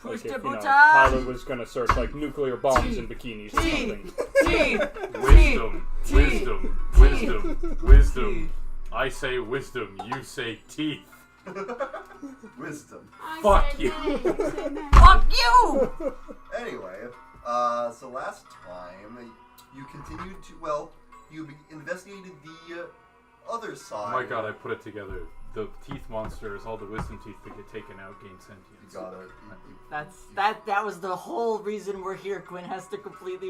Like if, Tyler was gonna search like nuclear bombs in bikinis or something. Wisdom. I say wisdom, you say teeth. Wisdom. Fuck you. Fuck you! Anyway, so last time you continued to, you investigated the other side. Oh my god, I put it together. The teeth monsters, all the wisdom teeth that get taken out gain sentience. You got it. That was the whole reason we're here. Quinn has to completely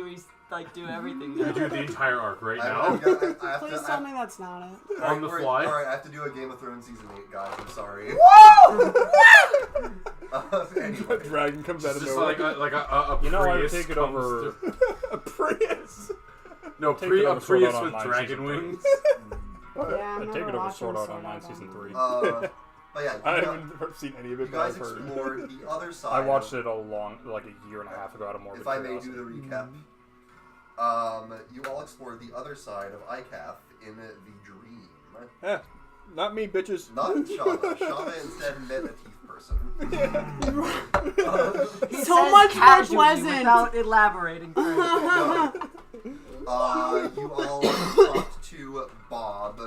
do everything. We do the entire arc right now. Please tell me that's not it. On the fly. Alright, I have to do a Game of Thrones season 8, guys. I'm sorry. Woo! Anyway. A dragon comes out of Just nowhere. like a You know, I would Prius take it comes over. to- A Prius. No, Take it a over Sword Prius Art with Online dragon season wings. Yeah, I'm I'd take never it over watching Sword Art Sword Online Art season 3. But yeah, I haven't seen any of it, you but guys I've heard. explored the other side. I watched it a year and a half ago out of morbid If I may curiosity. do the recap. You all explored the other side of ICAF in the dream. Not me, bitches. Not Shava. Shava instead met a teeth person. So much more pleasant. Without elaborating. You all talked to Bob,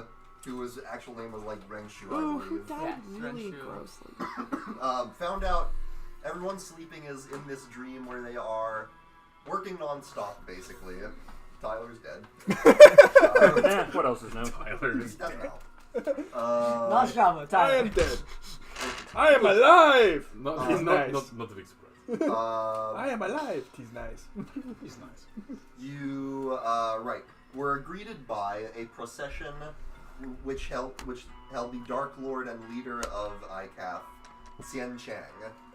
whose actual name was Rengshu, I Ooh, believe. died Yeah, really Renshu. grossly. Found out everyone sleeping is in this dream where they are working non-stop, basically. Tyler's dead. What else is new? Tyler's Dead dead. now. Not Shava, I Tyler. am dead. I am alive. Not the big surprise. I am alive. He's nice. He's nice. You, were greeted by a procession which held the Dark Lord and leader of ICAF, Xian Chang.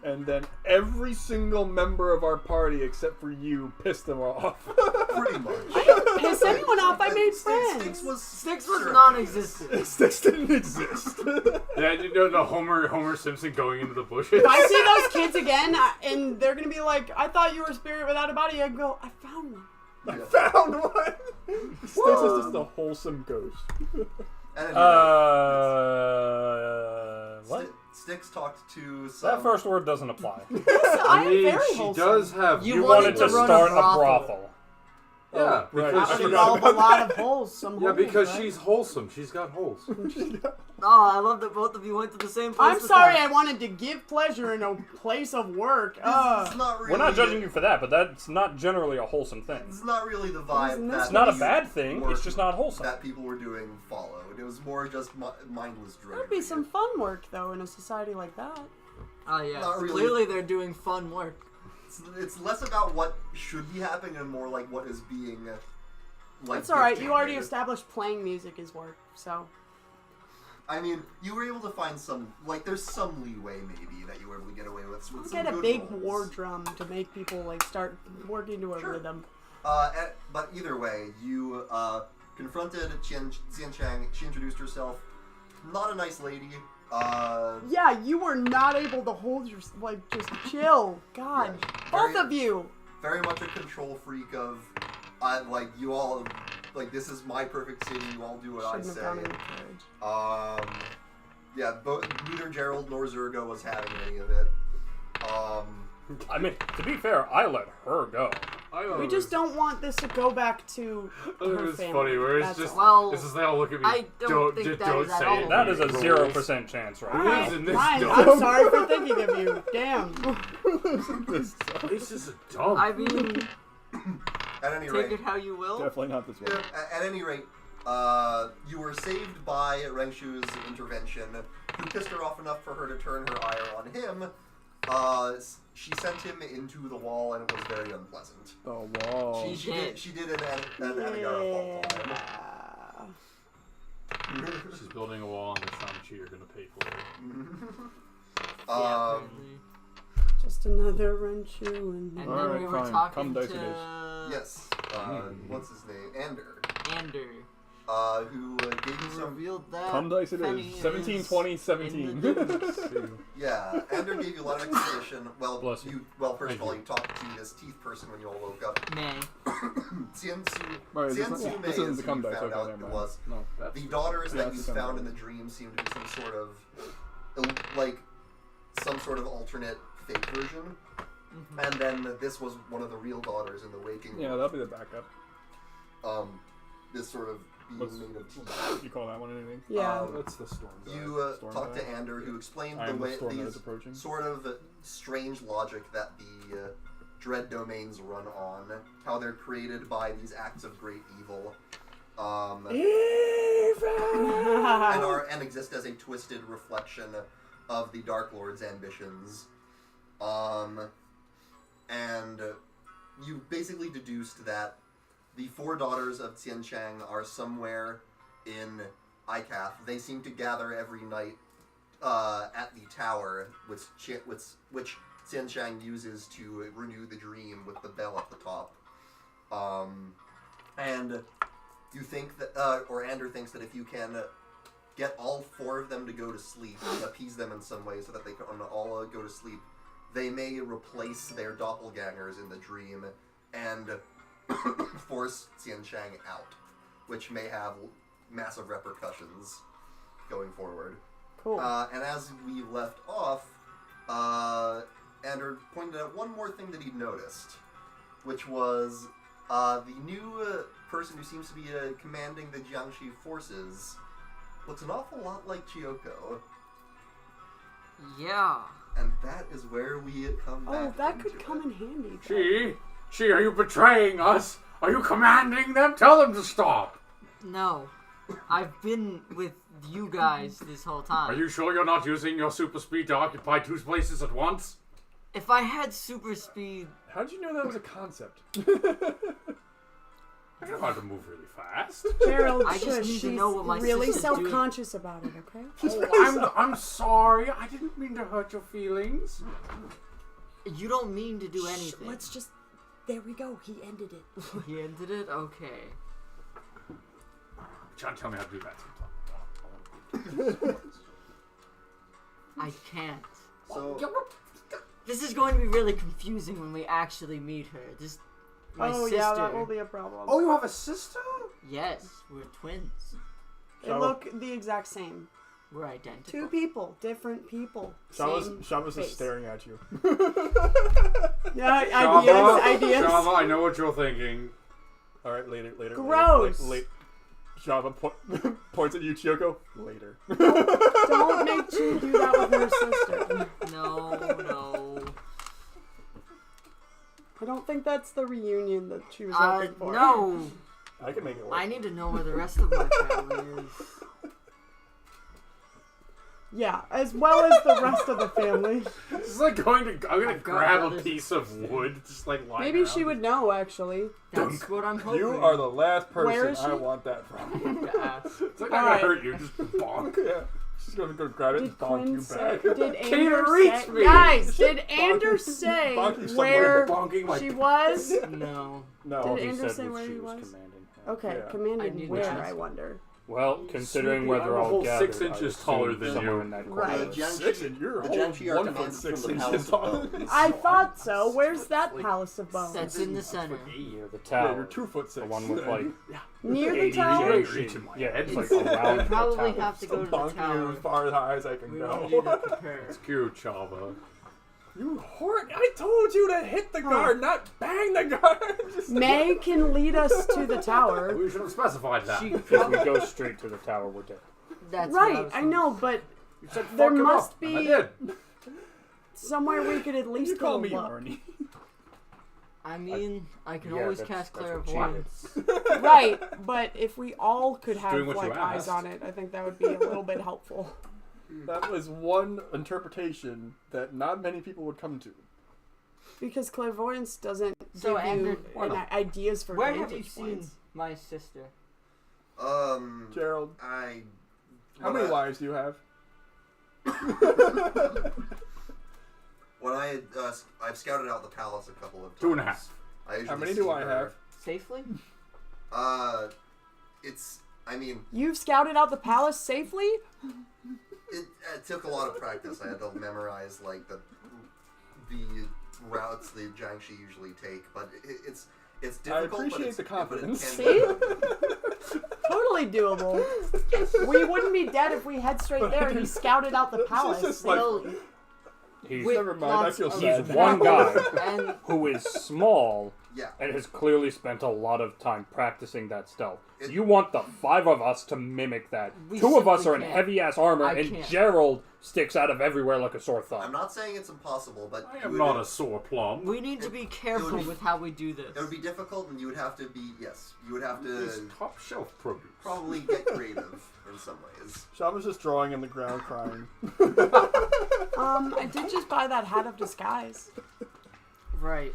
And then every single member of our party, except for you, pissed them off. Pretty much. I didn't piss anyone off. I made friends. Styx was non-existent. Styx didn't exist. Yeah, you know the Homer Simpson going into the bushes. If I see those kids again, and they're gonna be like, "I thought you were a spirit without a body," I go, "I found one." I found one. Styx is just a wholesome ghost. And What? Styx talked to some... That first word doesn't apply. I am very she wholesome. does have. You wanted to run start a a brothel. brothel. Yeah, right. because I she's, forgot Involve a lot of holes. Some yeah, holes, because right? she's wholesome. She's got holes. Oh, I love that both of you went to the same place. I'm sorry. I wanted to give pleasure in a place of work. It's not really We're not judging you for that, but that's not generally a wholesome thing. It's not really the vibe that... It's not a bad thing, it's just not wholesome. That people were doing followed. It was more just mindless drudgery. There'd be some fun work though in a society like that. Oh yeah, Not really. clearly they're doing fun work. It's less about what should be happening and more like what is being... It's all right. You already dictated. established playing music is work, so. I mean, you were able to find some, there's some leeway maybe that you were able to get away with. Some Get a good big roles. war drum to make people start working to a rhythm. But either way, you confronted Xian Chang. She introduced herself. Not a nice lady. Yeah, you were not able to hold your just chill. God, Yeah, both very- of you. Very much a control freak of, you all, this is my perfect city. You all do what Shouldn't I have say. gone in the carriage. Yeah, neither Gerald nor Zergo was having any of it. I mean, to be fair, I let her go. We just don't want this to go back to her It's family. funny where it's That's just all. Well, this is they all look at me. I don't think that don't is at say all it. That is a Rolls. 0% chance, right? All right, in this fine. dump. I'm sorry for thinking of you. Damn. This is a dump. I mean, At any take rate, it how you will. Definitely not this one. at any rate, you were saved by Rengshu's intervention, who pissed her off enough for her to turn her ire on him. She sent him into the wall, and it was very unpleasant. The wall. She did an Anagara fault on him. She's building a wall, and the Shang-Chi are going to pay for it. Just another Renshu and And All then right, we were fine. talking Come dice to it is. Yes. What's his name? Ander. Who gave you some... revealed that Come dice it Penny is. 17, 20, 17. in the dunes. Yeah, Ander gave you a lot of exposition. Well, Bless you. first of all, you talked to this teeth person when you all woke up. Nay. Xian Right, Su this Mei isn't is the who come you dice. found Okay, out never it mind. was. No, that's The daughters that that's you the found in come the dream seem to be some sort of alternate fake version. And then this was one of the real daughters in the waking Yeah, that'll be the backup. this sort of being What's- made of teeth. You call that one anything? Yeah. That's the storm. You Storm talked to Guy? Ander, who explained I the am the way storm that is these approaching. sort of strange logic that the dread domains run on, how they're created by these acts of great evil, and exist as a twisted reflection of the Dark Lord's ambitions. And you basically deduced that the 4 daughters of Xianchang are somewhere in Ikath. They seem to gather every night at the tower, which Xianchang uses to renew the dream with the bell at the top. And you think that, or Ander thinks that if you can get all 4 of them to go to sleep, appease them in some way so that they can all go to sleep, they may replace their doppelgangers in the dream and force Xianchang out, which may have massive repercussions going forward. Cool. And as we left off, Ander pointed out one more thing that he'd noticed, which was the new person who seems to be commanding the Jiangshi forces looks an awful lot like Chiyoko. Yeah. And that is where we come back. Oh, that could into come it. in handy. She, are you betraying us? Are you commanding them? Tell them to stop. No. I've been with you guys this whole time. Are you sure you're not using your super speed to occupy 2 places at once? If I had super speed... How did you know that was a concept? I know how to move really fast. Gerald, I just need to know what my really sister's doing. self-conscious about it, okay? Oh, I'm sorry. I didn't mean to hurt your feelings. You don't mean to do anything. Let's just... There we go. He ended it. He ended it? Okay. John, tell me how to do that sometime. I can't. So, This is going to be really confusing when we actually meet her. My sister... yeah, that will be a problem. Oh, you have a sister? Yes, we're twins. They look the exact same. We're identical. 2 people, different people. Same Shabba's face. just staring at you. Yeah, Shava, ideas. Shava, I know what you're thinking. All right, later. Gross. Later. Shabba points at you, Chiyoko. Later. Don't make Chi do that with her sister. No. I don't think that's the reunion that she was hoping for. No. I can make it work. I need to know where the rest of my family is. Yeah, as well as the rest of the family. It's like I'm gonna got grab a brothers piece of wood, just like lying Maybe she around. would know, actually. That's what I'm hoping. You are the last Where person is I she? want that from. It's like I'm Alright. gonna hurt you, just bonk. Yeah. She's gonna go grab it and Did bonk Quinn you say? back. Did Can't Ander reach say? me. Guys, did Ander say bonk you somewhere. where Bonking my she was? No. No. Did he Ander said say what where she he was was? commanding her. Okay, Yeah. I commanded need where, to- I wonder. Well, considering Snoopy, where I'm they're a all whole gathered, 6 inches I would taller assume than somewhere you. in that Right. corridor. The Jiangshi, 6 and you're a the whole Jiangshi are 1 commanded foot 6 from the inches Palace of tall. Bones. I thought so. Where's that Palace of Bones? That's in the center. Or the Yeah, tower. you're 2'6". The one with like Near the 80 tower? inches. Reach in my yeah, it's like We around the probably tower. have to go to the Bonking you tower. as far as high as I can We go. need you to prepare. It's cute, Chava. You whore! I told you to hit the guard, not bang the guard. Just- May can lead us to the tower. We should have specified that. She If we go straight to the tower, we're dead. That's what Right, was I know, but You said there fuck him must up, and be- I did. somewhere we could at least You call go me look. Arnie. I mean, I can Yeah, always that's- cast that's what clairvoyance. Right, but if we all could have doing what you like eyes asked. on it, I think that would be a little bit helpful. That was one interpretation that not many people would come to. Because clairvoyance doesn't So, give you Andrew, ideas for Where have you vantage seen points. my sister? Gerald, I. how many wives do you have? When I've scouted out the palace a couple of times. 2.5. I usually How many see do I her. have? Safely? I mean, You've scouted out the palace safely? it took a lot of practice. I had to memorize like the routes the jiangshi usually take, but it's I difficult. appreciate the confidence. But it can be Totally doable. We wouldn't be dead if we head straight there. He scouted out the palace. just like- Well, He's, With Never mind, I lots feel of sad. he's one guy And who is small Yeah. and has clearly spent a lot of time practicing that stealth. It- You want the 5 of us to mimic that. We 2 of us simply are in can't. heavy-ass armor, I and can't. Gerald sticks out of everywhere like a sore I'm thumb. not saying it's impossible, but I you am would- not a sore plum. we need to be careful be- with how we do this. It would be difficult, and you would have to be you would have It's to top shelf produce. probably get creative in some ways. Shava's just drawing in the ground, crying. I did just buy that hat of disguise. Right.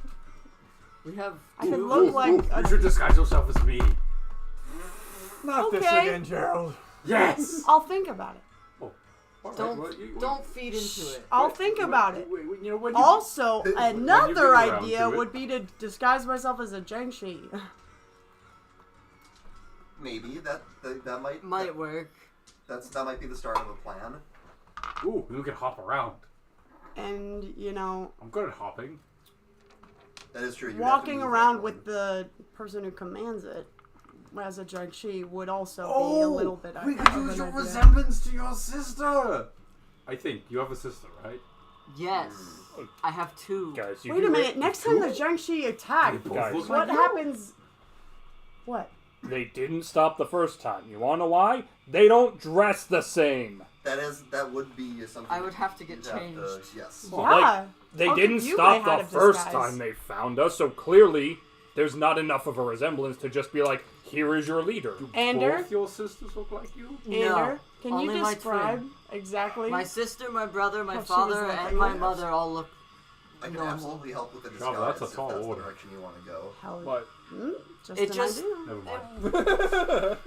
We have. I could look like You should disguise yourself as me. Not this Okay. again, Gerald. Yes. I'll think about it. All right, Don't well, don't feed into it. I'll think about it. You know, when you, Also, when you get another around idea to it. would be to disguise myself as a jiangshi. Maybe that Might work. that might be the start of a plan. Ooh, you can hop around. And, you know, I'm good at hopping. That is true. walking around with the person who commands it as a jiangshi would also be a little bit we of could an use your idea. resemblance to your sister. I think you have a sister, right? Yes. I have 2. Guys, you Wait do a minute, it- next time the jiangshi attack, They both Guys. look what like you. happens? What? They didn't stop the first time. You wanna know why? They don't dress the same. That would be something. I would have to get you'd have to- changed. yes. Well, Yeah. They I'll didn't give you my stop hat the of first disguise. time they found us, so clearly there's not enough of a resemblance to just be like, here is your leader. Ander? Both your sisters look like you? Ander, can only you my describe twin. exactly? My sister, my brother, my What she father, was and looking my at? mother all look I can normal. absolutely help with the Java, disguise that's a tall if that's order. the direction you want to go. Hell, What? just It an just- idea. Never mind.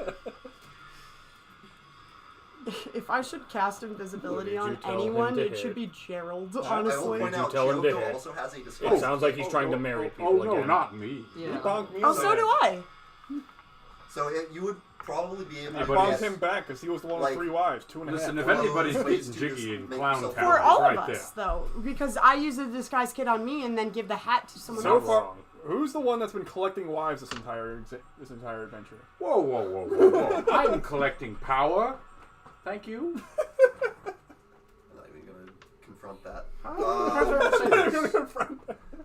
If I should cast invisibility Did you on tell him anyone, to it should hit? be Gerald, I will honestly. point Did you out, tell him to Kyoto hit? also has a It disguise. sounds like he's trying to marry people Oh, no, again. not me. You Yeah. bonked me Oh, so so do I. So you would probably be able I to Everybody bonked guess him back because he was the one like- with 3 wives, 2.5. Listen, if One of anybody's those ways beating to just Jiggy in make Clown yourself Town, For it's all right of us, there. though, because I use the disguise kit on me and then give the hat to someone So else. far, wrong. who's the one that's been collecting wives this entire adventure? Whoa, whoa, whoa, whoa, whoa. I'm collecting power. Thank you. I'm not even gonna confront that.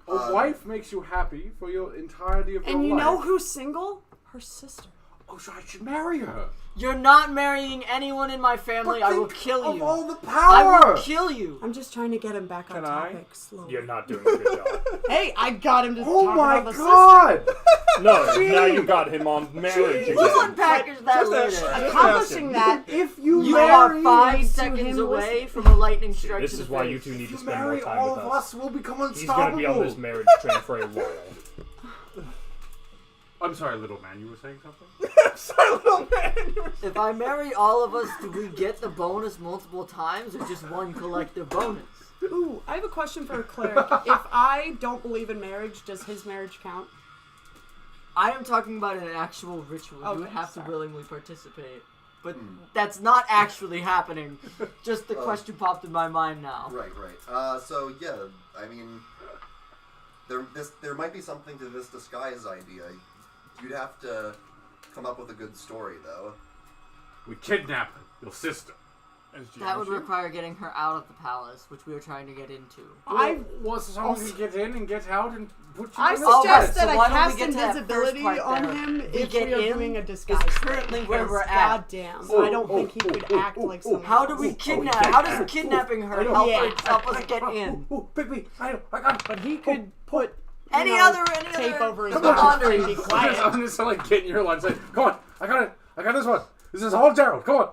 A wife makes you happy for your entirety of your And you life. know who's single? Her sister. Oh, so I should marry her. You're not marrying anyone in my family. But I will think kill of you. all the I power. will kill you. I'm just trying to get him back on Can I? topic slowly. You're not doing a good job. Hey, I got him to Oh talk my about the god! No, now you got him on marriage We'll again. unpackage that Just later. sister. Accomplishing that, If you You marry, are 5 to seconds him away from a lightning strike This to the is why you face. two need to you spend more marry time all with of us. us, we'll become He's gonna unstoppable. be on this marriage train for a while. I'm sorry, little man, you were saying something? Silent old man. If I marry all of us, do we get the bonus multiple times or just one collective bonus? Ooh, I have a question for a cleric. If I don't believe in marriage, does his marriage count? I am talking about an actual ritual. You would Okay, have to sorry. willingly participate. But that's not actually happening. Just the question popped in my mind now. Right. So yeah, I mean, there might be something to this disguise idea. You'd have to come up with a good story, though. We kidnap your sister. That would require getting her out of the palace, which we were trying to get into. I was someone who get in and get out and put you I in a suggest so that why I don't we cast get to that invisibility first part on there? him We if get we are in doing a is disguise. currently where because we're at. goddamn, Oh, I don't think he could act like someone. How do we else. kidnap? How does kidnapping her help us get in? Baby, I got it. But he could put Any you know, other tape over his Come on, mouth Andre. and be quiet. I'm just like getting your line saying, come on, I got it. I got this one. This is all Gerald. Come on.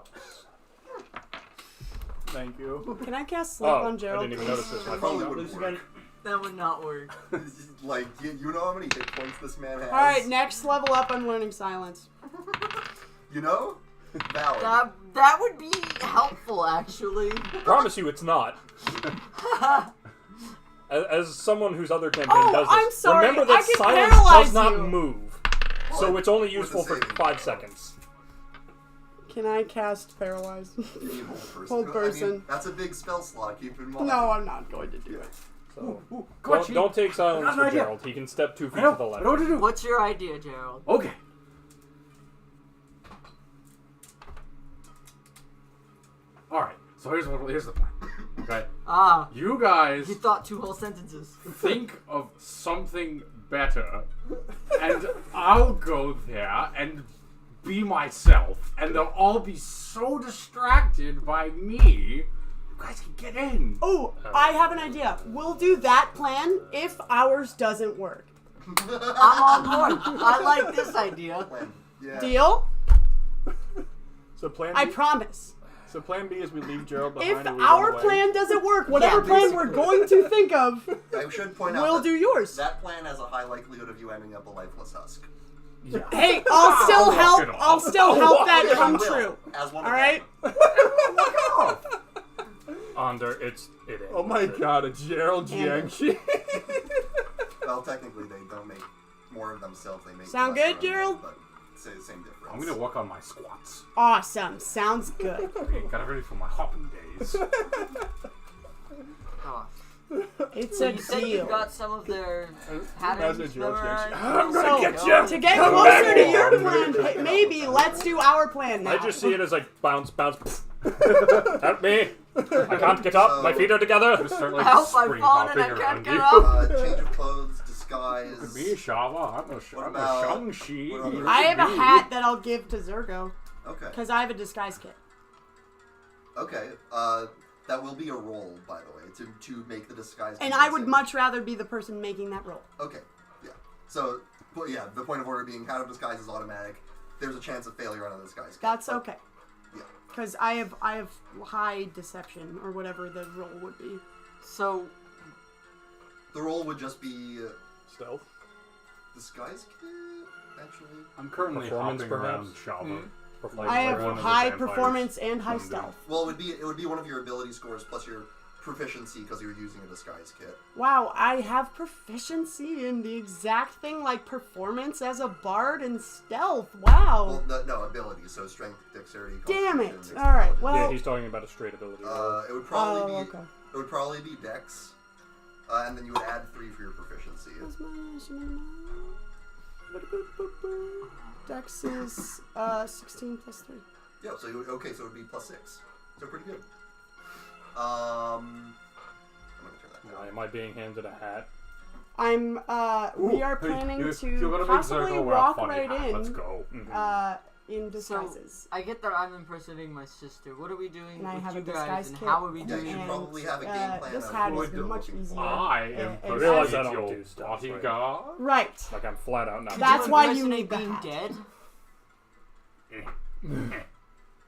Thank you. Can I cast sleep Oh, on I Gerald? didn't even notice this. My Probably phone wouldn't got work. That would not work. Like, you know how many hit points this man has? Alright, next level up, I'm learning silence. You know? Valid. That would be helpful, actually. Promise you it's not. As someone whose other campaign Oh, does this, I'm sorry, remember that I can silence paralyze does not you. move. So it's only useful for saving 5 throw? seconds. Can I cast paralyze? You hold Hold I person. mean, that's a big spell slot, keep in mind. No, I'm not going to do it. So Come on, don't, Chief. don't take silence I got an for idea. Gerald. He can step 2 feet I know. to the I left. know what to do. What's your idea, Gerald? Okay. All right. So here's the plan. Okay. Ah, You guys you thought 2 whole sentences. think of something better, and I'll go there and be myself, and they'll all be so distracted by me. You guys can get in. Oh, I have an idea. We'll do that plan if ours doesn't work. I'm on board. I like this idea. Plan. Yeah. Deal? So plan I B, promise. so plan B is we leave Gerald If behind and we our run away. plan doesn't work, whatever plan we're basically. going to think of, I should point out we'll that do yours. that plan has a high likelihood of you ending up a lifeless husk. Hey, I'll still walk help. it off. I'll still help that You come will, true. As one All of right. Under it ain't. Oh my god, a Gerald And- jiangshi. Well, technically, they don't make more of themselves. They make Sound less good, of them, Gerald? But it's the same difference. I'm gonna work on my squats. Awesome. Sounds good. Okay, got ready for my hopping days. Oh. It's a You said deal. you got some of their Imagine patterns Gerald memorized. jiangshi. I'm So, gonna get you. to get Come closer back to here. your plan, maybe let's do our plan now. I just see it as like bounce, bounce. Help me! I can't get up. My feet are together. Just start like Help, I'm spring falling hopping and I can't around get you. up. Change of clothes, disguise. Me, Shava. I'm What a about- jiangshi. what other- I have a hat that I'll give to Zergo Okay. because I have a disguise kit. Okay. That will be a roll, by the way, to make the disguise. And I would convincing. much rather be the person making that roll. Okay. Yeah. So, well, yeah, the point of order being kind of disguise is automatic. There's a chance of failure on a disguise. kit, That's but- okay. Yeah. Because I have high deception or whatever the roll would be. So, The roll would just be Stealth. disguise kit. Actually. I'm currently Performance, hopping around perhaps? Shava. Like, I one of have the high vampires performance and high comes in. stealth. Well, it would be one of your ability scores plus your proficiency because you're using a disguise kit. Wow, I have proficiency in the exact thing like performance as a bard and stealth. Wow. Well, no abilities. So strength, dexterity. Damn it. constitution, All right. intelligence. Well, Yeah, he's talking about a straight ability. It would probably oh, be. okay. It would probably be dex, and then you would add 3 for your proficiency. Dex is 16 plus 3. Yeah. So okay. So it would be plus 6. So pretty good. I'm gonna turn that Why down. am I being handed a hat? We are Hey, planning you're to gonna make possibly Zergo wear a walk funny right hat. in, Let's go. in disguises. I get that I'm impersonating my sister. What are we doing And I with have you a guys, disguise and kit. how are we Yeah, doing you should it? probably have a game plan This of hat who is you're much looking easier. for. I and- impersonate I don't your do stuff, bodyguard. Right. Like I'm flat out not. That's Do why you impersonate need the being hat. dead.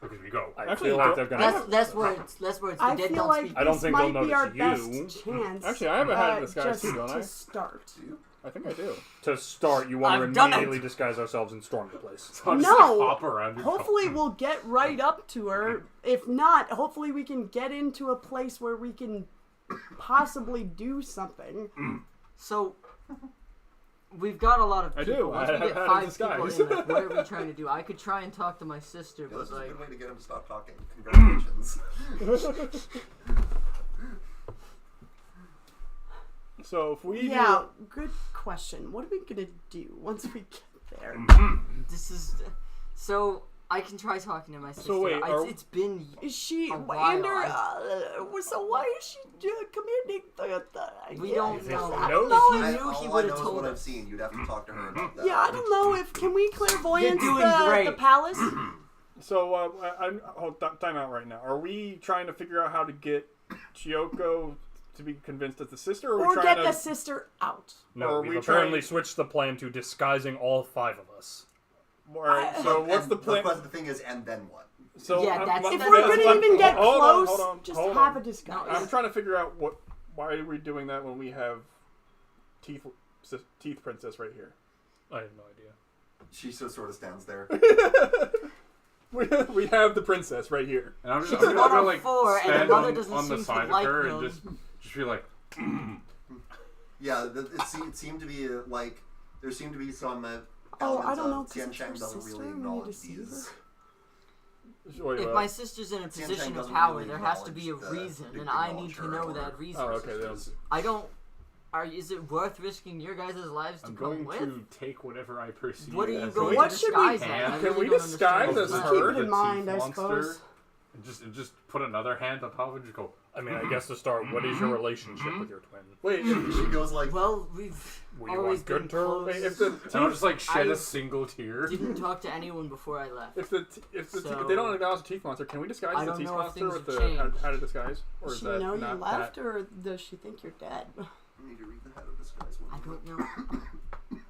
Look at me go. I Actually, feel like they're gonna. Less words. Less words. The I dead feel don't like speak. I don't this think they'll might be our notice best you. chance. Actually, I have a hat in disguise just too, don't I? to start. I think I do. To start, you want to I've done it. immediately disguise ourselves and storm the place. I'll just, No. like, hop around your Hopefully phone. we'll get right up to her. If not, hopefully we can get into a place where we can possibly do something. So, we've got a lot of I people. do. Once I we have get had a 5 people disguise. in, like, what are we trying to do? I could try and talk to my sister, Yeah, this but is a like, good way to get him to stop talking. Congratulations. So if we Yeah, good question. What are we gonna do once we get there? this is. So I can try talking to my sister. wait, are- It's been. Is she A while, so why is she commanding the We don't know. I No. don't know If if, he knew, he all I would've know is told what I've us. seen. You'd have to talk to her about that. yeah, I don't know if can we clairvoyance You're doing the great. palace? So time out right now. Are we trying to figure out how to get Chiyoko to be convinced as the sister, or are we Or trying get to? the sister out? No, Or are we've we apparently trying- switched the plan to disguising all 5 of us. All right. So what's the plan? The thing is, and then what? So Yeah, that's- If That's- we're gonna even get hold close, on, just hold have on. a disguise. I'm trying to figure out why are we doing that when we have teeth princess right here. I have no idea. She just sort of stands there. We have the princess right here. And I'm just She's gonna, one I'm of gonna, like 4, and stand the mother on, doesn't on the seem side to of like her them. and just be like, Yeah, it seemed to be like there seemed to be some Oh, I elements don't know, of 'cause Tian it's Chang her doesn't sister, really we need to acknowledge see these. Wait, If what? my sister's in a Tian position Chang of doesn't power, really there has to be a acknowledge reason, the- and I acknowledge need to her know or- that reason. Oh, okay. Then. I don't. Is it worth risking your guys' lives to I'm come going with? to take whatever I perceive What are you as going What to should we- disguise as? I Can really we don't disguise understand as the her? Keep plan. it in mind, I monster, suppose. and just put another hand on top and just go, I mean, I guess to start, what is your relationship with your twin? Wait, She goes like, Well, we've Were you always on been good terms? close. if the I don't just like shed I a single tear. Didn't talk to anyone before I left. if the So- if they don't acknowledge the teeth monster, can we disguise I the don't teeth know if monster things with have the changed. how to disguise? Or Does is she that know you not left, that? or does she think you're dead? I need to read the Hat of Disguise one. I don't know.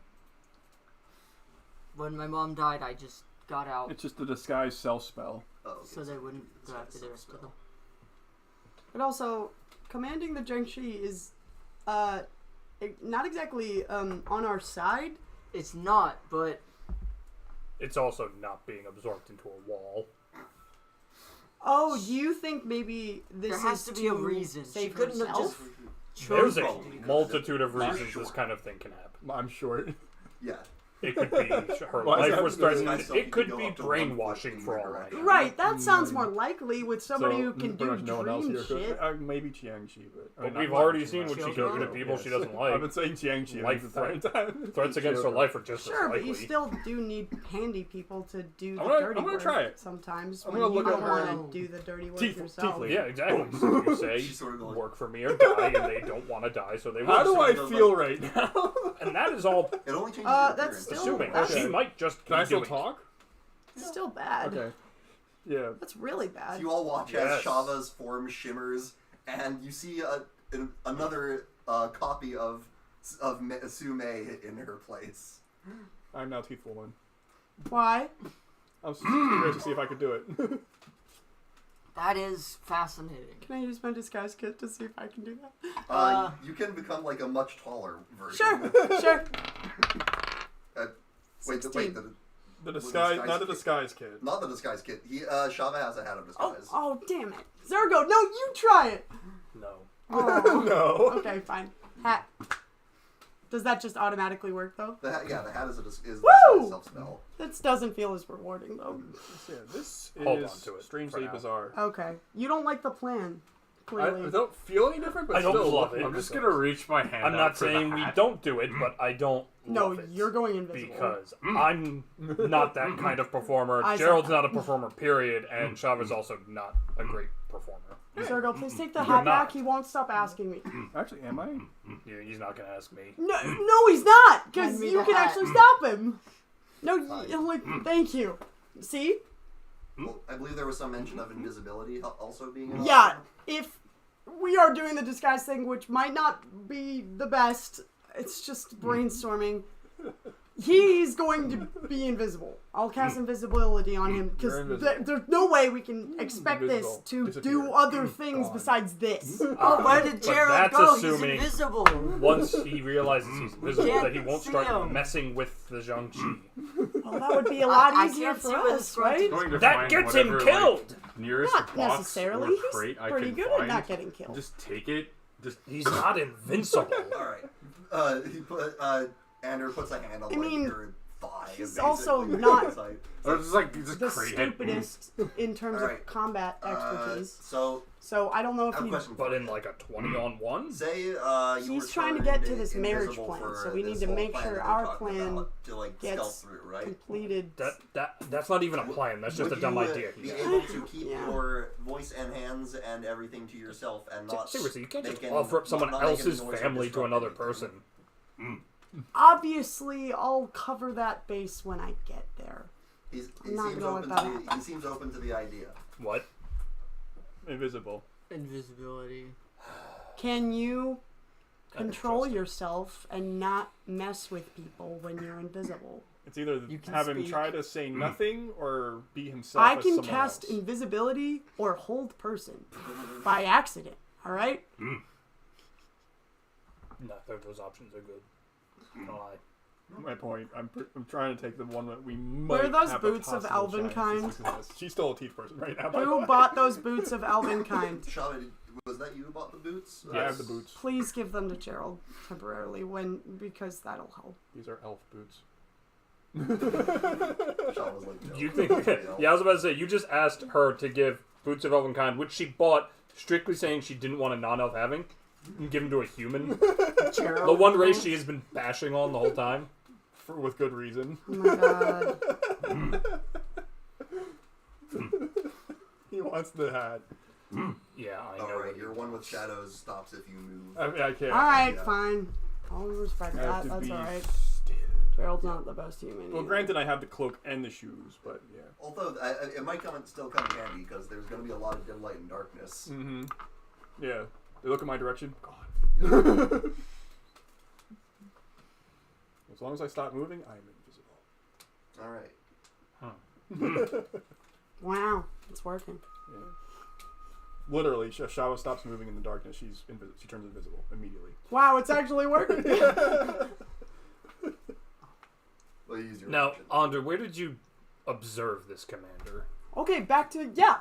When my mom died, I just got out It's just the disguise self spell. Oh, okay, so they wouldn't go after the rest of them. But also, commanding the jiangshi is, not exactly on our side. It's not, but It's also not being absorbed into a wall. Oh, do you think maybe this there has is to be a reason. She save couldn't have herself? just There's chosen a to do that. multitude of I'm reasons sure. this kind of thing can happen. I'm short. Yeah. It could be her Why is life that was the disguise threatened. self? It You could can be go up to 1 foot brainwashing in for either all I direction. know. Right, that sounds more likely with somebody who can do pretty much no one else dream here could. shit. Maybe Jiangshi, but I mean, But we've not already much, seen what she Jiangshi. can do to people she doesn't I've like. been saying Jiangshi Life the entire time. Threats against her life are just Sure, as but you likely. still do need handy people to do the I'm gonna- dirty I'm gonna work try it. sometimes I'm when gonna you look don't at want her- to do the dirty work Teeth- yourself. teeth Yeah, exactly. So you say, She's sort of going, work for me or die, and they don't want to die, so they will. How do I Like- feel right now? And that is all it only changes your That's appearance. still- assuming. that's- She might just Can I keep still doing talk? It's still bad. Okay. Yeah. That's really bad. You all watch Yes. as Shava's form shimmers, and you see another copy of Sume in her place. I'm now Teeth Woman. Why? I was curious to see if I could do it. That is fascinating. Can I use my disguise kit to see if I can do that? You can become like a much taller version. Sure, sure. Wait, 16. The disguise, disguise not the kit. disguise kit. Not the disguise kit. Shava has a hat of Oh, disguise. oh, damn it. Zergo, no, you try it. No. Oh. No. Okay, fine. Hat. Does that just automatically work, though? The hat is a Woo! disguise self spell. That doesn't feel as rewarding, though. Yeah, this Hold is on to it for strangely now. bizarre. Okay. You don't like the plan, I clearly. don't feel any different, but I don't still love it. I'm just gonna reach my hand. I'm out not for the saying we hat. don't do it, but I don't No, love it. you're going invisible. Because I'm not that kind of performer. I said Gerald's that. not a performer, period, and Shava's also not a great performer. Zergo, please take the You're hat not. back. He won't stop asking me. Actually, am I? Yeah, he's not gonna ask me. No, he's not! Because Hand me you the can hat. actually stop him. No, like, thank you. See? Well, I believe there was some mention of invisibility also being an Yeah, option. if we are doing the disguise thing, which might not be the best, it's just brainstorming. He's going to be invisible. I'll cast invisibility on him because You're invisible. there's no way we can expect this Invisible. to Disappear. do other things Gone. besides this. Oh, where did But Gerald that's go? assuming- He's invisible. Once he realizes he's invisible, Can't that he won't see start him. messing with the jiangshi. Well, that would be a lot I easier can't for see where us, this going to right? Going to That find gets him whatever, killed! Like, nearest Not box necessarily. or He's crate I pretty can good find. at not getting killed. Just take it. Just He's not invincible. Alright. He put, Andrew puts a hand on I like mean, your thigh. he's basically. also not It's like, or just like just the crate it. stupidest in terms Alright. of combat expertise. so, So I don't know I if have a he. question. But in like a 20-on-1? Say you He's were trying to get to turned this marriage invisible plan, for so we need this to whole make plan sure that our they're talking plan about to like gets stealth through, right? completed. That's not even a plan. That's just Would a dumb you, idea. be able to keep Yeah. your voice and hands and everything to yourself and not Seriously, you can't just make offer up any- someone not make any else's noise or family to disrupt another anything. person. Obviously, I'll cover that base when I get there. He I'm not seems gonna open let to that the, he seems open to the idea. What? Invisible. Invisibility. Can you I don't control trust him. yourself and not mess with people when you're invisible? It's either You can have him speak. try to say nothing or be himself. I as can someone cast else. invisibility or hold person by accident. All right. No, those options are good. No lie. My point. I'm trying to take the one that we might. Where are those have a boots of possible elven chance kind? of success. She's still a teeth person right now. by the Who way. bought those boots of elven kind? Shava, was that you who bought the boots? Yeah, I have the boots. Please give them to Gerald temporarily because that'll help. These are elf boots. Shava's like, no. You think? Yeah, I was about to say. You just asked her to give boots of elven kind, which she bought strictly saying she didn't want a non-elf having, and give them to a human. Gerald. The one race she has been bashing on the whole time. With good reason. Oh my god. He wants the hat. Yeah, I know. Alright, your one with shadows stops if you move. I can't. Alright, Yeah. fine. I'll respect I have that. to That's be alright. still. Gerald's not the best human. Well, either. granted, I have the cloak and the shoes, but yeah. Although, it might still come in handy, because there's going to be a lot of dim light and darkness. Mm-hmm. Yeah. They look in my direction. God. As long as I stop moving, I am invisible. Alright. Wow, it's working. Yeah. Literally, Shava stops moving in the darkness. She turns invisible immediately. Wow, it's actually working. Well, use your Now, action. Andre, where did you observe this commander? Okay, back to yeah.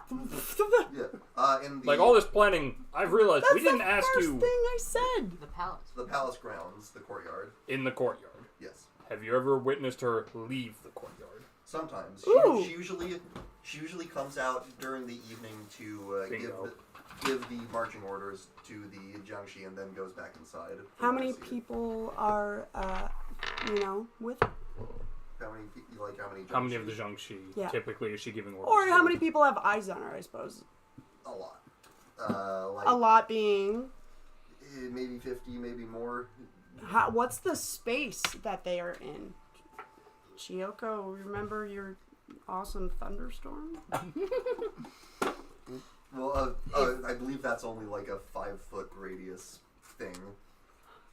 Yeah. In the, Like all this planning, I've realized That's we didn't the ask first you thing I said. The palace. the palace grounds, the courtyard. in the courtyard. Yes. Have you ever witnessed her leave the courtyard? Sometimes. Ooh. She usually comes out during the evening to Bingo. give the marching orders to the jiangshi and then goes back inside. for How the many rest of it. people are, with? How many How many of the jiangshi? jiangshi Yeah. typically is she giving orders? Or how to? many people have eyes on her? I suppose A lot. a lot being. Maybe 50, maybe more. What's the space that they are in? Chiyoko, remember your awesome thunderstorm? Well, I believe that's only like a 5-foot radius thing.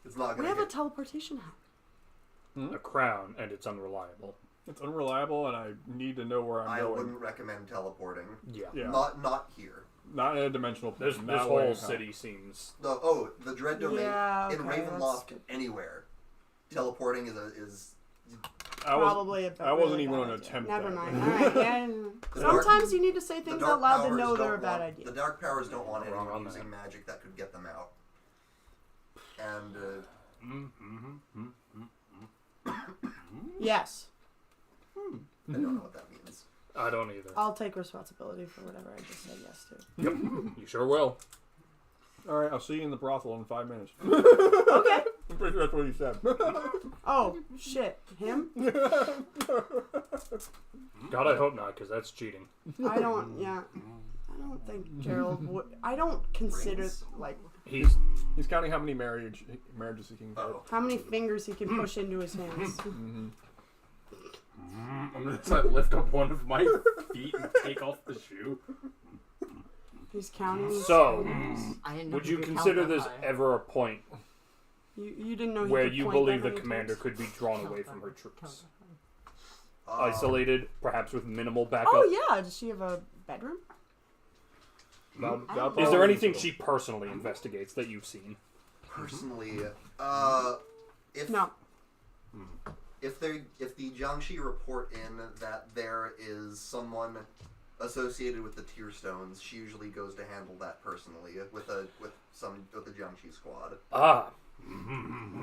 It's not We gonna have a get... teleportation hat. A crown, and it's unreliable. It's unreliable, and I need to know where I'm I going. wouldn't recommend teleporting. Yeah. Yeah. Not here. Not in a dimensional This plane. Not whole way city seems. The Dread Domain Yeah, in okay, Ravenloft, that's- anywhere. Teleporting is Probably a I wasn't really even bad going to idea. attempt Never that. mind. Alright, yeah. The dark- Sometimes you need to say the things dark out loud to powers know they're a don't bad want- idea. The Dark Powers don't want Wrong on anyone that. using magic that could get them out. And Yes. I don't know what that means. I don't either. I'll take responsibility for whatever I just said yes to. You sure will. All right, I'll see you in the brothel in 5 minutes. Okay. I'm pretty sure that's what he said. Oh, shit. Him? God, I hope not, because that's cheating. I don't, yeah. I don't think Gerald would. I don't consider, Rings. like, He's He's counting how many marriages he can get. Oh. how many fingers he can push into his hands. Mm-hmm. I'm gonna just like lift up one of my feet and take off the shoe. He's counting. his So, fingers. I didn't know would he you could count consider that this high. ever a point You didn't know he where could you point believe that the many commander times? could be drawn Count away that from her high. Count troops? that high. Isolated, perhaps with minimal backup? Oh, yeah. Does she have a bedroom? Is there anything she personally investigates that you've seen? Personally, if No. if the jiangshi report in that there is someone associated with the tear stones, she usually goes to handle that personally with the jiangshi squad. Ah.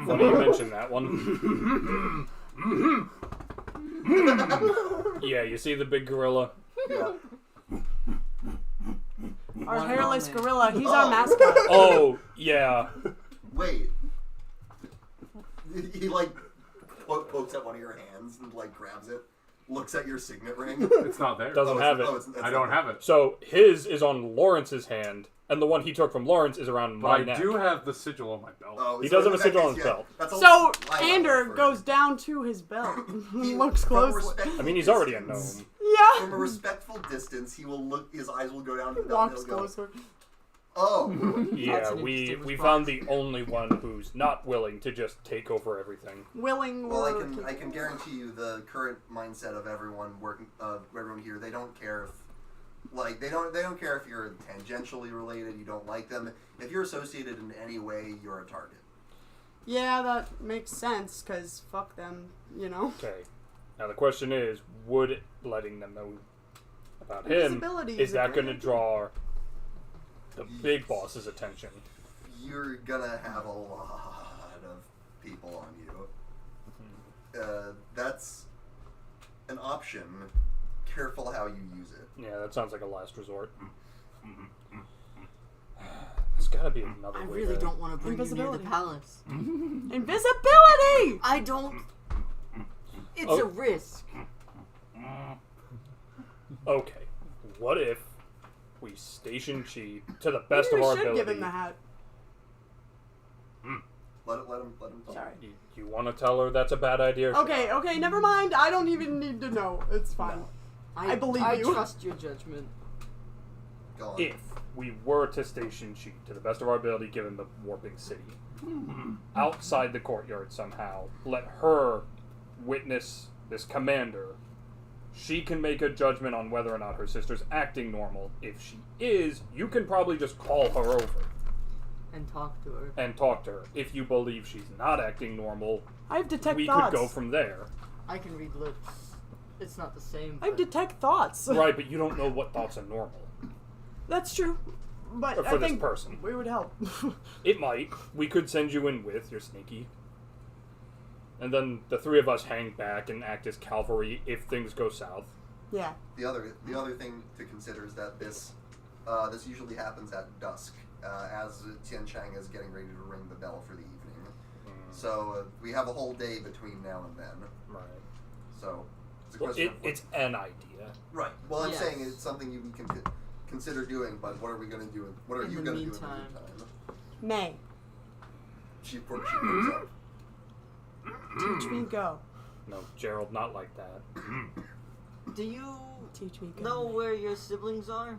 Funny you mentioned that one. Yeah, you see the big gorilla? Yeah. Our One hairless moment. gorilla. He's Oh. our mascot. Oh, yeah. Wait. He like pokes at one of your hands and like grabs it, looks at your signet ring. It's not there. Doesn't have it. It's I don't have it. So his is on Lawrence's hand, and the one he took from Lawrence is around But my I neck. do have the sigil on my belt. Oh, He so does have in a that sigil on case, his yeah, belt. that's all So I Ander for- goes down to his belt. He- Looks from a closely. respectful I mean, he's already a distance- gnome. Yeah. From a respectful distance, he will look. His eyes will go down. And Walks he'll go, closer. oh, Yeah, That's an we interesting we response. found the only one who's not willing to just take over everything. Willing well, or I can guarantee you the current mindset of everyone working, everyone here. They don't care if, they don't care if you're tangentially related. You don't like them. If you're associated in any way, you're a target. Yeah, that makes sense, because fuck them, you know? Okay. Now the question is, would letting them know about him, Invisibility is is that a going to great- draw the big boss's attention? You're gonna have a lot of people on you. That's an option. Careful how you use it. Yeah, that sounds like a last resort. There's got to be another I way really to... don't want to bring you near the Invisibility. palace. Invisibility! I don't. It's Oh. a risk. Okay, what if we station Chi to the best Maybe of we our should ability. give him the hat. Let him talk. Sorry. You want to tell her that's a bad idea? Or Okay, okay, never mind. I don't even need to know. It's fine. I believe I you. trust your judgment. Go on. If we were to station Chi to the best of our ability, given the warping city, outside the courtyard somehow, let her witness this commander. She can make a judgment on whether or not her sister's acting normal. If she is, you can probably just call her over And talk to her. and talk to her. If you believe she's not acting normal, I have detect we thoughts. could go from there. I can read lips. It's not the same. I have but- detect thoughts. Right, but you don't know what thoughts are normal. That's true. But For I this think person. we would help. It might. We could send you in with. You're sneaky. And then the three of us hang back and act as cavalry if things go south. Yeah. The other thing to consider is that this usually happens at dusk, as Tian Chang is getting ready to ring the bell for the evening. So we have a whole day between now and then. Right. So it's a Well, question of it's an idea. right. Well, I'm Yes. saying it's something we can consider doing, but what are we going to do? What are In you the going to do in the meantime. meantime? May. She picks up. Teach me go. No, Gerald, not like that. Do you Teach me go. know where your siblings are?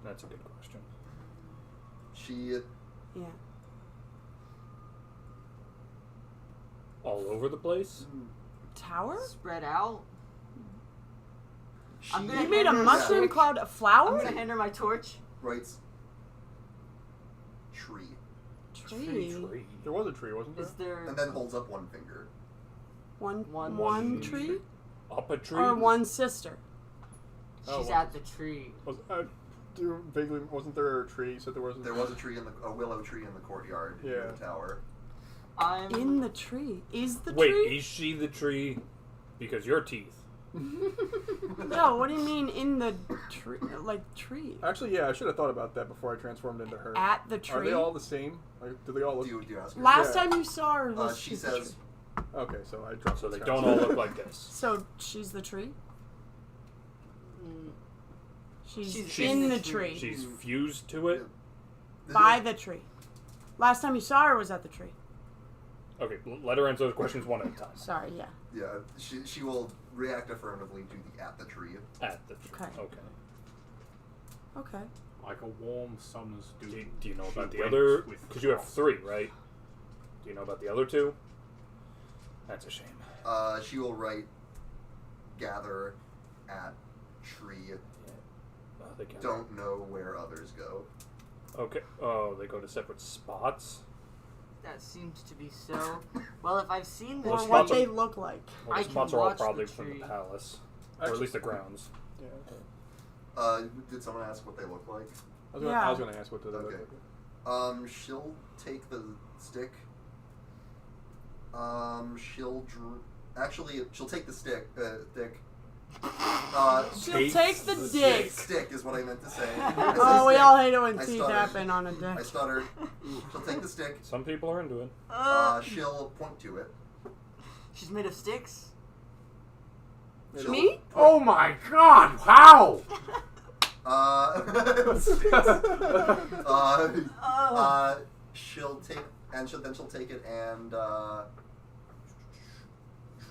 That's a good question. She Yeah. All over the place? Tower? Spread out? she I'm gonna You made a hand her mushroom my- cloud a I'm flower? gonna hand her my torch. writes tree Tree. There was a tree, wasn't there? Is there and then holds up one finger. One tree? Up a tree? Or one sister? Oh, She's well. at the tree. Wasn't there a tree? So there wasn't. There was a willow tree in the courtyard Yeah. in the tower. I'm In the tree. Is the Wait, tree? is she the tree? Because your teeth. No, what do you mean in the tree? Like tree? Actually, yeah, I should have thought about that before I transformed into her. At the Are tree? they all the same? Like, do they all look? Do you ask her? Last Yeah. time you saw her was She she's the says, tree. Okay, so I dropped. So they the don't scout. all look like this. So she's the tree? Mm, She's She's in the tree. She's fused to it? By the tree. Last time you saw her was at the tree. Okay, let her answer those questions one at a time. Sorry, yeah. Yeah, she will react affirmatively to the at the tree. At the tree. Okay. Okay. Okay. Like a warm summer's dew. Do you know she about the went other? with Because you have frost. 3, right? Do you know about the other 2? That's a shame. She will write gather at tree. They can't. Don't know where others go. Okay. Oh, they go to separate spots? that seems to be so. Well, if I've seen Well, Or this, what spots are- they look like. Well, I the can spots are all watch the probably from tree. the palace. Or Actually- at least the grounds. Yeah. Did someone ask what they look like? I was gonna ask what the. Okay. She'll take the stick. She'll take the stick. She'll take the dick. Stick is what I meant to say. Oh, we all hate it when I teeth stuttered. happen on a I dick. stuttered. She'll take the stick. Some people are into it. She'll point to it. she's made of sticks. She'll- Me? Oh my god! Wow! She'll take she'll take it and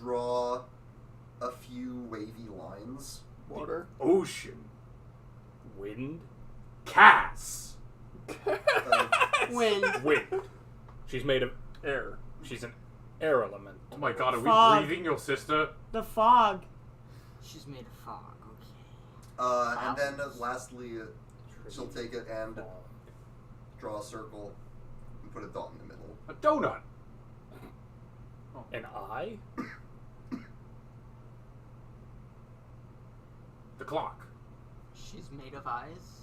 draw a few wavy lines. Water. Ocean. Wind? Cass. Wind. Wind. She's made of. Air. She's an air element. Oh my god, are Fog. we breathing your sister? The fog. She's made of fog. Okay. And then lastly, she'll take it and draw a circle and put a dot in the middle. A donut. An eye? The clock. She's made of eyes.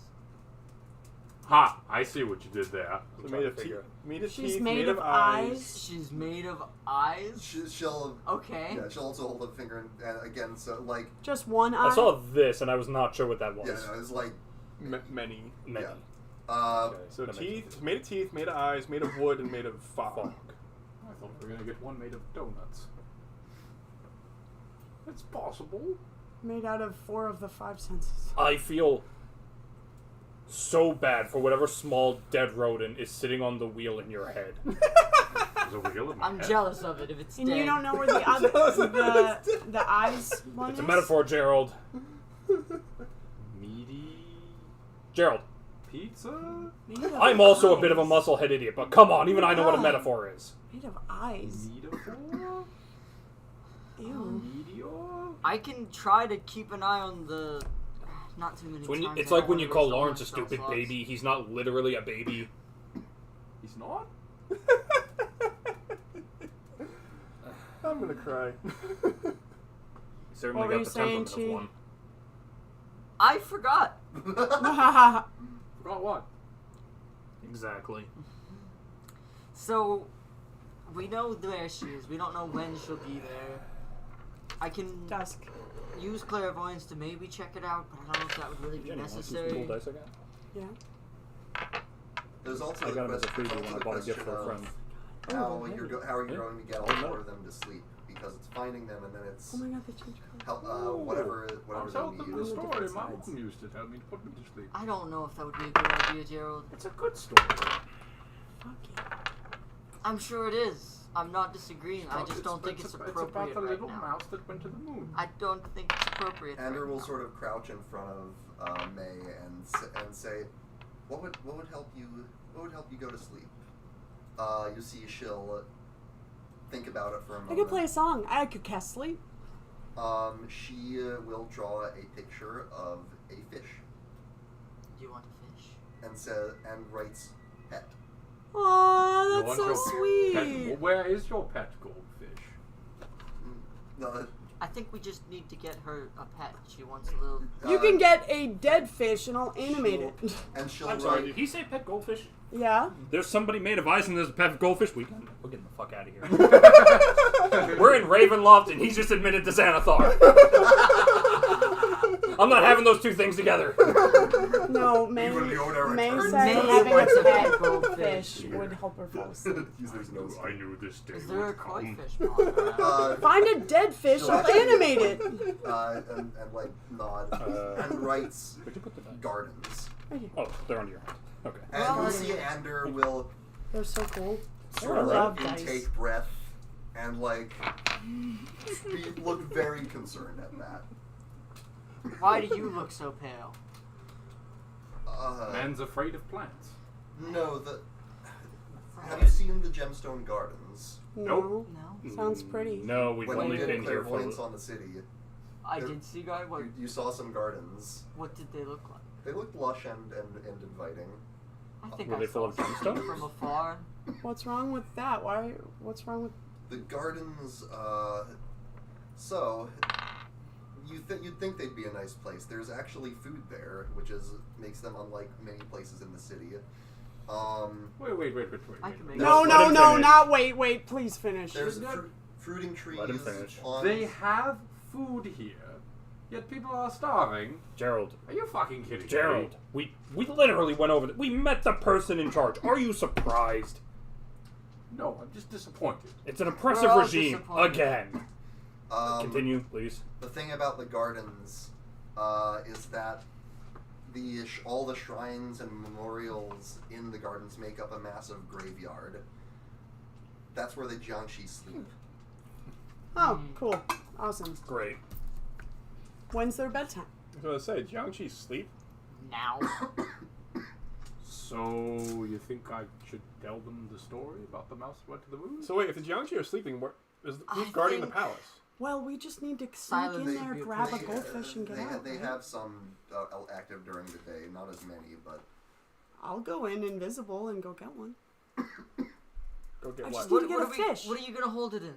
Ha! I see what you did there. So trying made to of figure teeth. it. Made of She's teeth. made of eyes. She's made of eyes. She'll Okay. yeah. She'll also hold a finger and again. So like Just one eye. I saw this and I was not sure what that was. yeah, no, it's like Many. Many. yeah. Okay, So that makes teeth. sense. Made of teeth. Made of eyes. Made of wood. And made of fog. Fog. I thought we were gonna get one made of donuts. It's possible. Made out of 4 of the 5 senses. I feel so bad for whatever small dead rodent is sitting on the wheel in your head. There's a wheel in my I'm head. jealous of it if it's And dead. you don't know where the other the eyes one It's is? a metaphor, Gerald. Meaty Gerald, pizza? Made of I'm also a bit of a eyes. musclehead idiot, but come on, even I know what a metaphor is. Made of eyes. Metaphor? Ew. Meteor? I can try to keep an eye on the. Not too many times. It's I like don't when wanna you call waste all Lawrence my a spell stupid slots. baby. He's not literally a baby. He's not? I'm gonna cry. He certainly What were got you the saying, temperament Chi? of one. I forgot. Forgot what? Exactly. So, we know where she is. We don't know when she'll be there. I can Dusk. use clairvoyance to maybe check it out, but I don't know if that would really be Jenny, want to see some necessary. cool dice I got? Yeah. There's also I the got him as a question, freebie when I bought a gift for a friend. How Oh, you're how are you Yeah. going to get all Oh, no. 4 of them to sleep? Because it's finding them and then it's Oh my god, they changed colors. help whatever I'll they tell them need. the story different my sides. mom used to tell me to put them to sleep. I don't know if that would be a good idea, Gerald. It's a good story. Fuck yeah. I'm sure it is. I'm not disagreeing. I just don't think it's about appropriate the right little now. mouse that went to the moon. I don't think it's appropriate. Ander right will now. sort of crouch in front of May and say, "What would help you? What would help you go to sleep?" You see, she'll think about it for a I moment. could play a song. I could cast sleep. She will draw a picture of a fish Do you want a fish? and writes pet. Aw, You that's want so your sweet. Pet, where is your pet goldfish? No, I think we just need to get her a pet. She wants a little. You can get a dead fish and I'll animate it. and she'll I'm sorry, write. did he say pet goldfish? Yeah? There's somebody made of ice and there's a pet goldfish. We're getting the fuck out of here. We're in Ravenloft and he's just admitted to Xanathar. I'm not having those two things together. No, May, Even Leona May returns. said May having a wants a pet pet goldfish. fish would help her fall asleep. There's no I knew this day Is there a would koi come. fish pond around? Find a dead fish, She'll I'll actually- animate it. and like nod and writes Where'd you put the dice? gardens. Right here. Oh, they're under your hand. Okay. And Well, you see Ander will They're so cool. sort I of love like dice. intake breath and like look very concerned at that. Why do you look so pale? Man's afraid of plants. No, have you seen the Gemstone Gardens? Nope. No. Sounds pretty. No, we've When only you did been here for. clairvoyance on the city, I did see guy. What? you saw some gardens. What did they look like? They looked lush and inviting. I think Were I they full saw of something gemstones? from afar. What's wrong with that? Why? What's wrong with? The gardens, so you'd think they'd be a nice place. There's actually food there, which makes them unlike many places in the city. Wait. I can make. No, let no, him no, finish. not wait. Please finish. There's fruiting trees. Let him finish. ponds. They have food here, yet people are starving. Gerald. Are you fucking kidding Gerald. me? We literally went over. We met the person in charge. Are you surprised? No, I'm just disappointed. It's an oppressive We're all regime disappointed. again. Continue, please. The thing about the gardens is that all the shrines and memorials in the gardens make up a massive graveyard. That's where the jiangshi sleep. Oh, cool. Awesome. Great. When's their bedtime? I was gonna say, Jiangshi sleep? Now. So you think I should tell them the story about the mouse that went to the moon? So wait, if the Jiangshi are sleeping, who's I guarding the think- palace? Well, we just need to sneak Silence in there, would be grab a appropriate. goldfish, and get out. They right? have some active during the day, not as many, but I'll go in invisible and go get one. Go get I what? just need to get a are fish. What are you gonna hold it in?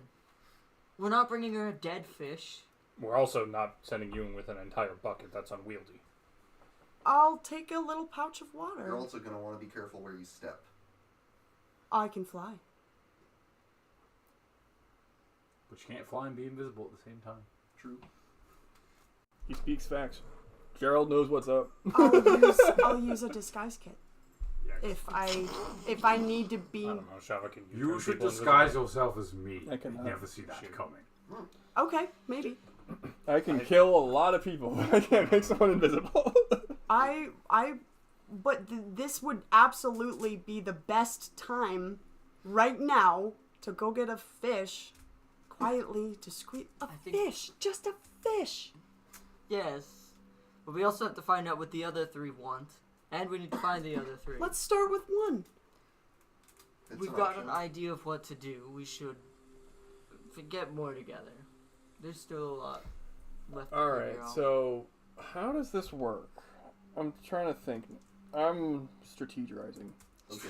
We're not bringing her a dead fish. We're also not sending you in with an entire bucket. That's unwieldy. I'll take a little pouch of you're water. also going to want to be careful where you step. I can fly. But you can't fly and be invisible at the same time. True. He speaks facts. Gerald knows what's up. I'll use a disguise kit Yeah. if I need to I be. don't know, Shava, can you You turn should people disguise invisible? yourself as me. I cannot. You'd never see that coming. Okay, maybe. I can kill a lot of people. I can't make someone invisible. This would absolutely be the best time right now to go get a fish quietly, discreet. Fish, just a fish. Yes. But we also have to find out what the other three want. And we need to find the other three. Let's start with one. We've got an idea of what to do. We should get more together. There's still a lot left to figure out. So how does this work? I'm trying to think. I'm strategizing. Okay.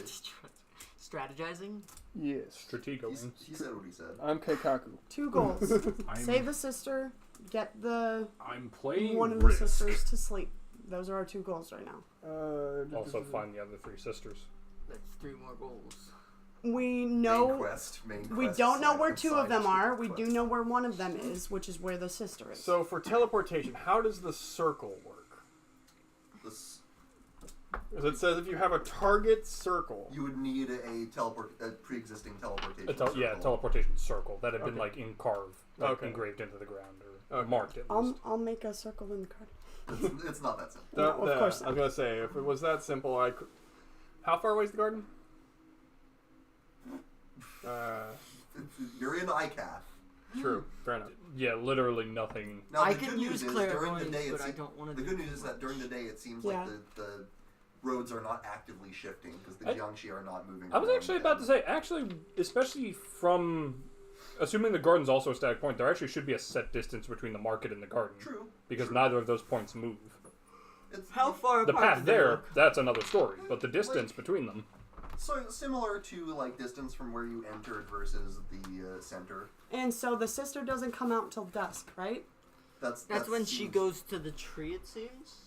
Strategizing? Yes. Stratego. He said what he said. I'm Keikaku. 2 goals. Save the sister, get I'm playing one of Risk. the sisters to sleep. Those are our 2 goals right now. Also find the other 3 sisters. That's 3 more goals. We know... Main quest, we don't know where side 2 of them quest. are. We do know where one of them is, which is where the sister is. So for teleportation, how does the circle work? This, As it says, if you have a target circle. you would need a pre-existing teleportation. circle. Teleportation circle that had been Okay. engraved into the ground or marked at least. I'll make a circle in the garden. It's not that simple. No, of course I was gonna say, if it was that simple, I could. How far away is the garden? You're in ICAF. True. Fair enough. Yeah, literally nothing. Now, I the can good use news is during the clairvoyance, day, but I don't want to the do good news is that during the day it seems like the roads are not actively shifting because the jiangshi are not moving. I was actually about to say, especially from, assuming the garden's also a static point, there actually should be a set distance between the market and the garden. True. Because neither of those points move. How far The apart path do they there, look? that's another story, but the distance between them. So similar to like distance from where you entered versus the center. And so the sister doesn't come out till dusk, right? That's when she goes to the tree, it seems?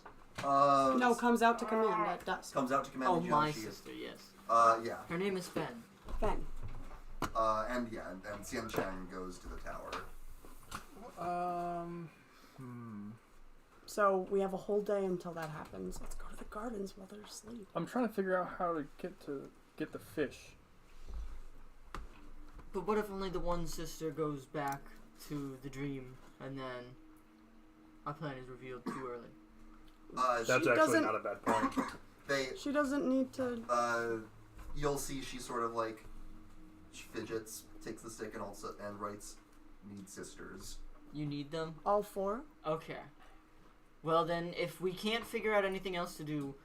No, comes out to command at dusk. Comes out to command Oh, the my jiangshi. sister, yes. Yeah. Her name is Fen. Fen. And Xian Chang goes to the tower. So we have a whole day until that happens. Let's go to the gardens while they're asleep. I'm trying to figure out how to get the fish. But what if only the one sister goes back to the dream and then our plan is revealed too early? That's actually doesn't- not a bad point. She doesn't need to... You'll see she sort of like fidgets, takes the stick, and writes, "Need sisters." You need them? All 4? Okay. Well then, if we can't figure out anything else to do,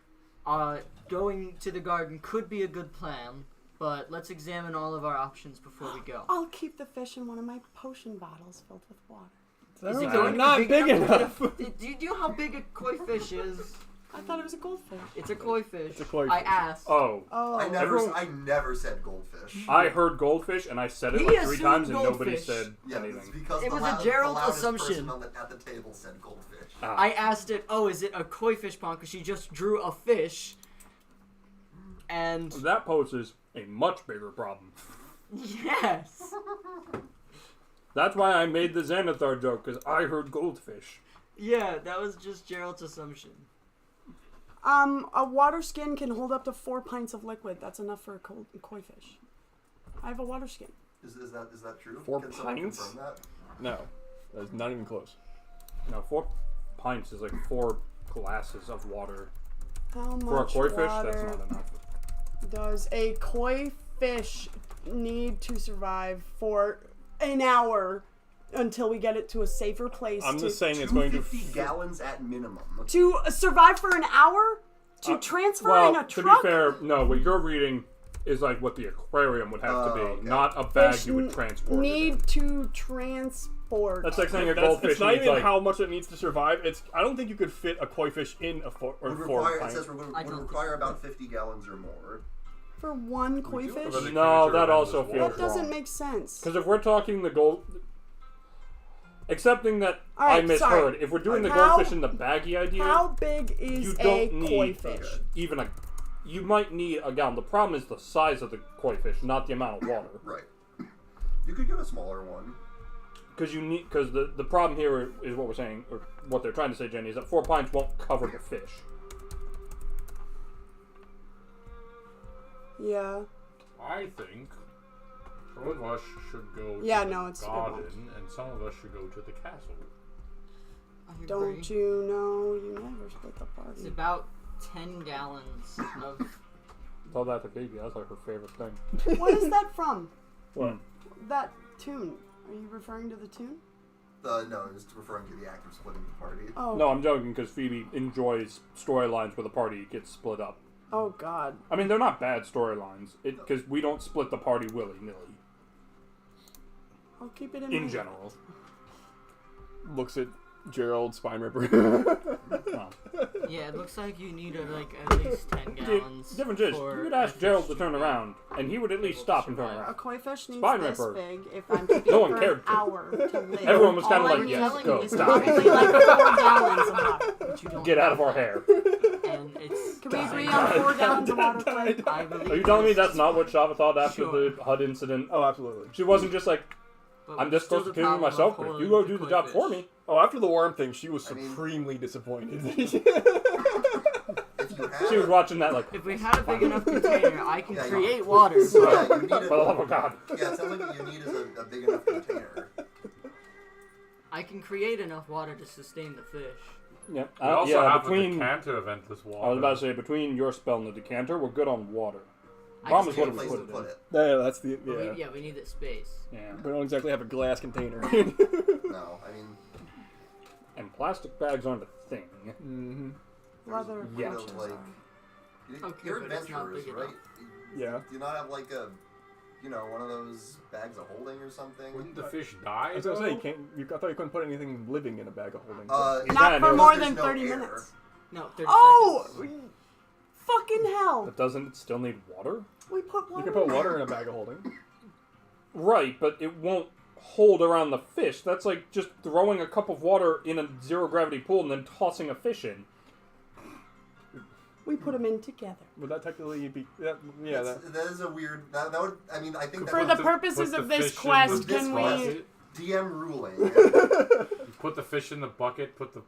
going to the garden could be a good plan, but let's examine all of our options before we go. I'll keep the fish in one of my potion bottles filled with water. Is it They're going to not be big enough. Do you know how big a koi fish is? I thought it was a goldfish. It's a koi fish. It's a koi I fish. asked. Oh. I never said goldfish. I heard goldfish, and I said it He like 3 assumed times, and nobody goldfish. said Yeah, it's anything. because It the was a the Gerald loudest assumption. person at the table said goldfish. I asked it, is it a koi fish pond? Because she just drew a fish. And That poses a much bigger problem. yes. That's why I made the Xanathar joke, because I heard goldfish. Yeah, that was just Gerald's assumption. A water skin can hold up to 4 pints of liquid. That's enough for a koi fish. I have a water skin. Is that true? 4 Can someone pints? confirm that? No, that's not even close. No, 4 pints is like 4 glasses of water. How For a much koi fish, water that's not enough. does a koi fish need to survive for an hour until we get it to a safer place? I'm just saying it's going to. 250 gallons at minimum. To survive for an hour? To transfer Well, in a to truck? be fair, no, what you're reading is like what the aquarium would have to be, okay. not a bag Fish you would transport. it need in. to transport. That's like saying a That's, goldfish it's not needs even like... how much it needs to survive. It's. I don't think you could fit a koi fish in a 4 Would pints. require about 50 gallons or more. For one koi fish? But the No, creature that in also this feels water. That doesn't wrong. make sense. Because if we're talking the gold... Accepting that All right, I misheard, sorry. if we're doing the How- goldfish in the baggy idea, How big you is don't a need koi fish? even a... You might need a gallon. The problem is the size of the koi fish, not the amount of water. Right. You could get a smaller one. Because the problem here is what we're saying, or what they're trying to say, Jenny, is that 4 pints won't cover the fish. Yeah. I think some of us should go Yeah, to no, the it's- it garden, and some of us should go to the castle. I Don't agree. you know you never split the It's party? about 10 gallons of. Tell that to baby. That's like her favorite thing. What is that from? What? That tune. Are you referring to the tune? No, just referring to the act of splitting the party. Oh. No, I'm joking because Phoebe enjoys storylines where the party gets split up. Oh God. I mean, they're not bad storylines because we don't split the party willy-nilly I'll keep it in in mind. general. Looks at Gerald Spine Ripper. Well, Yeah, it looks like you need at least 10 gallons. the difference is, for you could ask a Gerald fish to turn be around, and he would at least stop and turn A around. koi fish needs Spine this Ripper. big if I'm keeping No it one for cared an to. hour to live. Everyone was kinda All like, I'm yes, telling go, you is die. probably like 4 gallons of water. But you don't Get out have of our that. hair. And it's. Can we agree on 4 gallons of water, quick? I believe Are you telling me it's that's not what Shava thought after Sure. the HUD incident? Oh, absolutely. She wasn't just like, but I'm we just still supposed to the kill you problem of myself, but if you go holding do the the job koi for fish. me. Oh, after the worm thing, she was I mean- supremely disappointed. If you have, She was watching that like, If we had a big enough container, I can Yeah, you- create water. yeah, But you need for the love a, of God. yeah, it sounds like what you need is a big enough container. I can create enough water to sustain the fish. Yep. We also yeah, have between. a decanter of endless water. I was about to say, between your spell and the decanter, we're good on water. I Problem can is what Place we to put put it it. Yeah, that's the But we need that space. in. Yeah. We don't exactly have a glass container. No, I mean, And plastic bags aren't a thing. Mm-hmm. Leather Yeah. pouches like, are. Okay, you're but it's not adventurers, big right? enough. Yeah. Do you not have like a, one of those bags of holding or something? Wouldn't the fish die? I was gonna say, though? I thought you couldn't put anything living in a bag of holding. Is Not that for an more There's than no 30 air. minutes. No, 30 Oh! seconds. Fucking hell! But doesn't it still need water? We put You water. can put water in a bag of holding. Right, but it won't hold around the fish. That's like just throwing a cup of water in a zero gravity pool and then tossing a fish in. We put them in together. Would that technically be? That, yeah. That, That is a weird. That would. I mean, I think For that the was purposes Put of the this fish in quest, the- can this we? DM ruling. You put the fish in the bucket, put the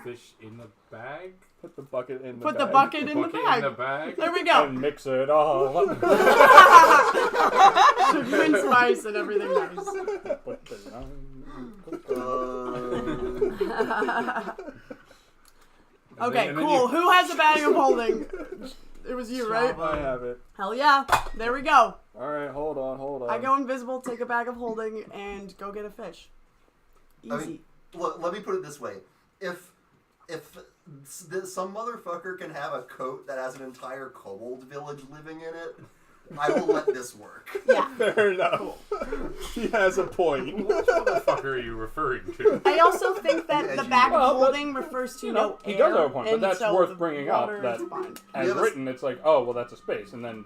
fish in the bag? put the bucket in the Put bag. the bucket in the Bucket bag. in the bag? There we go. And mix it all up. Sugar and spice and everything nice. Put the Okay, And then cool. Who has a bag of holding? It was you, right? Shava. I have it. Hell yeah. There we go. All right, hold on. I go invisible, take a bag of holding, and go get a fish. Easy. I mean, let me put it this way: if some motherfucker can have a coat that has an entire kobold village living in it, I will let this work. Yeah. Fair enough. He has a point. What the fuck are you referring to? I also think that the bag of Well, but, holding refers to you no know, he air, does have a point, but and that's so worth the bringing up, water that- is fine. As have a- written, it's like, oh, well, that's a space. And then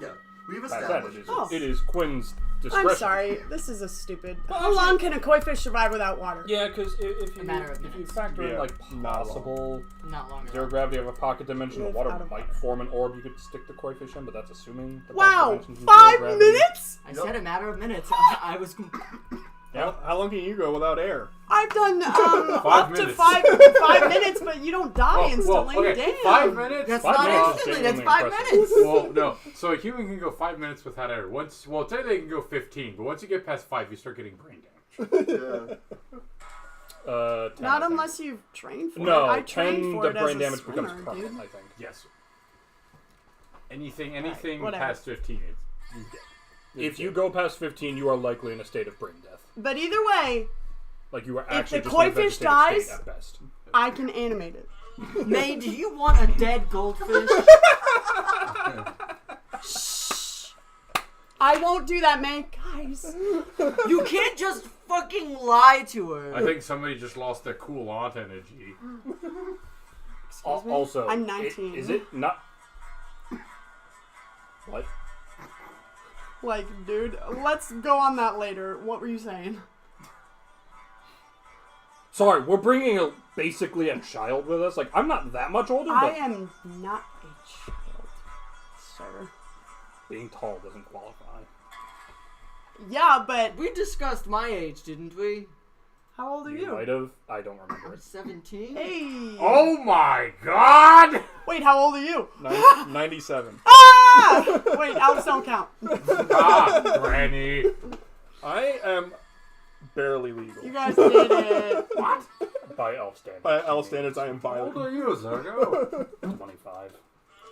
Yeah, we've that's that. established. It is, Oh. it is Quinn's discretion. I'm sorry. This is a stupid. How long can a koi fish survive without water? Yeah, because if A matter of you minutes. factor in Yeah, like not long. possible Not long zero enough. gravity of a pocket dimension, the Live water out of might water. form an orb you could stick the koi fish in, but that's assuming the Wow, dimensions in 5 zero gravity. minutes? I said a matter of minutes. I was. How long can you go without air? I've done 5 up to minutes. 5 minutes, but you don't die instantly. okay, Damn. 5 minutes? That's 5 not minutes is instantly. That's genuinely 5 impressive. minutes. Well, no. So a human can go 5 minutes without air. Technically they can go 15, but once you get past 5, you start getting brain damage. Yeah. 10, I Not think. unless you've trained for No, it. I trained 10 for the it brain as a damage becomes swimmer, permanent, dude. I think. Yes. Anything whatever. past 15, you get. If you go past 15, you are likely in a state of brain death. But either way, Like you are If actually the just koi in a fish vegetative dies- state at best. I can animate it. May, do you want a dead goldfish? I won't do that, man. Guys. You can't just fucking lie to her. I think somebody just lost their cool aunt energy. Excuse me? Also, I'm 19. Is it not? What? Like, dude, let's go on that later. What were you saying? Sorry, we're bringing basically a child with us. Like, I'm not that much older, I but am not a child, sir. being tall doesn't qualify. Yeah, but We discussed my age, didn't we? how old are You you? might have. I don't remember. I'm 17. Hey. Oh my god! Wait, how old are you? 97. Ah! Wait, Alex don't count. Ah, Granny. I am barely legal. You guys did it. What? By elf standards. By elf standards, I am How old violent. are you, Zergo? 25.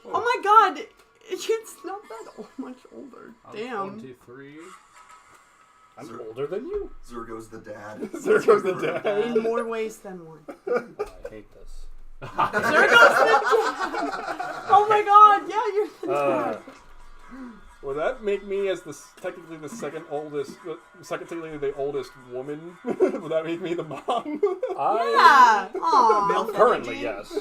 Oh my god. It's not that much older. I'm Damn. 23. I'm older than you. Zergo's the dad. There goes the dad. In more ways than one. Oh, I hate this. There goes the dad. Oh my god. Yeah, you're the dad. Will that make me as technically the second oldest woman? Will that make me the mom? I Yeah. Aw. currently, yes.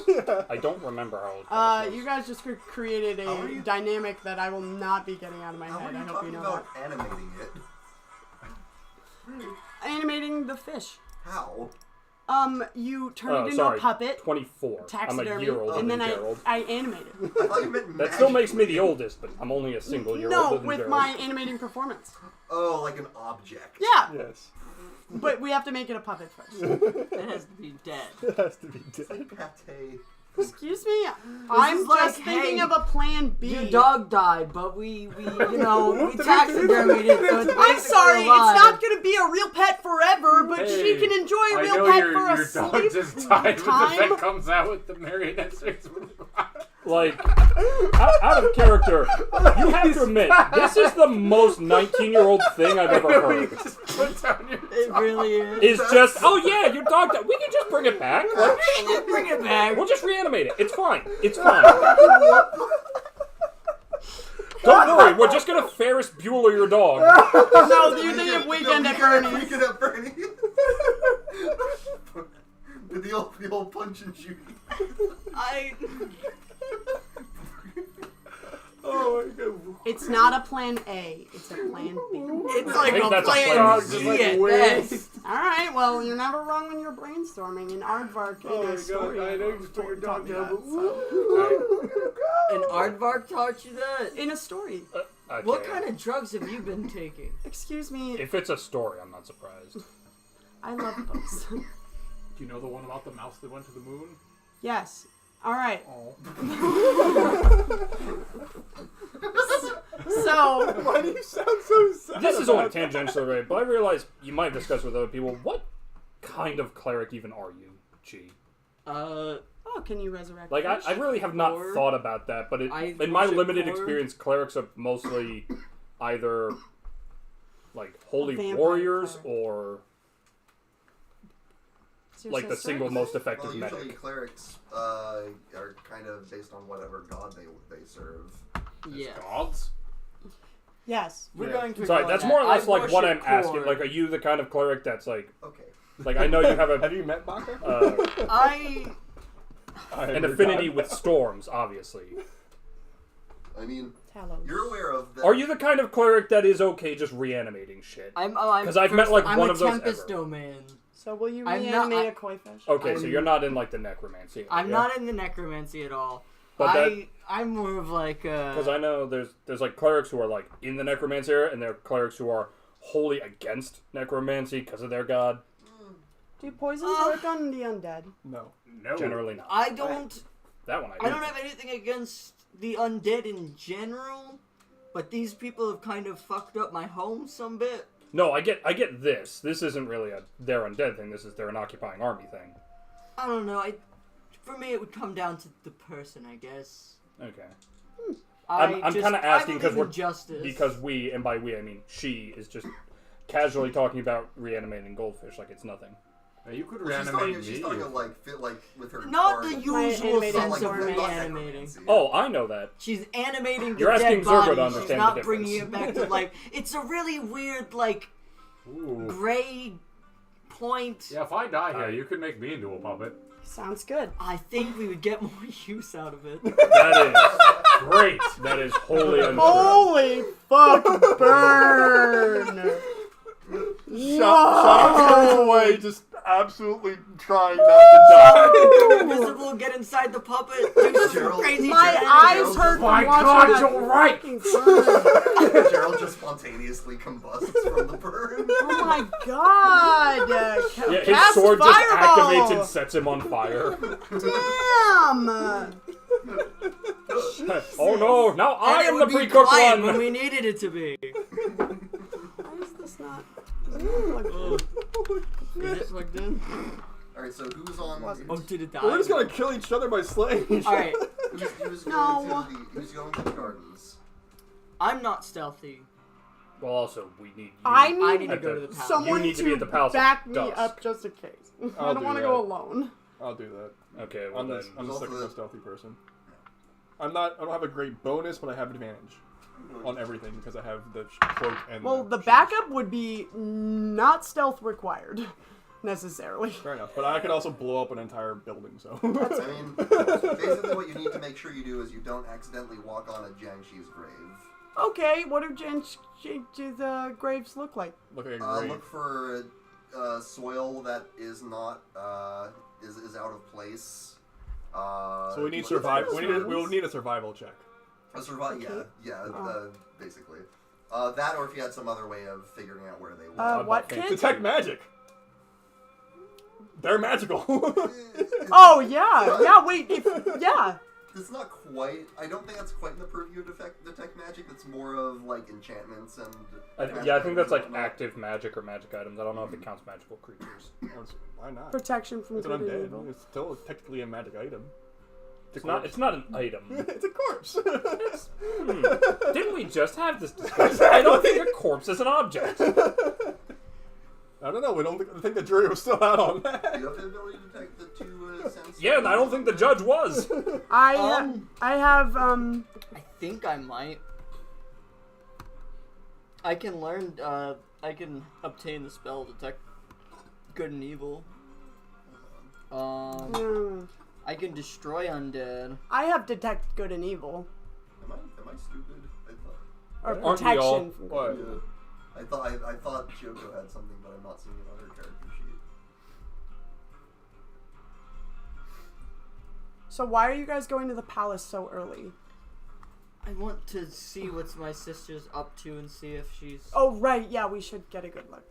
I don't remember how old Cass was. You guys just created How are a you- dynamic that I will not be getting out of my How head. are I you hope talking you know about animating it? that. Animating the fish. How? You turn Oh, it into sorry. a puppet, 24. I'm a taxidermy, year older and than then Gerald. I animate it. I thought you meant That still makes me magically. the oldest, but I'm only a single year No, older than with Gerald. my animating performance. Oh, like an object. Yeah, Yes. but we have to make it a puppet first. It has to be dead. It has to be It's dead. like pate. Excuse me, I'm is like, just thinking hey, of a plan B. Your dog died, but we taxidermied it, so it's I'm basically sorry, alive. it's not going to be a real pet forever, but she Hey, can enjoy a I real know pet your for a dog sleep just died, but the time. vet comes out with the marionette sticks. Like, out of character, you have to admit, this is the most 19-year-old thing I've ever heard. Just put down your It dog. really is. It's just, oh yeah, your dog died. We can just bring it back. Like, Bring it back. we'll just reanimate it. It's fine. It's fine. Don't worry, we're just gonna Ferris Bueller your dog. No, you think of Weekend at Bernie's. Weekend at Bernie's. the old punch and shoot. Oh my god. It's not a plan A, it's a plan B. It's I like think a that's a plan plan Just Z. like at waste. best. Alright, well, you're never wrong when you're brainstorming. In Aardvark, Oh in my a story, god, I know you just put your dog down. And Aardvark taught you that? in a story. Okay. What kind of drugs have you been taking? Excuse me, If it's a story, I'm not surprised. I love books. Do you know the one about the mouse that went to the moon? Yes. Alright, Oh. so, Why do you sound so sad? This is only tangential, right? But I realize you might have discussed with other people. What kind of cleric even are you, G? oh, can you resurrect Like, I fish? really have not Or- thought about that, but I in my worship limited or- experience, clerics are mostly either like holy vampire warriors cleric. or It's your like the sister? single most Well, effective usually medic. clerics are kind of based on whatever god they serve. Yeah. Gods? Yes. We're Yeah. going to Sorry, ignore that's that. more or less I like what I'm worship asking. Kor. Like, are you the kind of cleric that's like Okay. I know you have Have a you met Baka? I an affinity with storms, obviously. I mean, Talos. you're aware of that. Are you the kind of cleric that is okay just reanimating shit? I'm 'Cause I've met, like, I'm one a of those Tempest ever. domain. So will you I'm not- reanimate I- a koi fish? Okay, so I'm- you're not in like the necromancy. I'm not in the necromancy at all. But I'm more of like because I know there's like clerics who are like in the necromancy area, and there are clerics who are wholly against necromancy because of their god. Do poisons work on the undead? No. No. Generally not. I don't That one I don't have anything against the undead in general, but these people have kind of fucked up my home some bit. No, I get this. This isn't really a they're undead thing. This is they're an occupying army thing. I don't know. For me, it would come down to the person, I guess. Okay. I'm I'm kinda asking because 'cause we're- justice. Because we, and by we I mean she, is just casually talking about reanimating goldfish like it's nothing. Now, you could She's reanimate talking me. like fit like with her. not the card. usual animating sense Not of like not reanimating. necromancy. Oh, I know that. She's animating the You're asking dead Zergo to body. She's understand not the bringing difference. it back to life. It's a really weird, like, Ooh. gray point. Yeah, if I die here, you could make me into a puppet. Sounds good. I think we would get more use out of it. That is great. That is wholly untrue. Holy fuck, burn! Shava turns away, just absolutely trying not to die. Invisible, get inside the puppet, do some Gerald- crazy My shit. eyes hurt My from watching God, that you're right. fucking burn. Gerald just spontaneously combusts from the burn. Oh my god! Yeah, his Cast sword just fireball! activates and sets him on fire. Damn! Oh no! Now I And it am the would be pre-cooked quiet when one. we needed it to be. Why is this not? Is it plugged in? Alright, so who's on... Oh, did it die? We're just gonna kill each other by slaying each other. Alright, Who's No. going to the gardens? I'm not stealthy. Well, also, we need you. I I need need to at go the- to the palace. someone You need to be at the palace at back me dusk. up just in case. I I'll don't do want to that. go alone. I'll do that. Okay, well I'm then. the Also second the- most stealthy person. I don't have a great bonus, but I have advantage on everything because I have the cloak and. Well, the shield. backup would be not stealth required, necessarily. Fair enough, but I could also blow up an entire building. So. I mean, basically what you need to make sure you do is you don't accidentally walk on a jiangshi's grave. Okay, what do the graves look like? Look at a grave. Look for soil that is not is out of place. So we need look survive. for We'll need a survival check. a survival. Okay. Yeah, Oh. basically. That, or if you had some other way of figuring out where they were. What Fancy. kid? Detect magic. They're magical. Oh yeah. Wait, yeah. It's not quite. I don't think that's quite in the purview of detect magic. It's more of like enchantments and. Yeah, I think that's like whatnot. active magic or magic items. I don't know if it counts magical creatures. Why not? Protection from It's an good and undead. evil. It's still technically a magic item. It's not. It's not an item. It's a corpse. Didn't we just have this discussion? I don't think a corpse is an object. I don't know. We don't think the jury was still out on that. Do you have the ability to detect the two senses? Yeah, and I don't think the judge was. I have I think I might. I can learn. I can obtain the spell detect good and evil. I can destroy undead. I have detect good and evil Am I stupid? I thought. or Aren't we all? protection from good What? and evil. I thought Kyoko had something, but I'm not seeing it on her character sheet. So why are you guys going to the palace so early? I want to see what my sister's up to and see if she's. Oh right, yeah, we should get a good look.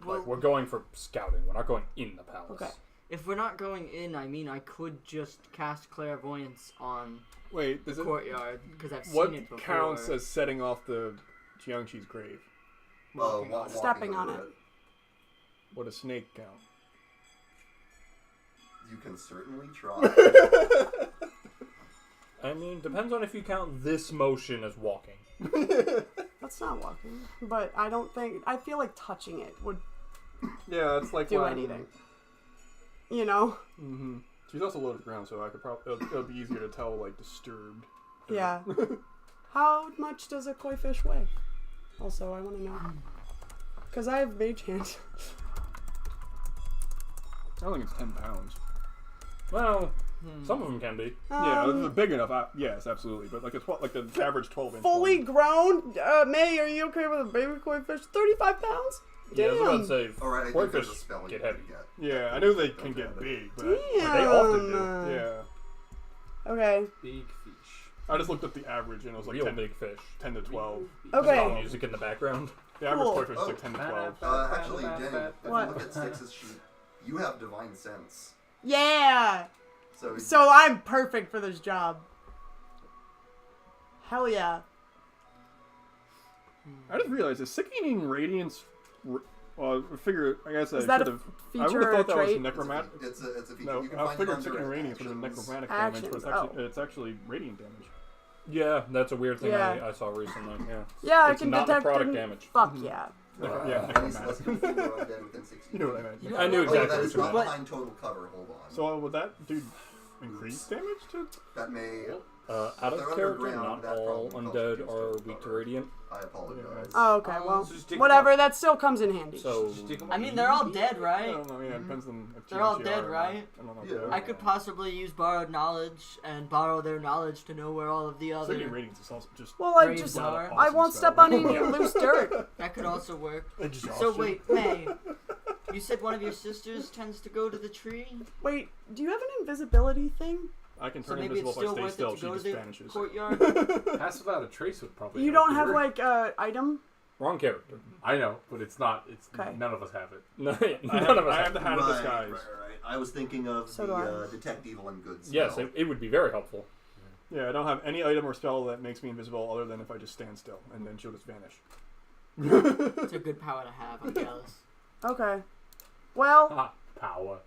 Well, Like, we're going for scouting. We're not going in the palace. Okay. if we're not going in, I mean, I could just cast clairvoyance on Wait, does the it? courtyard because I've What seen it before. counts as setting off the jiangshi's grave? Stepping on over it. What does snake count? You can certainly try. I mean, depends on if you count this motion as walking. That's not walking, but I don't think. I feel like touching it would Yeah, it's like do when- anything. You know? Mm-hmm. She's also low to the ground, so I could probably it'll be easier to tell like disturbed. Yeah. How much does a koi fish weigh? Also, I want to know. Because I have mage hand. I think it's 10 pounds. Well, some of them can be. Yeah, if they're big enough. Yes, absolutely. But like the average 12-inch. Fully one. grown? May, are you okay with a baby koi fish? 35 pounds? Yeah, I was about to Damn. say, Alright, I koi think there's fish a spell you get can heavy. get. Yeah, I know they can get big, but Damn. They often do. yeah. Okay. Big fish. I just looked up the average and it was like Real 10 to, big fish. 10 to 12. Okay. Music in the background. The average Cool. koi fish is like 10 to 12. Actually, Jenny, if you What? look at Styx's sheet, you have divine sense. Yeah. So, So I'm perfect for this job. Hell yeah. I just realized is sickening radiance. Well, I figure. I guess Is I that should a have. feature I would have or a thought that was trait? necromantic. it's a feature. No, You can I find it figured under sickening radiance would have been actions. necromantic damage, but it's Actions, actually, it's actually radiant damage. Yeah, that's a weird thing Yeah. I saw recently. Yeah. Yeah, It's I can not detect necrotic and- damage. Fuck yeah. Yeah, Any celestial fiend or undead within 60 You know what I feet. meant. You know I knew what? exactly that what is you not meant. behind total cover. Hold on. So would that do increase damage to? That may. Out of They're character, underground, not that all probably undead causes are weak to cover. radiant. I apologize. Oh, okay, well, So stick whatever, that still comes in handy. So, I mean, they're all dead, I right? don't know. Yeah, it depends on. If They're all GHR dead, or right? not. I don't know. if Yeah. they are. I could possibly use borrowed knowledge and borrow their knowledge to know where all of the Sickening other. radiance is also just. Well, I Graves just, are- I won't step on any loose dirt. That could also work. Exhaustion. So wait, May, you said one of your sisters tends to go to the tree, Wait, do you have an invisibility thing? I can so turn maybe it's invisible still if I worth stay it still. to She go to just the vanishes. courtyard. Pass without a trace would probably. You help don't have here. like a item? wrong character. I know, but it's not. It's Okay. none of us have it. No, I none of us I have have. the hat of Right, disguise. right. I was thinking of So the do I. detect evil and good spell. Yes, it would be very helpful. Yeah, I don't have any item or spell that makes me invisible other than if I just stand still, and then she'll just vanish. It's a good power to have, I guess. Okay. Well, Power.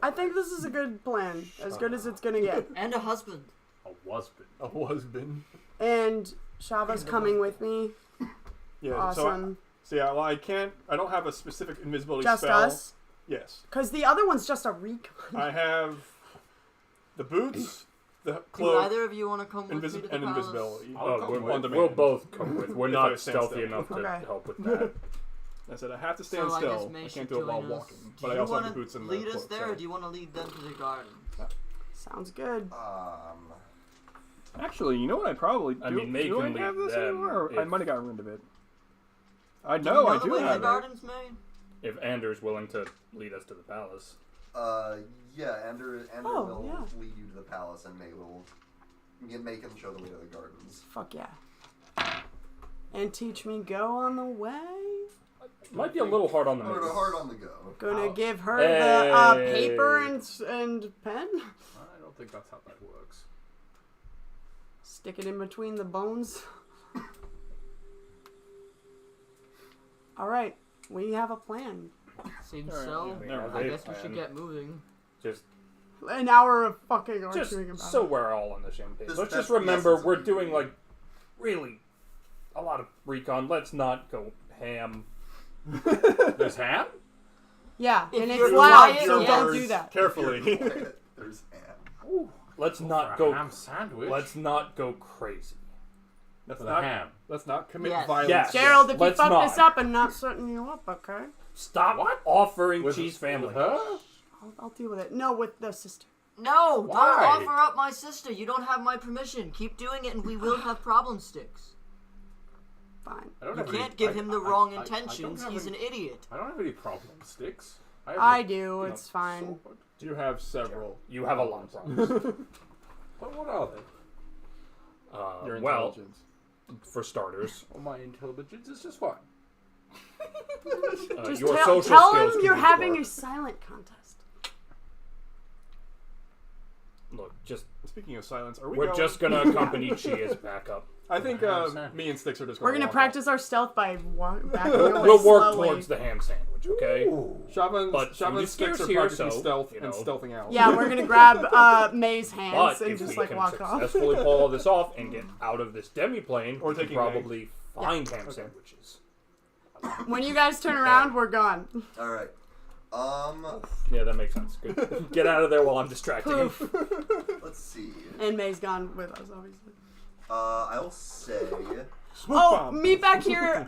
I think this is a good plan. As good as it's gonna get. And a husband. A husband. A husband. And Shava's coming with me. Yeah. Awesome. So yeah, well, I don't have a specific invisibility Just spell. us? Yes. Because the other one's just a recon. I have the boots, the Do cloak, either of you want to come with me to the and palace? invisibility. I'll come on demand. We'll both come with. We're If I not stand stealthy still. enough to Okay. help with that. I said I have to stand So I guess still. May I should can't do it while join us. walking. Do But I you also have wanna the boots and lead the us cloak. there, so. or do you want to lead them to the garden? Sounds good. Actually, you know what I probably do? I mean, May do can I lead have this them anymore? Or I if- might have gotten rid of it. I Do know, you I the do way to the have it. gardens, May? If Anders willing to lead us to the palace. Yeah, Andrew Oh, will yeah. lead you to the palace, and May can show the way to the gardens. Fuck yeah. And teach me go on the way. Might be a little hard on the Hard, moves. hard on the go. Gonna give her Hey. the paper and pen. I don't think that's how that works. Stick it in between the bones. All right, we have a plan. Seems Alright, so. we have I a guess we should plan. get moving. Just An hour of fucking Just arguing about so it. we're all on the same page. This- Let's that's just the remember essence of we're it. doing like really a lot of recon. Let's not go ham. There's ham? Yeah, If and it's you're loud, quiet, so yes. don't do that. Carefully. There's ham. Let's not For a go. ham sandwich? Let's not go crazy. Let's For the not, ham. let's not commit Yes. violence. Yes. Gerald, if you Let's fuck not. this up, I'm not setting you up, okay? Stop What? offering With- cheese family. with her? I'll deal with it. No, with the sister. No, Why? don't offer up my sister. You don't have my permission. Keep doing it, and we will have problem sticks. Fine. I don't You have any- can't give him the wrong I don't intentions. have He's any- an idiot. I don't have any problem sticks. I do, it's fine. sword. You have several. You have a lot of problems. But what are they? Your Well, intelligence. for starters, Well, my intelligence is just fine. Just your tell social skills him can you're be having poor. a silent contest. Look, just Speaking of silence, are we we're going? just gonna accompany Chi as backup. I think Ham me and Styx are just We're gonna gonna walk practice our stealth by backing away We'll work slowly. towards the ham sandwich, okay? off. Shava But and somebody Styx scares are here, practicing so, stealth you and know. stealthing out. Yeah, we're gonna grab May's hands But and if just we like can walk off. successfully pull all this off and get out of this demi-plane, Or we can taking probably find ham Okay. sandwiches. When you guys turn around, we're gone. All right. Yeah, that makes sense. Good. Get out of there while I'm distracting him. Poof. Let's see. And May's gone with us, obviously. I'll say. Swoop Oh, bomb. meet back here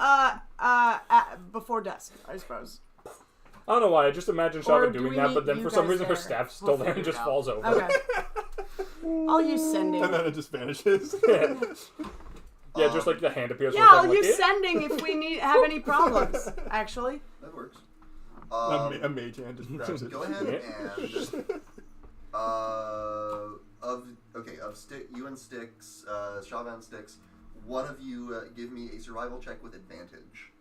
before desk, I suppose. I don't know why. I just imagine Or Shava do doing we that, meet but then you for some guys reason her there? staff's still We'll there and figure just it out. falls over. Okay. I'll use sending. And then it just vanishes. Yeah, just like the hand appears. Yeah, for a I'll second, like, use "Eh?" sending if we have any problems, actually. That works. A mage hand just grabs it. Go ahead and you and Styx, Shava and Styx, one of you give me a survival check with advantage.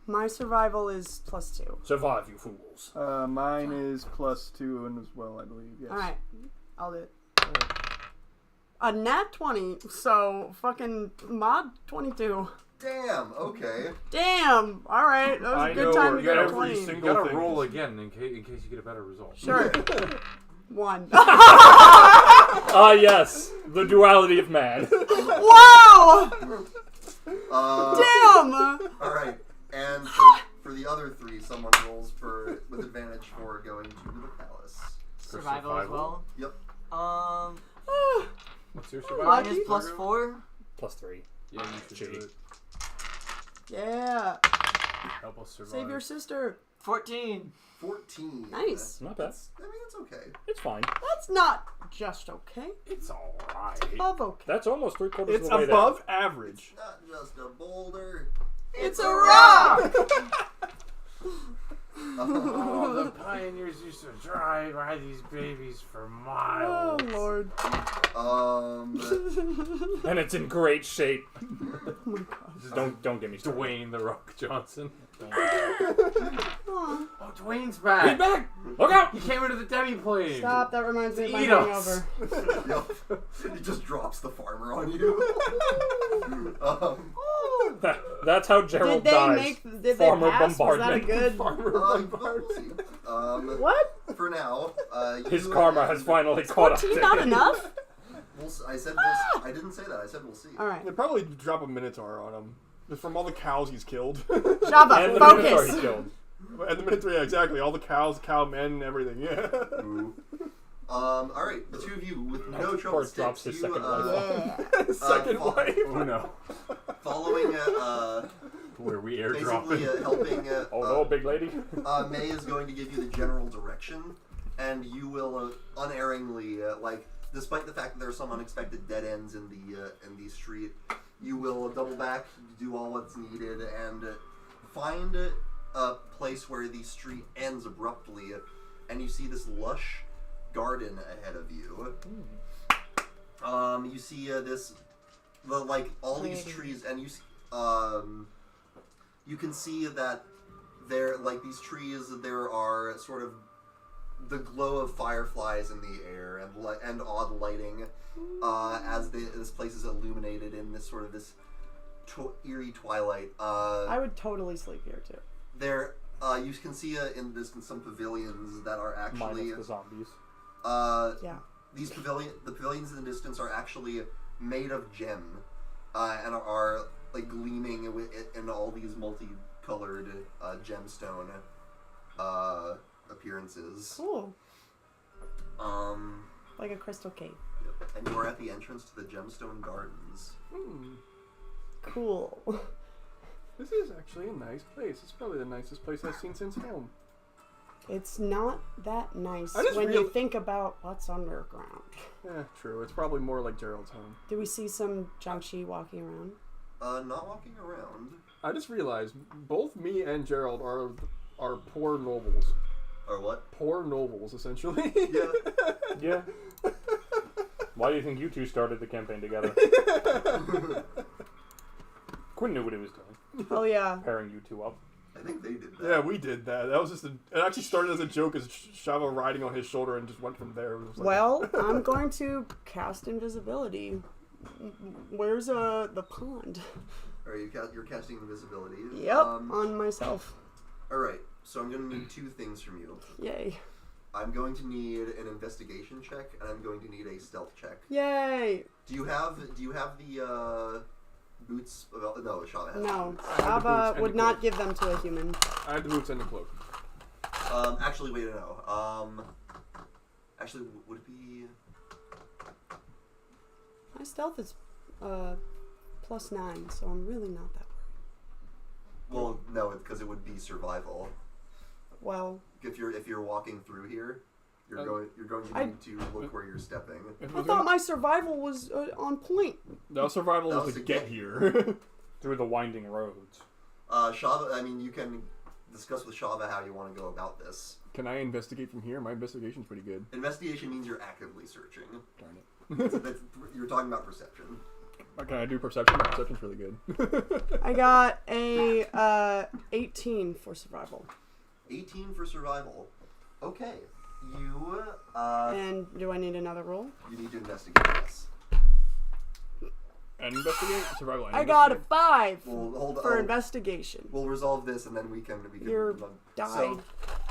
My survival is +2. Survive, you fools. Mine is +2 and as well, I believe. Yes. Alright, I'll do it. A nat 20, so fucking mod 22. Damn. Okay. Damn! Alright, that was I a good know time to where get a every 20. You single gotta thing roll is. again in case you get a better result. Sure. 1. Ah, yes. The duality of man. Wow! Damn! All right. And for the other three, someone rolls with advantage for going to the palace. Survival as well. Yep. What's your Lucky. survival? Mine is +4. +3. Yeah, you should do it. Yeah. Help us survive. Save your sister. 14. 14. Nice. Not bad. I mean, it's okay. It's fine. That's not just okay. It's alright. Above okay. That's almost 3/4 It's of the way above average. Not just a boulder. It's a rock! Oh, the pioneers used to ride these babies for miles. Oh, Lord. there. And it's in great shape. Oh, my God. Just don't get me started. Dwayne the Rock Johnson. Aw. Oh, Dwayne's He's back. back! Look out! He came into the demi-plane. Stop, that reminds me of my Eat us. hangover. Yep. He just drops the farmer on you. That's how Gerald Did dies. they Farmer pass? Was that a bombardment. good? We'll see. What? For now, His you karma and- has finally caught up to 14 not him. enough? I said we'll see. I didn't say that. I said we'll see. All right. They probably drop a Minotaur on him. Just from all the cows he's killed. Java, And the Minotaur he focus. killed. And the Minotaur, yeah, exactly. All the cows, cow men, everything. Yeah. Ooh. All right, the two of you with no trouble Court drops sticks. his You, second life. Second fo- wife. Oh no. following Where we basically airdropping. helping Oh no, big lady. May is going to give you the general direction, and you will unerringly, despite the fact that there are some unexpected dead ends in the street, you will double back, do all what's needed, and find a place where the street ends abruptly, and you see this lush garden ahead of you. You see all these trees, and you can see that there, these trees, there are sort of the glow of fireflies in the air and odd lighting as this place is illuminated in this sort of this eerie twilight. I would totally sleep here too. There, you can see in some pavilions that are actually Minus the zombies. Yeah. the pavilions in the distance are actually made of gem and are gleaming in all these multicolored gemstone appearances. Cool. Um, Like a crystal cave. and you are at the entrance to the Gemstone Gardens. Cool. This is actually a nice place. It's probably the nicest place I've seen since home. It's not that nice I just when real- you think about what's underground. Yeah, true. It's probably more like Gerald's home. Do we see some jiangshi walking around? Not walking around. I just realized both me and Gerald are poor nobles. Or what? Poor nobles, essentially. Yeah. Yeah. Why do you think you two started the campaign together? Quinn knew what he was doing, Oh yeah. pairing you two up. I think they did that. Yeah, we did that. That was just it actually started as a joke as Shava riding on his shoulder and just went from there. It was like, Well, I'm going to cast invisibility. Where's the pond? Are you're casting invisibility? Yep, on myself. All right. So I'm going to need two things from you. Yay. I'm going to need an investigation check, and I'm going to need a stealth check. Yay. Do you have the boots? No, Shava has No, boots. the boots Shava and would the not cloak. give them to a human. I had the boots and the cloak. Actually, wait, no. Actually, would it be? My stealth is +9, so I'm really not that worried. Well, no, because it would be survival. Well, If you're walking through here, you're going to I- need to look where you're stepping. I thought my survival was on point. No, survival That was was to a get get. here. Through the winding roads. Shava, I mean, you can discuss with Shava how you want to go about this. Can I investigate from here? My investigation's pretty good. Investigation means you're actively searching. Darn it. You're talking about perception. Can I do perception? My perception's really good. I got a 18 for survival. 18 for survival. Okay. You And do I need another roll? you need to investigate this. And investigate? Survival and I got a investigate? 5 We'll hold for on. investigation. We'll resolve this and then we can Your move on. died So,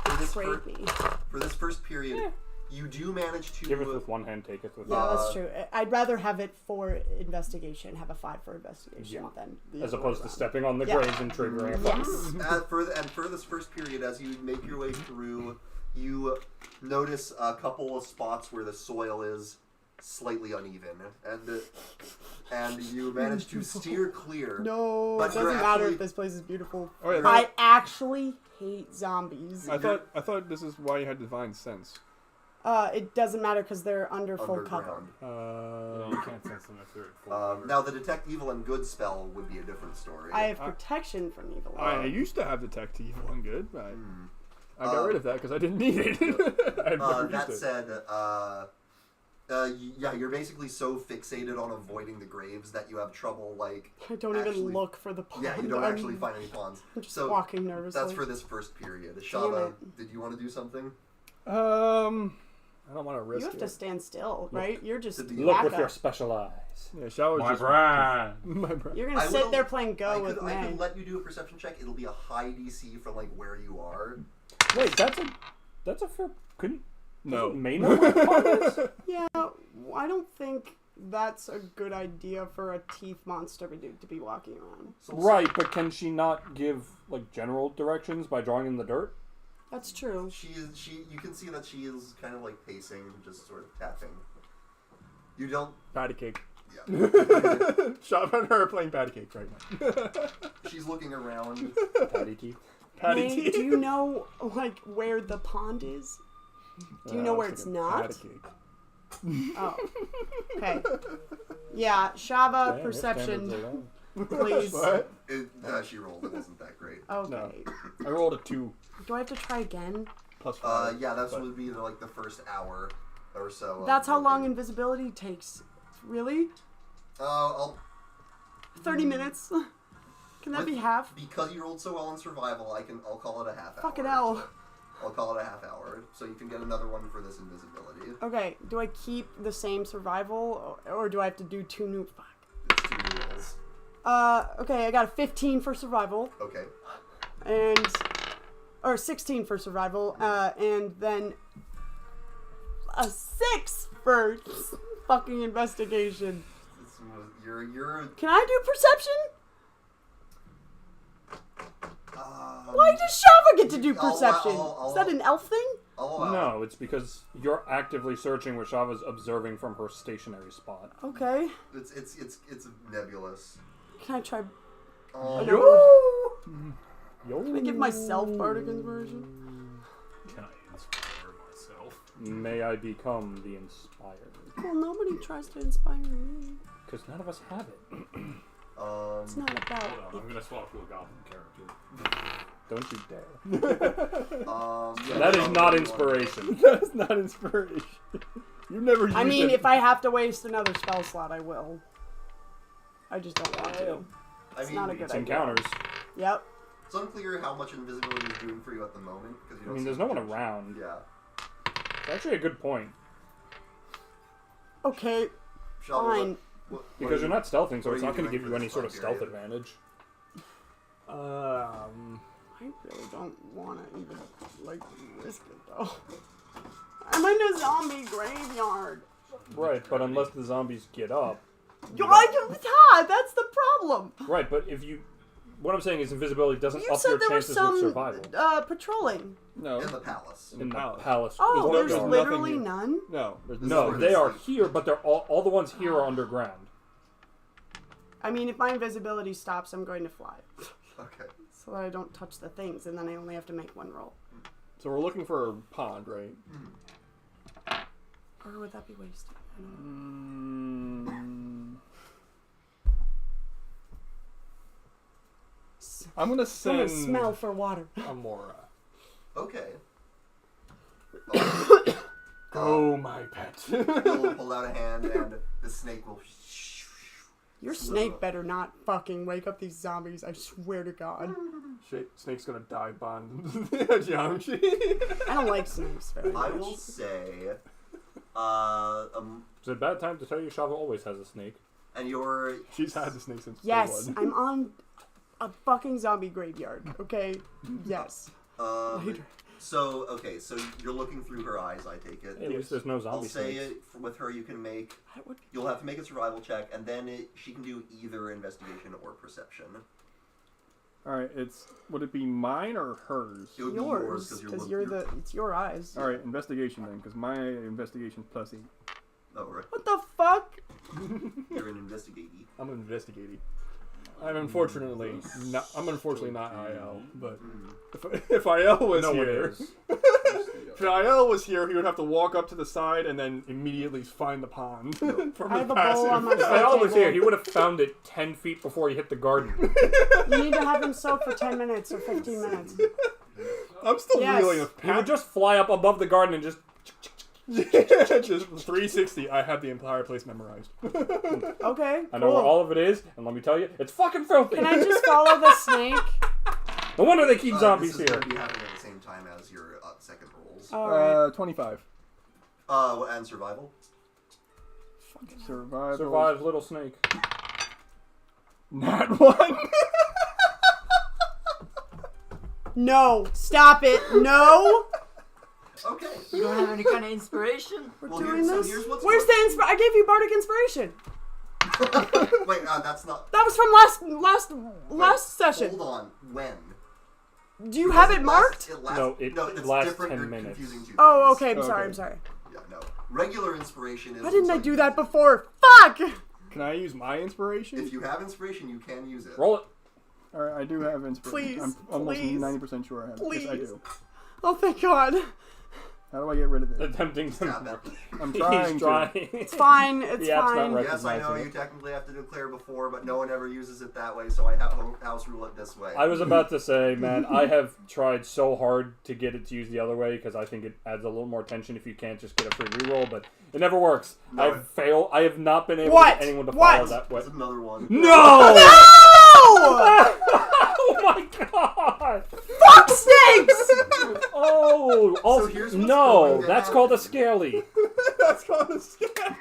for this, betrayed me. for this first period, you do manage to Giveth with one hand, taketh with Yeah, the other. that's true. I'd rather have it for investigation, have a 5 for investigation Yeah. than the As other opposed way to around. stepping on the Yeah. graves and triggering a fire. Yes. for this first period, as you make your way through, you notice a couple of spots where the soil is slightly uneven, and you manage to steer clear. No, But it you're doesn't matter actually- if this place is beautiful. Oh, yeah, I actually hate zombies. I thought this is why you had divine sense. It doesn't matter because they're under full cover. Underground. You can't sense them if they're at full cover. Now, the detect evil and good spell would be a different story. I have protection from evil. I used to have detect evil and good, but Hmm. I got rid of that because I didn't need it. I've never That used it. said, yeah, you're basically so fixated on avoiding the graves that you have trouble, I don't actually- even look for the pond. yeah, you don't I'm actually find any pawns. just So walking nervously. that's for this first period. Shava, it. did you want to do something? I don't want to risk You have it. to stand still, right? You're just Look with backup. your special eyes. Yeah, Shava's My just brand. my brand. You're gonna I sit will- there playing Go with I May. can let you do a perception check. It'll be a high DC from like where you are. Wait, that's a fair. Couldn't No. May know what the pond is? Yeah, I don't think that's a good idea for a teeth monster to be walking around. So Right, but can she not give like general directions by drawing in the dirt? That's true. You can see that she is kind of like pacing, just sort of tapping. You don't. Patty cake. Yeah. Shava and her are playing patty cake right now. She's looking around. Patty teeth. Patty May, cake. do you know like where the pond is? Do you know where it's not? Patty cake. Oh, okay. Yeah, Shava, Damn, your perception, standards are low. please. What? She rolled. It wasn't that great. Okay. I rolled a 2 Do I have to try again? plus 5. Yeah, that's would be like the first hour or so. of That's how long looking. invisibility takes. Really? I'll 30 minutes? Can that be half? because you rolled so well in survival. I'll call it a half hour. Fucking hell. I'll call it a half hour, so you can get another one for this invisibility. Okay, do I keep the same survival, or do I have to do 2 new... Fuck. It's 2 new rolls. Okay, I got a 15 for survival, Okay. or 16 for survival, and then a 6 for fucking investigation. You're. Can I do perception? Um, Why does Shava get to do I'll- perception? I'll- Is that an elf thing? I'll allow it. No, it's because you're actively searching where Shava's observing from her stationary spot. Okay. It's nebulous. Can I try... Yo. Can I give myself bardic inspiration? Can I inspire myself? May I become the inspired? Well, nobody tries to inspire me. Because none of us have it. It's not about... Hold on, I'm gonna swap to a goblin character. Don't you dare. yeah, That is no, not no, inspiration. That's not inspiration. You've never used I mean, it. if I have to waste another spell slot, I will. I just don't want to. I It's mean, not a good It's idea. encounters. Yep. it's unclear how much invisibility is doing for you at the moment because you I don't. mean, see there's no one much. around. Yeah. It's actually a good point. Okay, Shall fine. Because you're not stealthing, so what it's are not you going to doing give for you any this sort of time stealth period? advantage. I really don't want to even, like, risk it, though. I'm in a zombie graveyard. Right, but unless the zombies get up. That's the problem. Right, but if you... What I'm saying is invisibility doesn't You up said your there was chances some, with survival. patrolling. No. In the palace. In the palace. palace. Oh, There's there's no nothing literally here. none? No. There's No, This is they where are it's- here, but they're all the ones here are underground. I mean, if my invisibility stops, I'm going to fly. Okay. So that I don't touch the things, and then I only have to make 1 roll. So we're looking for a pond, right? Or would that be wasted? I don't know. I'm gonna I'm send gonna smell for water. Amora. Okay. Oh, my pet. You'll pull out a hand and the snake will. Your snake better not fucking wake up these zombies, I swear to God. Snake's gonna die bond. Jiangshi. I don't like snakes very much. I will say, It's a bad time to tell you Shava always has a snake. and your She's had the snake since day Yes, one. I'm on a fucking zombie graveyard, okay? Yes. Later. so okay, so you're looking through her eyes. I take it. Hey, at least there's no I'll zombie say snakes. with her you can make. That would You'll have to make a survival check, and then she can do either investigation or perception. All right, would it be mine or hers? It would yours, be yours because it's your eyes. All right, investigation then, because my investigation's +8. Oh right, What the fuck? you're an investigatee. I'm investigating. I'm unfortunately not. I'm unfortunately not IL, but if IL was No one here, is. if IL was here, he would have to walk up to the side and then immediately find the pond from I have the a bowl on my If Al was table. here, he would have found it 10 feet before he hit the garden. You need to have him soak for 10 minutes or 15 minutes. I'm still Yes. reeling with He would just fly up above the garden and just... just 360. I had the entire place memorized. Okay, I know where cool. all of it is, and let me tell you, it's fucking filthy. Can I just follow the snake? No wonder they keep zombies This is here. going to be happening at the same time as your second rolls. Alright. 25. And survival. Survival. Survive, little snake. Not one. No, stop it. No. Okay. You don't have any kind of inspiration? We're Well, doing so this. here's what's Where's the I gave you bardic inspiration. Wait, that's not. That was from last session. Hold on. When? Do you have it marked? No, it it's lasts different. 10 You're minutes. confusing two Oh, things. okay. I'm sorry. Okay. I'm sorry. Yeah, no. Regular inspiration is. Why didn't I until do you that use it. before? Fuck! Can I use my inspiration? If you have inspiration, you can use it. Roll it. Alright, I do have inspiration. Please, I'm almost please, 90% sure I have it. Yes, I please. do. Oh, thank God. How do I get rid of it? Attempting to. Stab it. I'm trying He's to. trying. It's fine. It's The app's not fine. right. Yes, I know Recognizing you it. technically have to declare before, but no one ever uses it that way, so I have house rule it this way. I was about to say, man, I have tried so hard to get it to use the other way because I think it adds a little more tension if you can't just get a free reroll, but it never works. No, I have not been able What? to get anyone to What? follow that way. There's another one. No! No! Oh my god! Fuck snakes! Oh, So here's what's no, going to that's called a happen. scaly. That's called a scam.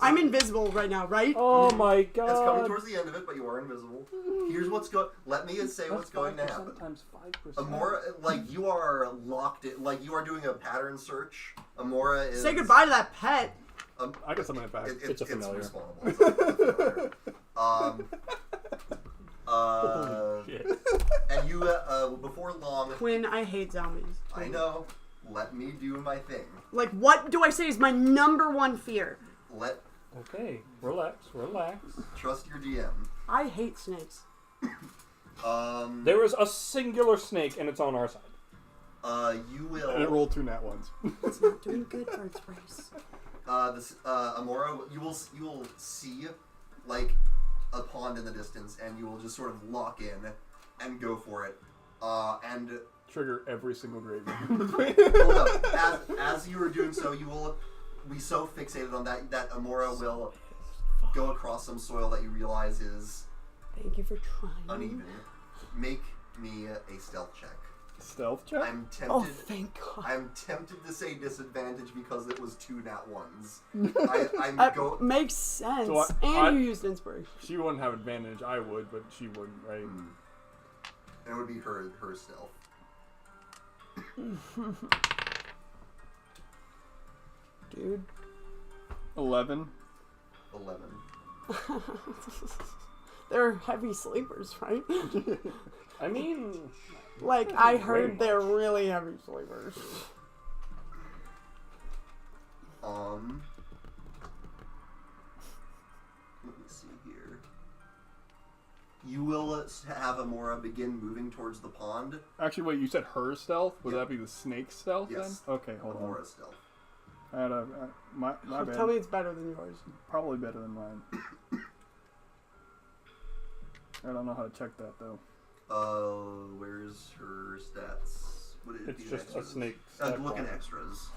I'm invisible right now, right? Oh my It's coming god. towards the end of it, but you are invisible. Here's what's going. Let me say what's going to happen. Times 5%. Amora, like you are locked in, like you are doing a pattern search. Amora is. Say goodbye to that pet. I got something back. It's a familiar. respawnable. It's a familiar. Shit. And you, before long, Quinn, I hate zombies. I know. Let me do my thing. Like, what do I say is my number one fear? Let Okay, relax. trust your DM. I hate snakes. There is a singular snake and it's on our side. You And it will. rolled 2 nat ones. It's not doing good for its race. Amora, you will see like a pond in the distance, and you will just sort of lock in and go for it. And Trigger every single graveyard. hold up, as you are doing so, you will be so fixated on that Amora will go across some soil that you realize is Thank you for trying. uneven. Make me a stealth check. Stealth check? I'm tempted. Oh, thank God. I'm tempted to say disadvantage because it was 2 nat ones. I'm That go. makes sense. So and you used inspiration. She wouldn't have advantage. I would, but she wouldn't, right? It would be her stealth. Dude. 11. 11. They're heavy sleepers, right? I mean, Like, I Way heard they're really heavy sleepers. Let me see here. You will have Amora begin moving towards the pond. Actually, wait, you said her stealth? Would Yep. that be the snake stealth Yes. then? Okay, hold on. Amora's stealth. I had my bad. Tell me it's better than yours. Probably better than mine. I don't know how to check that though. Where's her stats? Would it it's be just a extras? snake. Look at extras.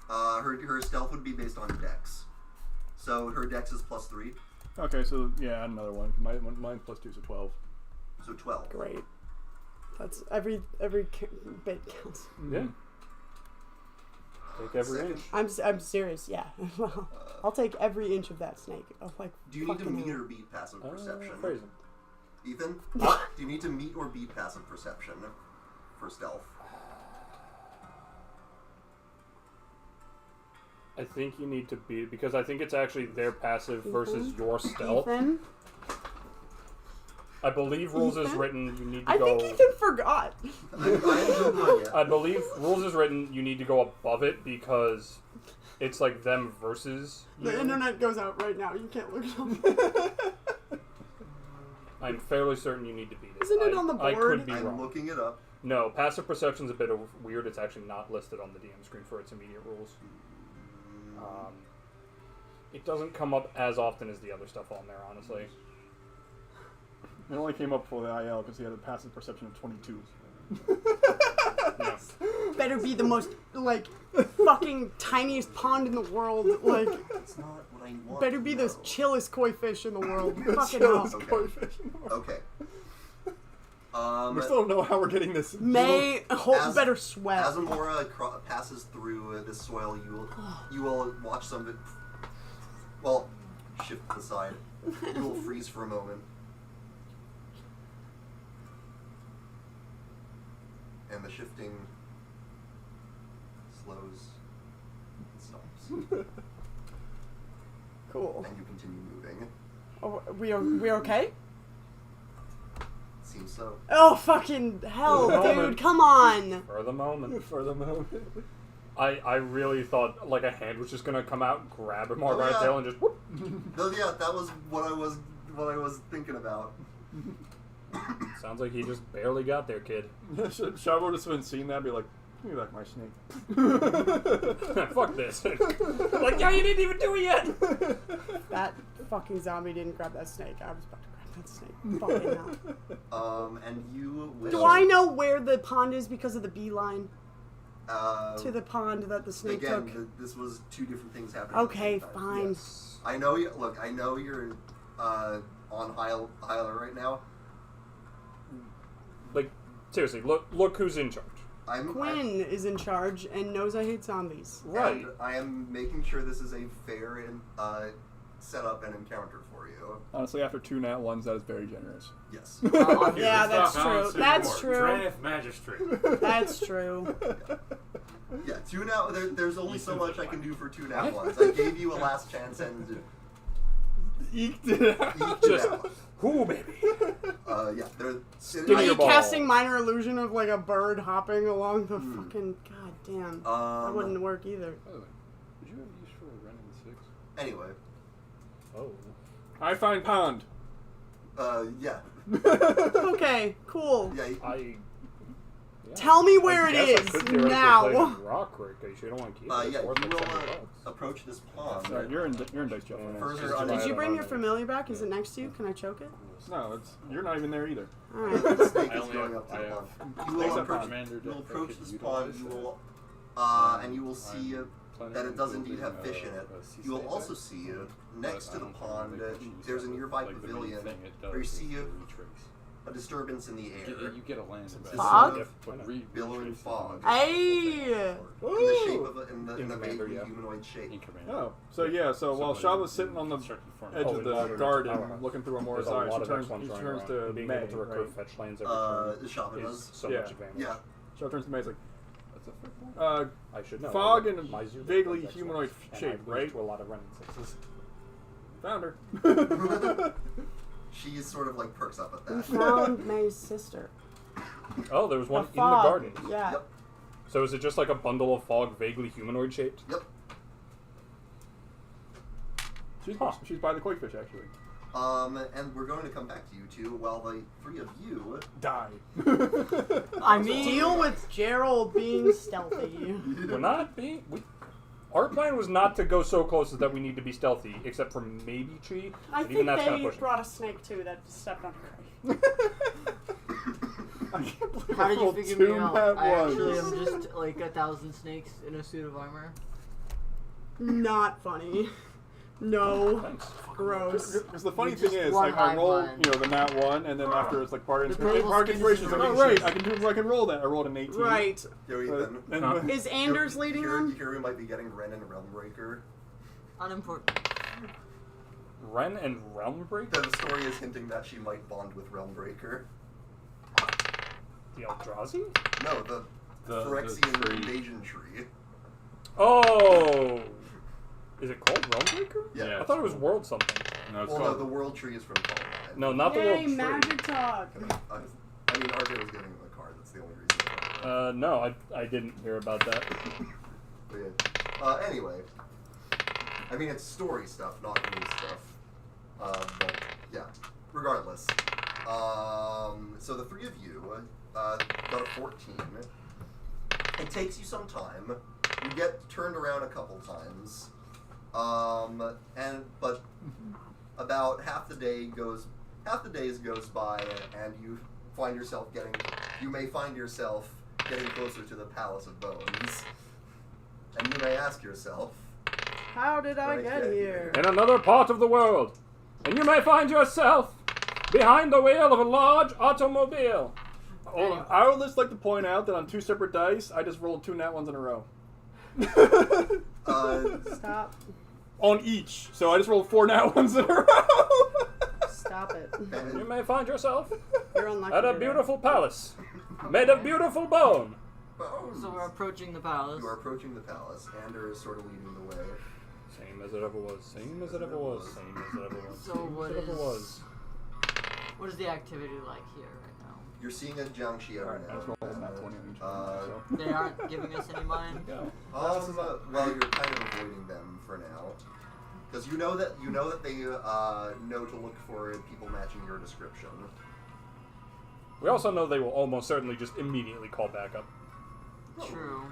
Her stealth would be based on dex. So her dex is +3, Okay, so yeah, add another one. Mine's +2, so 12. so 12. Great. That's every bit counts. Yeah. Take every Second. inch. I'm serious. Yeah. I'll take every inch of that snake. Oh, like. Do you need to fucking meet hell. or beat passive perception? Phrasing. Ethan? Do you need to meet or beat passive perception for stealth? I think you need to beat it because I think it's actually their passive versus your stealth. Ethan? I believe rules is Ethan? written. You need to I go. think Ethan forgot. I am doing it. I believe rules is written. You need to go above it because it's like them versus. The you. internet goes out right now. You can't look it up. I'm fairly certain you need to beat it. Isn't it on the I board? could be I'm wrong. looking it up. No, passive perception's a bit weird. It's actually not listed on the DM screen for its immediate rules. It doesn't come up as often as the other stuff on there, honestly. It only came up for the IL because he had a passive perception of 22. Yeah. Better be the most, like, fucking tiniest pond in the world. Like, That's not what I want. better be the to know. chillest koi fish in the world. Fucking Chillest hell. Okay. koi fish in the world. Okay. We still don't know how we're getting this. Better sweat. As Amora passes through this soil, you will watch some of it. Well, shift to the side. You will freeze for a moment. And the shifting slows and stops. Cool. And you continue moving. Oh, we okay? Seems so. Oh, fucking hell, dude. Come on. For the moment. For the moment. I really thought like a hand was just gonna come out and grab him by the tail and just whoop. No, yeah, that was what I was thinking about. Sounds like he just barely got there, kid. Shava would have been seeing that and be like, give me back my snake. Fuck this. Like, yeah, you didn't even do it yet. That fucking zombie didn't grab that snake. I was about to grab that snake. Fucking hell. And you will... Do I know where the pond is because of the beeline? To the pond that the snake took? Again, this was two different things happening. Okay, fine. Yes. I know you. Look, I know you're on high alert right now. Like, seriously, look who's in charge. Quinn is in charge and knows I hate zombies. Right. And I am making sure this is a fair and setup and encounter for you. Honestly, after 2 nat ones, that is very generous. Yes. Yeah, that's true. That's true. Draft Magistrate. That's true. Yeah, 2 nat. There's only so much I can do for 2 nat ones. I gave you a last chance and Eked it out. eked it Just, out. whoo, baby. Yeah. Give me Are your you ball. casting minor illusion of like a bird hopping along the fucking goddamn? That wouldn't work either. By the way, would you have use for a Ren and Styx? Anyway. Oh. I find pond. Yeah. Okay, cool. Yeah. Yeah. Tell me where I it guess I is could theoretically now. play the rock rig, because you don't want to keep it. Yeah. It's worth You like will $70. approach this pond. Sorry, you're in Dice Jeff. Yeah, Further it's just on- Did right you bring on your it. familiar back? Is it next to you? Can I choke it? No, you're not even there either. Alright. The snake I is only going have- up to I the have- pond. You Thanks, will approach. Commander You'll deck approach that this could pond. utilize You will, that. and you will see Planning that it on does indeed building have fish in it. a sea You will snake also deck, see but next I to the don't think pond. they could use There's a that. nearby Like, the main pavilion thing it does where you is see the retrace. a disturbance in the air. You get a land This Fog? is billowing retrace fog. Hey! in the shape of in In a Commander, vaguely yeah. humanoid shape. in Commander. Oh, so while Shava's sitting on the edge Oh, of in the modern garden, powerhouse. looking through Amora's There's a eyes, lot she of turns, X1s he running turns around. to Being May, able to recruit right? fetch lanes every turn Shava is does. so Yeah. much advantage. Yeah. Shava turns to May, he's like, That's a fair point. I should know. Fog in a My zoo vaguely runs X1s, humanoid and shape, I've right? used to a lot of running sixes. found her. She sort of like perks up at We that. found May's sister. Oh, there was one A in the fog. garden. Yeah. Yep. So is it just like a bundle of fog, vaguely humanoid shaped? Yep. She's by the koi fish, actually. And we're going to come back to you two while the three of you Die. I mean, Deal with Gerald being stealthy. We're not being. Our plan was not to go so close that we need to be stealthy, except for maybe Chi. I and even think that's kind they of pushing. brought a snake too that stepped on her. I can't believe how I did you rolled figure 2 me out? nat I ones. actually am just like 1,000 snakes in a suit of armor. Not funny. No. Thanks. Gross. Because the funny You thing just is, won like, I high roll, line. the nat 1, and then after it's like part The inspiration, purple part skin is inspiration, it's like, oh, right, inspiration. I can roll that. I rolled an 18. Right. Joey, then Huh? Is Anders leading you them? hear we might be getting Ren and Realmbreaker. Unimportant. Ren and Realmbreaker? The story is hinting that she might bond with Realmbreaker. The Eldrazi? No, the The Phyrexian tree. invasion tree. Oh! Is it called Realmbreaker? Yeah. I thought it was World something. No, it's Well, no, called the world tree is from Colorado. No, not the World Yay, Tree. magic talk. I mean, RJ was giving him a card. That's the only reason. No, I didn't hear about that. But yeah. Anyway, I mean, it's story stuff, not new stuff. But yeah. Regardless, so the three of you got a 14. It takes you some time. You get turned around a couple times, but about half the days goes by, and you may find yourself getting closer to the Palace of Bones, and you may ask yourself, How did I Right get there. here? In another part of the world, and you may find yourself behind the wheel of a large automobile. I would just like to point out that on 2 separate dice, I just rolled 2 nat ones in a row. Stop. On each. So I just rolled 4 nat ones in a row. Stop it. You may find yourself You're unlucky. at a today. beautiful palace made of beautiful bone. So we're approaching the palace. You are approaching the palace. Ander is sort of leading the way. Same as it ever was. Same as it ever was. Same as it ever was. So Same what as it ever is- was. What is the activity like here right now? You're seeing a jiangshi every Alright, I now just rolled a nat 20 on each Uh, one. They aren't giving us any mine. Go. well, you're kind of avoiding them for now, because you know that they know to look for people matching your description. We also know they will almost certainly just immediately call back up. True.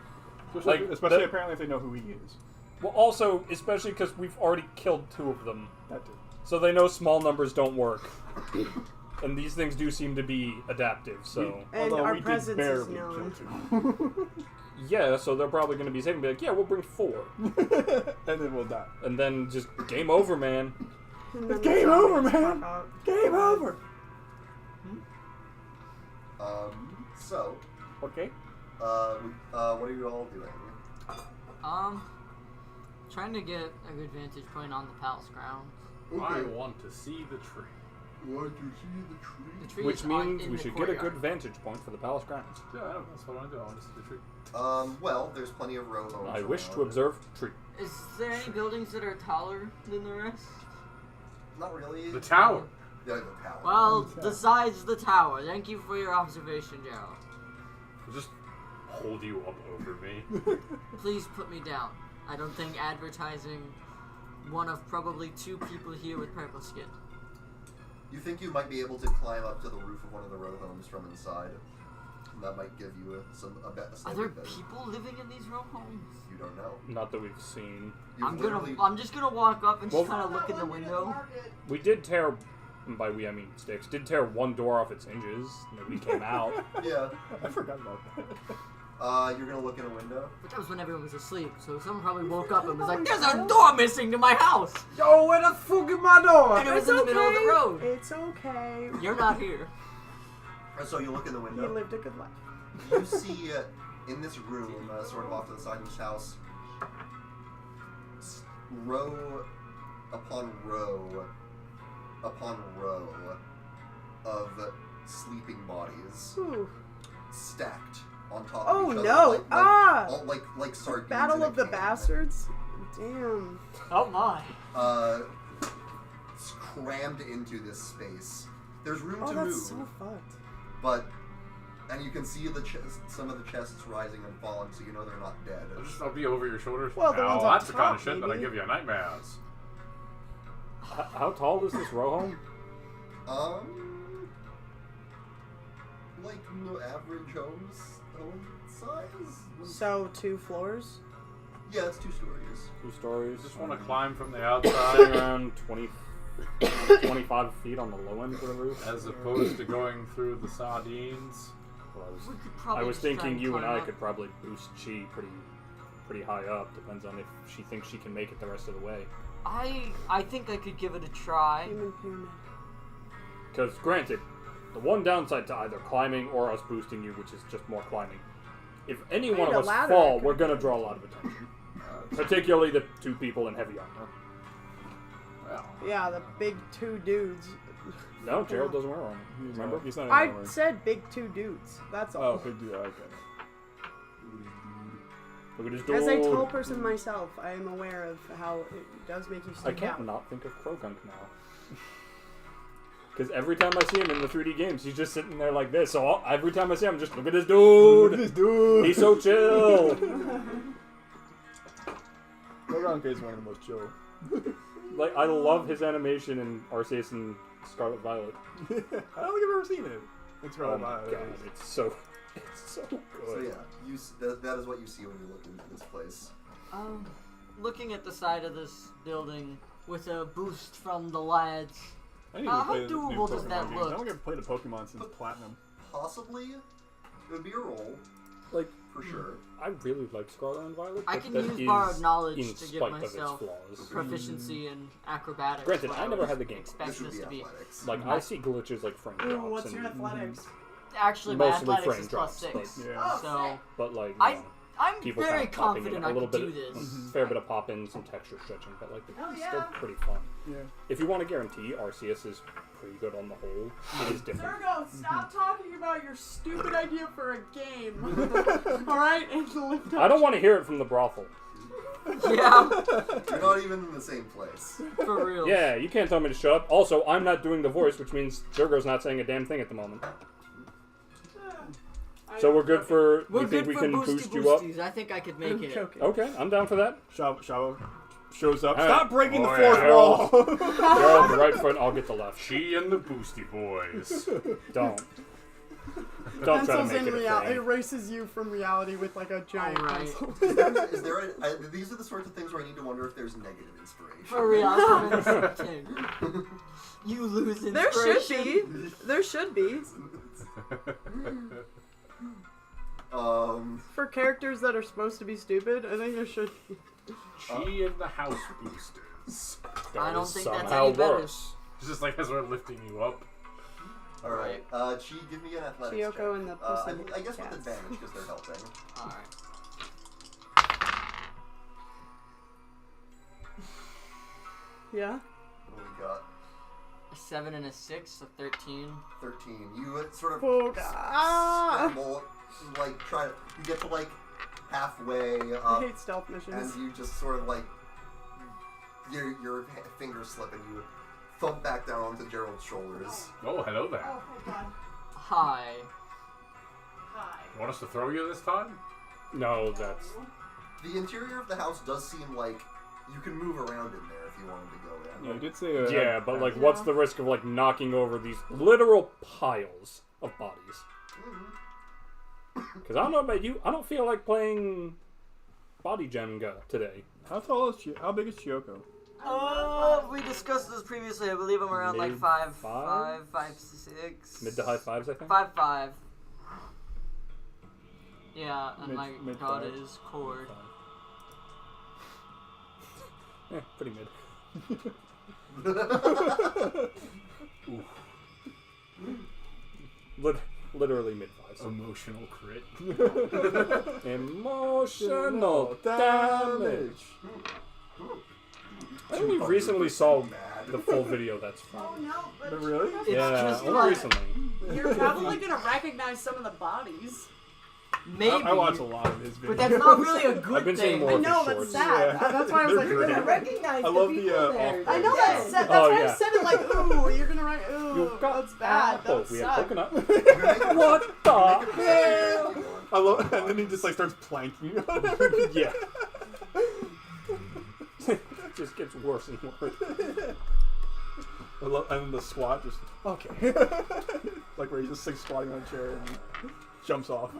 Especially the- apparently if they know who he is. Well, also, especially because we've already killed 2 of them. That too. So they know small numbers don't work. And these things do seem to be adaptive, so... And Although our we did presence is barely known. kill 2. Yeah, so they're probably going to be safe and be like, yeah, we'll bring 4. And then we'll die. And then just game over, man. And then It's game the over, zombies man. pop out. Game over! So, Okay. what are you all doing? Trying to get a good vantage point on the palace grounds. I want to see the tree. Want to see the tree? The tree Which is means in we the should get a courtyard. good vantage point for the palace grounds. Yeah, I know. That's what I want to do. I want to see the tree. Well, there's plenty of row homes. I wish to around. observe tree. Is there any buildings that are taller than the rest? Not really. The tower. Yeah, the tower. Well, the size of the tower. Thank you for your observation, Gerald. I'll just hold you up over me. Please put me down. I don't think advertising one of probably 2 people here with purple skin. You think you might be able to climb up to the roof of one of the row homes from inside? That might give you a Are slightly there better. people living in these row homes? You don't know. Not that we've seen. You've I'm just gonna walk up and Well- just kind of look in the window. We did tear, and by we I mean Styx, did tear 1 door off its hinges. Nobody came out. Yeah. I forgot about that. You're gonna look in a window. But that was when everyone was asleep, so someone probably woke up and was like, "There's a door missing to my house!" Yo, where the fuck is my door? And it was in the middle of the road. It's okay. You're not here. So you look in the He window. lived a good life. You see in this room, sort of off to the side of this house, row upon row upon row of sleeping bodies Ooh. stacked on top Oh, of each other. no. Ah! Like sardines. Battle in a of the can. Bastards? Damn. Oh my. It's crammed into this space. There's room Oh, to that's move, so fucked. but and you can see some of the chests rising and falling, so you know they're not dead. I'll be over your shoulders. Well, the now, ones on that's the kind top, of shit that I maybe. give you nightmares. How tall is this row home? Like no average home size. So, 2 floors? Yeah, it's 2 stories. 2 stories. I just want to um, climb from the Sitting outside around 25 feet on the low end of the roof. as opposed to going through the sardines. Well, We could probably I was just try thinking you and climb I up. could probably boost Chi pretty high up. Depends on if she thinks she can make it the rest of the way. I think I could give it a try. Human pyramid. Because granted, the one downside to either climbing or us boosting you, which is just more climbing, if any one Wait, of a us ladder fall, could- we're gonna draw a lot of attention. Particularly the 2 people in heavy armor. Well, Yeah, the big 2 dudes. No, Gerald doesn't wear armor. He's Remember? Not, he's not in I armor. said big 2 dudes. That's all. Oh, big deal. Okay. Look at his door. As a tall person myself, I am aware of how it does make you I stand can't out. not think of Krogunk now. Because every time I see him in the 3D games, he's just sitting there like this. So every time I see him, I'm just look at this dude. This dude. He's so chill. Koranka is one of the most chill. Like I love his animation in Arceus and Scarlet Violet. I don't think I've ever seen it. It's Oh really my bad. god, it's so good. So yeah, that is what you see when you look into this place. Looking at the side of this building with a boost from the lads. I need to How play the new doable does Pokemon that games. look? I don't get to play the Pokemon since Platinum. Possibly, it would be a roll Like for sure. I really like Scarlet and Violet. I but can that use is borrowed knowledge in to give spite myself of its flaws. proficiency in acrobatics. Granted, but I never would had the game. Expect This would this be to be. athletics. Like I see glitches like frame Ooh, drops what's and your athletics? actually, my mostly athletics frame is drops, +6. Yeah. So but like, I'm people very kind of popping confident in I a little can bit, do this. fair bit of pop-in, some texture stretching, but like it's yeah. still pretty fun. Yeah. If you want to guarantee, Arceus is pretty good on the whole. It is different. Virgo, stop talking about your stupid idea for a game. Alright? And lift up. I don't want to hear it from the brothel. Yeah, You're not even in the same place. for real. Yeah, you can't tell me to shut up. Also, I'm not doing the voice, which means Zergo's not saying a damn thing at the moment. So we're good for. We're you think good we for can boosty boost you up? boosties. I think I could make it. Okay. Okay, I'm down for that. Shava shows up. All Stop right. breaking the Oh, fourth yeah. wall. You're on the right foot. I'll get the left. She and the Boosty Boys. Don't. Don't try to Pencils make in it a reality. It thing. erases you from reality with like a giant Alright. pencil. Is there these are the sorts of things where I need to wonder if there's negative inspiration. For real. I was gonna say, too. You lose inspiration. There should be. There should be. For characters that are supposed to be stupid, I think there should be. She and the House Boosters. I don't Is think that's somehow any better. worse. It's just like as we're lifting you up. Alright, Chi, give me an athletics Chiyoko check. and the I pussy guess with cats. advantage because they're helping. Alright. Yeah? What do we got? A 7 and a 6, so 13. 13. You sort of Oh, scramble, like try to. You get to like halfway I up, hate stealth and missions. you just sort of like your fingers slip and you thump back down onto Gerald's shoulders. Oh, hello there. Oh, thank God. Hi. Hi. You want us to throw you this time? No, that's. The interior of the house does seem like you can move around in there if you wanted to go in. Yeah, you did say. Yeah, but like, what's the risk of like knocking over these literal piles of bodies? Because I don't know about you, I don't feel like playing Body Jenga today. How tall is How big is Chiyoko? Oh, we discussed this previously. I believe I'm around like Mid 5, five? 6. Mid to high fives, I think. 5'5". Yeah, and Mid- my mid god five. is cord. Yeah, pretty mid. Literally mid fives. Emotional crit. Emotional damage. I only recently saw the full video. That's fun. Oh, no, but Really? It's Yeah, just only like, recently. you're probably gonna recognize some of the bodies. maybe. I watch a lot of his videos. But that's not really a good I've been seeing thing. more I of know, his that's shorts. sad. Yeah. That's why I was like, They're great. ooh. recognize I love the off- I know that's sad. That's Oh, why yeah. I said it like, ooh, you're gonna write, ooh, You got that's bad. Oh, That we have sucks. coconut. What the hell? I love, and then he just like starts planking. Yeah. It just gets worse and worse. I love, and then the squat just okay, like where he's just like squatting on a chair and jumps off.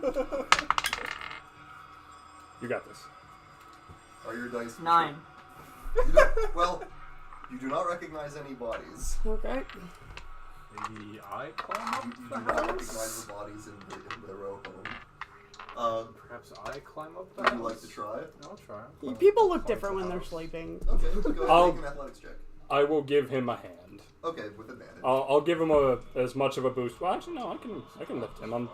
You got this. Are your dice? 9. Well, you do not recognize any bodies. Okay. Maybe I climb up You the do not house? recognize the bodies in the row home. Perhaps I climb up the Would house? you like to try? I'll try. People look Climb different up when the they're house. sleeping. Okay, go ahead I'll- and make an athletics check. I will give him a hand. Okay, with advantage. I'll give him as much of a boost. Well, actually, no, I can lift him.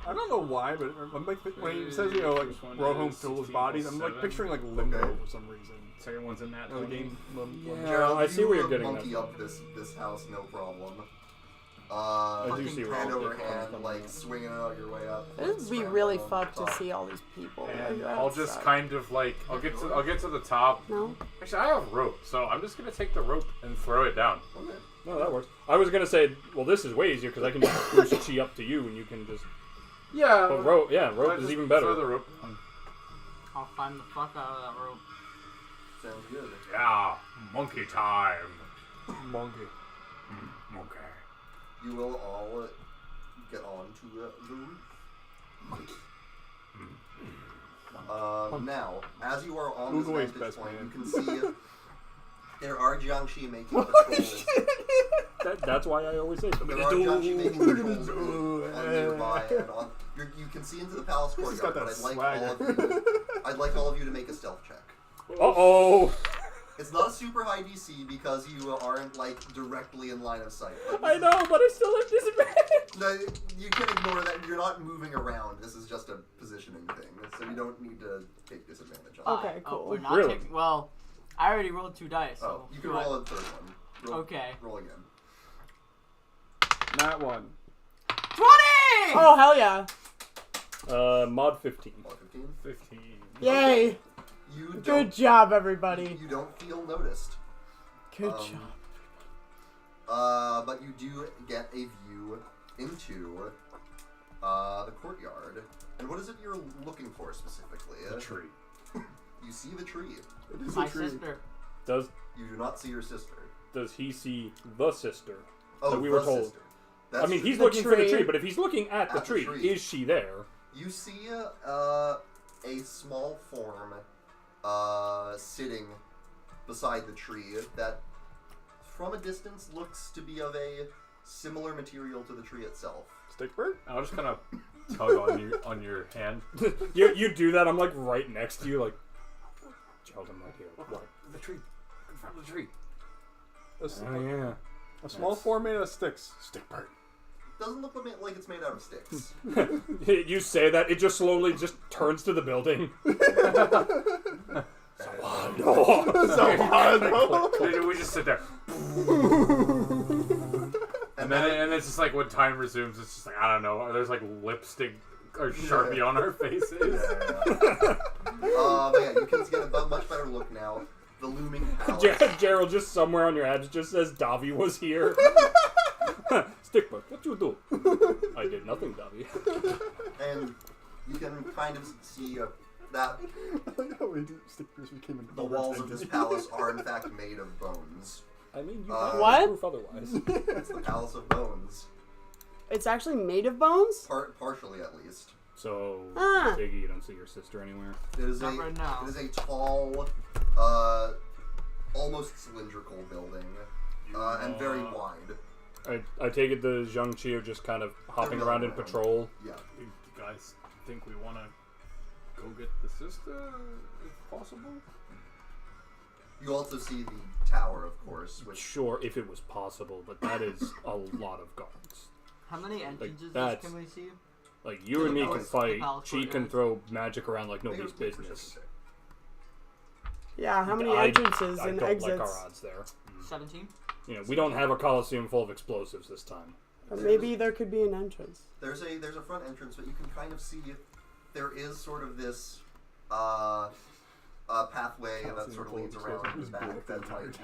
I don't know why, but I'm like when he says like row home filled with bodies, I'm like picturing like limbo Okay. for some reason. Second one's in that You know, the game. Yeah, Gerald, I see where you're getting monkey that up this house, no problem. I do see where hand you're over getting hand, from. like swinging out your way up. It would be really fucked to see all these people. And Like, that I'll would just suck. kind of like I'll get to the top. No? Actually, I have rope, so I'm just gonna take the rope and throw it down. No, that works. I was gonna say, well, this is way easier because I can just boost Chi up to you, and you can just. Yeah. But rope, yeah, I'll rope is just even better. Throw the rope. I'll climb the fuck out of that rope. Sounds good. Yeah, monkey time. Monkey. Monkey. You will all get onto the roof. Now, as you are on Google this is vantage best point, man. you can see there are jiangshi making patrols. That's why I always say There something. are jiangshi making patrols on nearby, and you can see into the palace He's got courtyard. that But I'd like all of you to make a stealth check. Uh oh. It's not a super high DC because you aren't like directly in line of sight. I know, but I still have disadvantage. No, you can ignore that. You're not moving around. This is just a positioning thing, so you don't need to take disadvantage on it. Okay, cool. We're not Really? taking. Well, I already rolled 2 dice. So Oh, you can roll a third one. Roll, Okay. Roll again. Not one. 20! Oh, hell yeah. Mod 15. Roll 15. 15. Yay. You Good don't. job, everybody. You don't feel noticed. Good Um, job. But you do get a view into the courtyard. And what is it you're looking for specifically? The tree. You see the tree. It is My a tree. sister. Does You do not see your sister. he see the sister? Oh, we were the told. sister. I That's mean, true. he's The looking for the tree. tree, but if he's looking at the At the tree, tree. is she there? You see a small form sitting beside the tree that, from a distance, looks to be of a similar material to the tree itself. Stickbird? I'll just kind of tug on your hand. you do that. I'm like right next to you, like. Gerald, I'm right here. What? The tree. Confirm the tree. Oh yeah. A small form made out of sticks. Stickbird. Doesn't look like it's made out of sticks. You say that, it just slowly just turns to the building. We just sit there. And then it's just like when time resumes, it's just like, I don't know, there's like lipstick or Sharpie on our faces. But yeah, you can get a much better look now. The looming palace. Gerald, just somewhere on your abs just says Davi was here. Stickbird, what you do? I did nothing, Davi. And you can kind of see that I like how stickers became an the walls of this palace are in fact made of bones. I mean, you Uh, have What? proof otherwise. It's the Palace of Bones. It's actually made of bones? Partially at least. So, Ah. Diggy, you don't see your sister anywhere. It is Not right now. It is a tall, almost cylindrical building, and very wide. I take it the jiangshi are just kind of hopping They're around in running. patrol. Yeah. You guys think we want to go get the sister, if possible? You also see the tower, of course, which Sure, if it was possible, but that is a lot of guards. How many entrances that's- can we see? Like, you and me can palace- fight, palace she can courtyard. throw magic around like I think nobody's it was business. Yeah, how many I entrances I and don't exits? like our odds there. 17? You know, we don't have a coliseum full of explosives this time. But maybe there could be an entrance. there's a front entrance, but you can kind of see there is sort of this pathway that sort of leads around the back that might be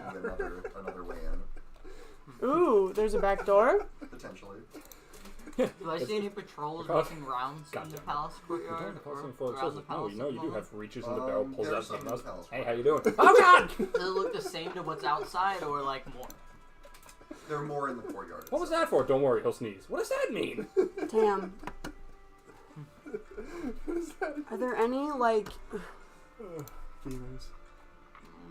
another way in, Ooh, there's a back door? potentially. Do I see any patrols Because- making rounds in the Goddamn. palace You don't courtyard? have a coliseum or full of around the explosives. No, palace you know, at you the do moment? have reaches in the barrel, pulls There out are some something in else. the palace Hey, how courtyard. you doing? Oh god! Does it look the same to what's outside or like more? There are more in the courtyard. What was that for? Don't worry, he'll sneeze. What does that mean? Damn. Are there any, like... Femurs.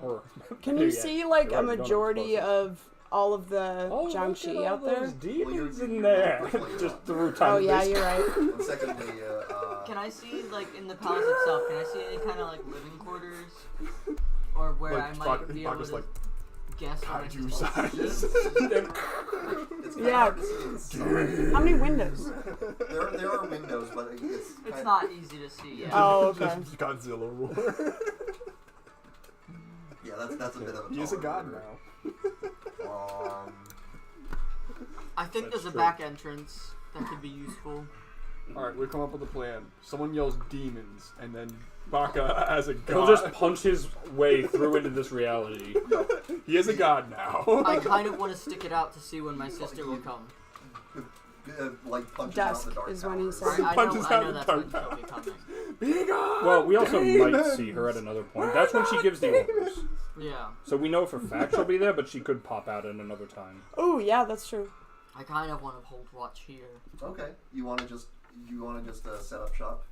Or Can you Yeah, see, like, you're a right, you don't have majority explosives. of all of the Oh, jiangshi look at out all there? those demons Well, in you're there. perfectly Just wrong. through time. Oh, yeah, space. you're right. And secondly, Can I see, like, in the palace itself, can I see any kind of, like, living quarters? Or where I might be able to like guess what my kaiju sister size. it's kind Yeah. of hard to see inside. How many windows? There are windows, but it's It's kind not easy to see yet. Oh, okay. Just Godzilla roar. yeah, that's a bit of a. He's a taller god order. now. I think That's there's a true. back entrance that could be useful. Alright, we come up with a plan. Someone yells demons, and then Baka as a god. He'll just punch his way through into this reality. He is a god now. I kind of want to stick it out to see when my sister will come. Like punches Dusk out the dark is when he tower. said- I Punches know out the that's when dark she'll be coming. Be gone, Well, we also might demons! see her at another point. That's when she gives the orders. Yeah. So we know for fact she'll be there, but she could pop out at another time. Oh, yeah, that's true. I kind of want to hold watch here. Okay, you want to just set up shop?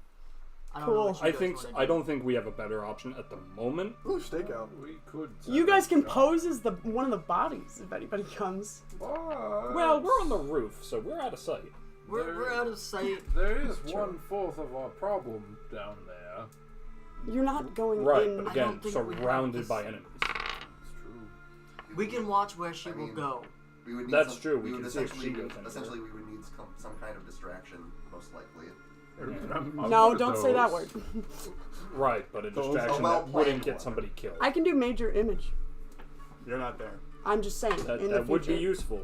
I don't know Cool. what you I guys think wanna I do. don't think we have a better option at the moment. Ooh, stakeout. We could. You guys can pose as one of the bodies if anybody comes. Well, we're on the roof, so we're out of sight. We're out of sight. There is 1/4 of our problem down there. You're not going Right, in. but I again, don't think we have surrounded this- by enemies. We can watch where she I will mean, go. We would need That's some, true, we We would can see if essentially, she goes anywhere. essentially, we would need some kind of distraction, most likely. No, don't say that word. Right, but a distraction well that wouldn't planned get one. somebody killed. I can do major image. You're not there. I'm just saying. That, in the that would be future. usul.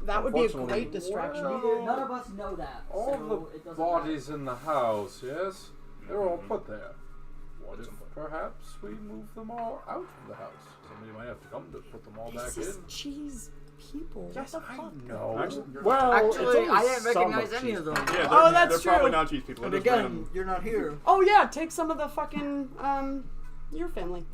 That would be a Unfortunately- great distraction. Well, None of us know that. All so it the doesn't bodies in the house, yes? They're all put there. What if Somewhere. perhaps we move them all out of the house? Somebody might have to come to put them all back This in. is cheese people. Yes, what the I fuck? know. Well, Actually, it's only I didn't some recognize any cheese of them. Yeah, they're, Oh, that's they're probably true. not cheese people. And It is again, random. you're not here. Oh yeah, take some of the fucking your family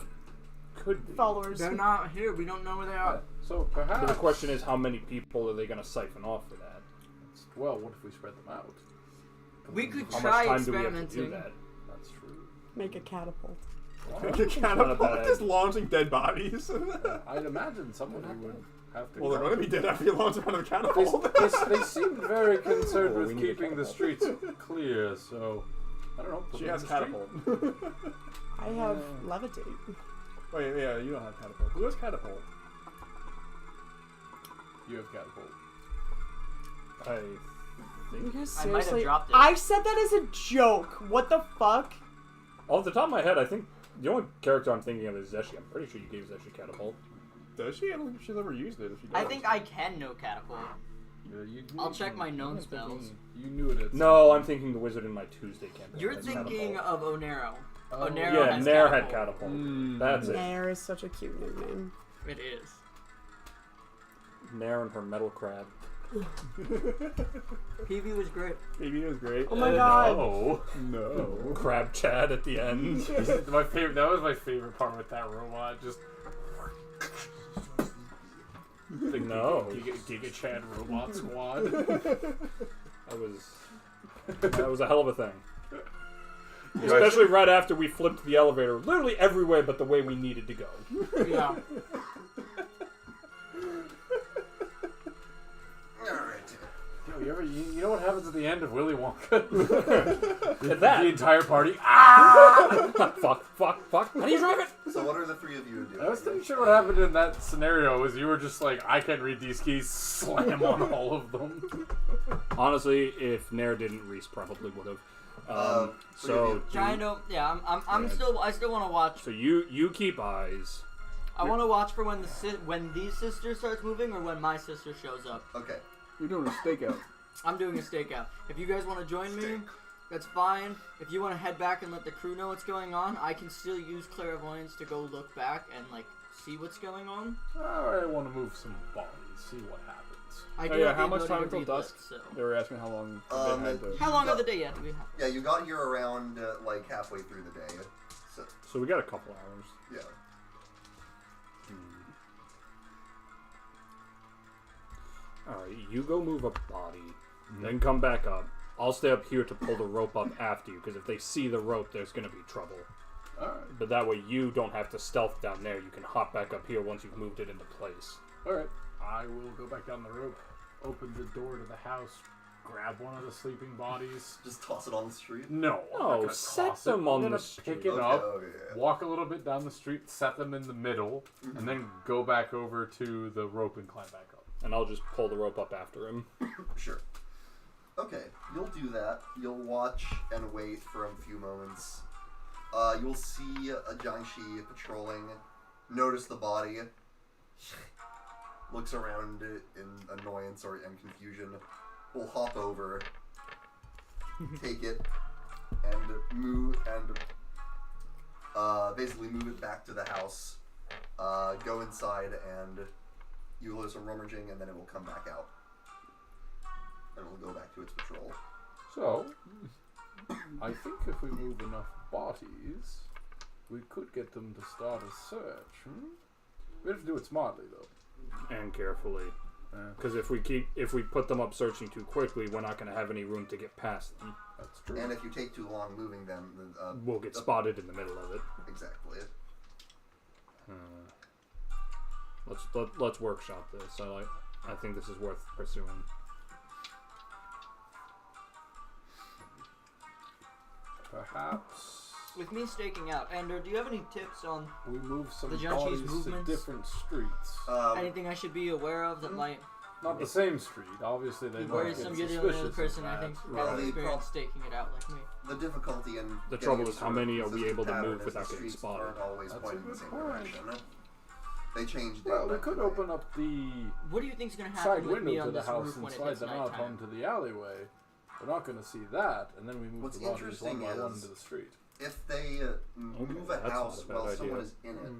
Could be. followers. They're not here. We don't know where they are. So But perhaps. the question is, how many people are they going to siphon off for that? Well, what if we spread them out? We could How try much time do we have to do experimenting. that? That's true. Make a catapult. You not a can't bad just launching dead bodies. I'd imagine somebody would have to. Well, they're going to be dead after you launch them out of the They, catapult. they seem very concerned Well, we with need a keeping the catapult. streets clear, so I don't know. put She them has in the street. catapult. I have levitate. Wait, yeah, you don't have catapult. Who has catapult? You have catapult. I You guys I might have seriously? dropped it. I said that as a joke. What the fuck? Off the top of my head, I think the only character I'm thinking of is Zeshi. I'm pretty sure you gave Zeshi catapult. Does she? I don't think she's ever used it. If she does. I think I can know catapult. Yeah, you I'll check my known spells. You knew it. At No, I'm thinking the wizard in my Tuesday campaign. You're has thinking catapult. of Onero. Oh. Onero Yeah, has Nair catapult. had catapult. Mm. That's it. Nair is such a cute nickname. It is. Nair and her metal crab. PV was great. Maybe it was great. Oh my god. No. No. Crab Chad at the end. My favorite. That was my favorite part with that robot. Just. The No. Giga Chad robot squad. That was a hell of a thing. Especially right after we flipped the elevator, literally every way but the way we needed to go. Yeah. Alright. Yo, you know what happens at the end of Willy Wonka? That. The entire party. Ah! Fuck. How do you drive it? So what are the three of you doing? I was thinking sure what happened in that scenario was you were just like, I can't read these keys, slam on all of them. Honestly, if Nair didn't, Reese probably would have. So Trying to. Yeah. I'm Yeah. still. I still want to watch. So you keep eyes. I want to watch for when when these sisters starts moving or when my sister shows up. Okay. You're doing a stakeout. I'm doing a stakeout. If you guys want to join me, that's fine. If you want to head back and let the crew know what's going on, I can still use clairvoyance to go look back and like see what's going on. I want to move some bodies, see what happens. I Oh, do yeah, have the how much ability time to until read dusk? lists, so. They were asking how long Um, they had to. How long of the day yet do we have? Yeah, you got here around like halfway through the day. So we got a couple hours. Yeah. Alright, you go move a body, then come back up. I'll stay up here to pull the rope up after you, because if they see the rope, there's going to be trouble. Alright. But that way you don't have to stealth down there. You can hop back up here once you've moved it into place. Alright. I will go back down the rope, open the door to the house, grab one of the sleeping bodies. Just toss it on the street. No, I'm not Oh, gonna set toss it. them I'm on gonna the pick street. it Okay, up, okay, yeah. walk a little bit down the street, set them in the middle, and then go back over to the rope and climb back up. And I'll just pull the rope up after him. Sure. Okay, you'll do that. You'll watch and wait for a few moments. You'll see a jiangshi patrolling, notice the body, looks around in annoyance and confusion, will hop over, take it, and move, and basically move it back to the house, go inside, and you will do some rummaging, and then it will come back out. And it will go back to its patrol. So, I think if we move enough bodies, we could get them to start a search. We have to do it smartly, though. And carefully. Because if we put them up searching too quickly, we're not going to have any room to get past them. That's true. And if you take too long moving them, then, We'll get spotted in the middle of it. exactly. Let's workshop this. I think this is worth pursuing. Perhaps with me staking out, Ender, do you have any tips on We move some The jiangshi's bodies to movements? different streets. anything I should be aware of that might? Not the same street. Obviously, they Be might get worrisome. You're the only other suspicious person of I that. think Well, has the experience staking it out like me. The difficulty in The getting trouble a is, how sort of many are we consistent able to pattern move is without the getting streets spotted? aren't always That's a pointing in the good same point. direction. They change day Well, we by could day. open up the What do you think's gonna side happen with me window on to the this house roof and when it slide gets them out nighttime? onto the alleyway. We're not going to see that, and then we move What's the bodies interesting one by one is- into the street. If they move that's a not house a bad while idea. someone is in it,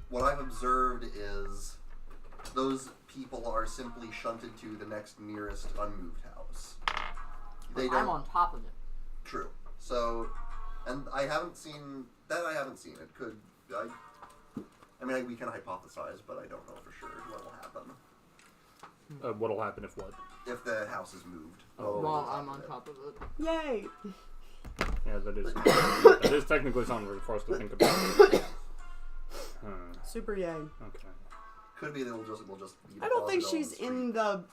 what I've observed is those people are simply shunted to the next nearest unmoved house. They I'm don't. on top of it. True. So, and I haven't seen that. I haven't seen it. Could I? I mean, we can hypothesize, but I don't know for sure what will happen What'll happen if what? if the house is moved. Oh. While I'm on top of it. Yay! Yeah, that is technically something for us to think about. Super yay. Okay. Could be that we'll just be I don't think deposited on she's the street. in the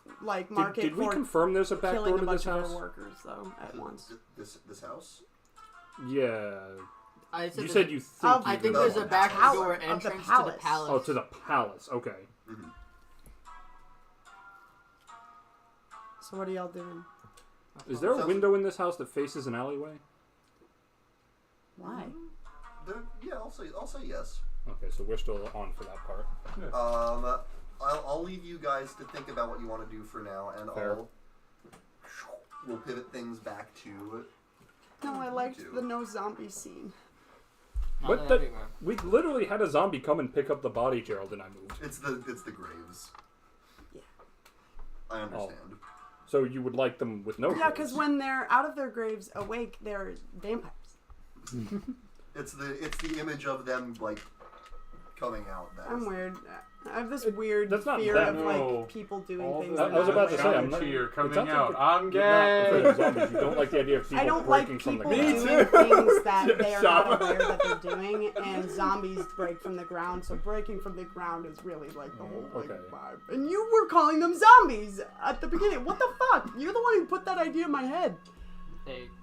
market Did we for confirm there's a back killing door a to bunch this of house? her workers though at once. This house. Yeah. I said You there's said a- you think. Oh, I you think did. there's a back Palace- door of the entrance to the palace. palace. Oh, to the palace. Okay. Mm-hmm. So what are y'all doing? Is there a Sounds- window in this house that faces an alleyway? Why? Yeah, I'll say yes. Okay, so we're still on for that part. I'll leave you guys to think about what you want to do for now, and Fair. we'll pivot things back to. No, I liked do. the no zombie scene. Not What that the? everywhere. We literally had a zombie come and pick up the body Gerald and I moved. It's the graves. Yeah. I understand. So you would like them with no Yeah, clothes? because when they're out of their graves awake, they're vampires. It's the image of them like coming out. That I'm is- weird. I have this weird that's not fear that- of No. like people doing All things. the they're I was not about to aware say, of. I'm not. cheer it coming sounds like out. you're- I'm you're not afraid gay. of zombies. You don't like the idea of people I don't like breaking from the people ground. doing things that they are not Shava. aware that they're doing, and zombies break from the ground. So breaking from the ground is really like the whole like, Okay. vibe. And you were calling them zombies at the beginning. What the fuck? You're the one who put that idea in my head.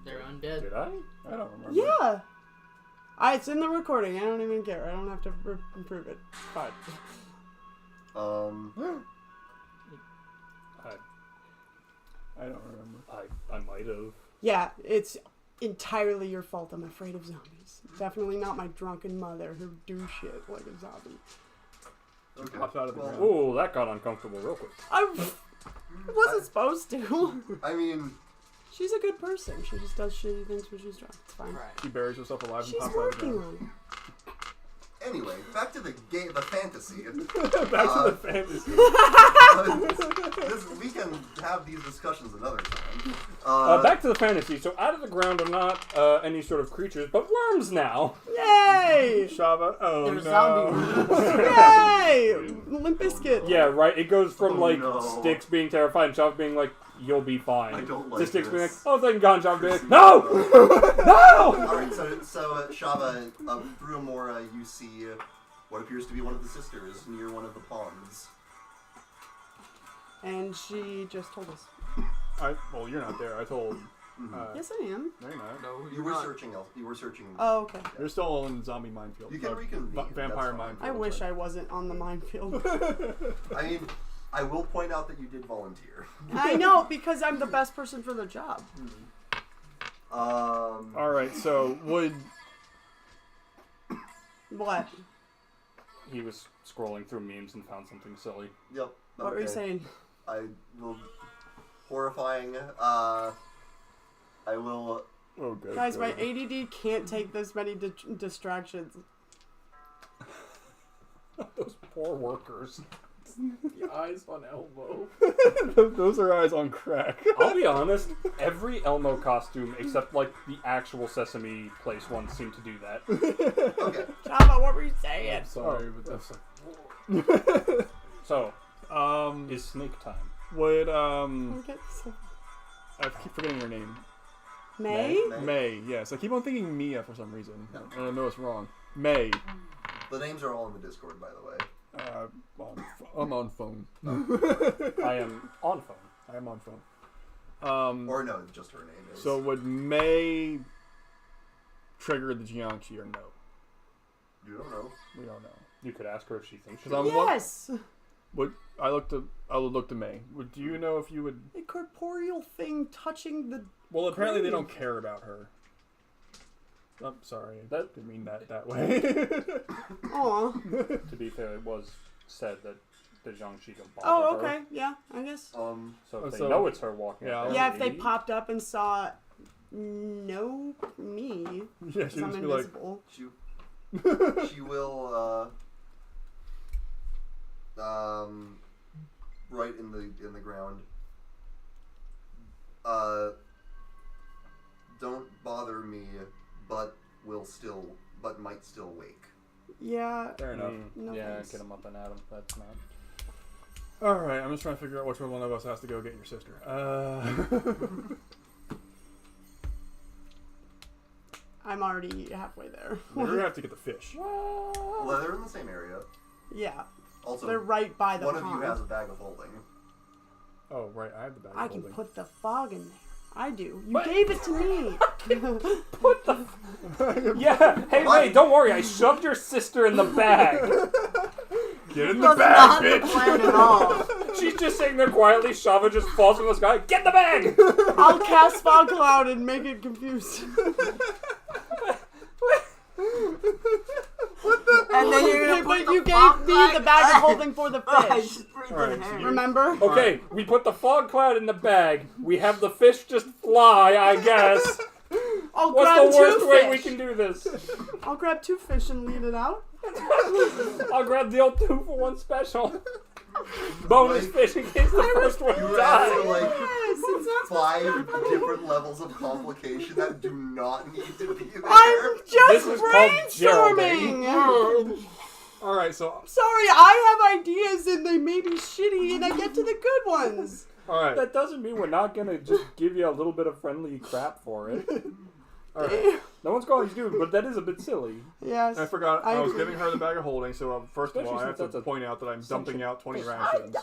They're undead. Did I? I don't remember. Yeah. It's in the recording. I don't even care. I don't have to prove it. Fine. I don't remember. I might have. Yeah, it's entirely your fault. I'm afraid of zombies. Definitely not my drunken mother who do shit like a zombie. Okay. Pops out of the Well, ground. Oh, that got uncomfortable real quick. I wasn't supposed to. I mean, She's a good person. She just does shitty things when she's drunk. It's fine. Right. She buries herself alive and She's pops out of the working ground. on anyway, back to the fantasy. Back to the fantasy. We can have these discussions another time. Back to the fantasy. So out of the ground are not any sort of creatures, but worms now. it. Yay! Shava. Oh They're no. zombie. Yay! Limp Bizkit. Yeah, right. It goes from Oh, like no. Styx being terrified and Shava being like, "You'll be fine." I don't to like Styx being like, this. "Oh, thank God," Shava being like, "No, no." Alright, so Shava, through Amora, you see what appears to be one of the sisters near one of the ponds. And she just told us. Well, you're not there. I told. Yes, I am. No, you're not. No, You you're were not. searching. You were searching. Oh, okay. You're still in zombie minefield. You can reconvene. Vampire that's fine. minefield. I wish I wasn't on the minefield. I mean, I will point out that you did volunteer. I know, because I'm the best person for the job. All right. So would What? He was scrolling through memes and found something silly. Yep. What were you okay. saying? I will. Horrifying. I will. oh good. Guys, my ADD can't take this many distractions. Those poor workers. The eyes on Elmo. Those are eyes on crack. I'll be honest. Every Elmo costume, except like the actual Sesame Place one, seemed to do that. Okay. Java, what were you saying? I'm sorry, but That's that's like, so Is is snake time. would Okay, so- I keep forgetting your name. May? May. Yes, I keep on thinking Mia for some reason. No. And I know it's wrong. May. The names are all in the Discord, by the way. I'm on phone. I am on phone. I am on phone. Or no, just her name is. So would May trigger the jiangshi or no? You don't know. We don't know. You could ask her if she thinks she. Yes. I looked to May. Do you know if you would? A corporeal thing touching the. Well, apparently they brain. don't care about her. I'm sorry. That didn't mean that way. Aw. To be fair, it was said that the jiangshi don't bother Oh, her. okay. Yeah, I guess. So if they So- know it's her walking Yeah, up there, Yeah, if they maybe. popped up and saw no me, Yeah, because she'd I'm just be like, invisible. She will right in the ground. Don't bother me, but might still wake. Yeah. fair enough. No yeah, thanks. get him up and at him. That's not. Alright, I'm just trying to figure out which one of us has to go get your sister. I'm already halfway there. We're gonna have to get the fish. Well, they're in the same area. Yeah. Also, They're right by the one pond. of you has a bag of holding. Oh, right, I have the bag I of can holding. put the fog in there. I do. You What? gave it to me. Put the. Yeah. Hey, wait! Don't worry. I shoved your sister in the bag. Get in the That's bag, not bitch! the plan at all. She's just sitting there quietly. Shava just falls from the sky. Get the bag. I'll cast fog cloud and make it confused. And then you're Okay, gonna but put you the fog gave me the bag of cloud- holding for the I fish. just breathed Alright, in so air. you- Remember? Okay, we put the fog cloud in the bag. We have the fish just fly, I guess. I'll What's grab the worst two way fish. we can do this? I'll grab 2 fish and lead it out. I'll grab the old 2-for-1 special. Bonus fish in case the first one You dies. have like Yes, it's not 5 different levels of complication that do not need to be there. I'm This just is called brainstorming. Alright, so. Sorry, I have ideas and they may be shitty and I get to the good ones. Alright. That doesn't mean we're not gonna just give you a little bit of friendly crap for it. Alright. No one's calling you dude, but that is a bit silly. Yes. I forgot I was agree. giving her the bag of holding, so first of all, Especially I have since to that's a- point out that I'm dumping out 20 fish. rations.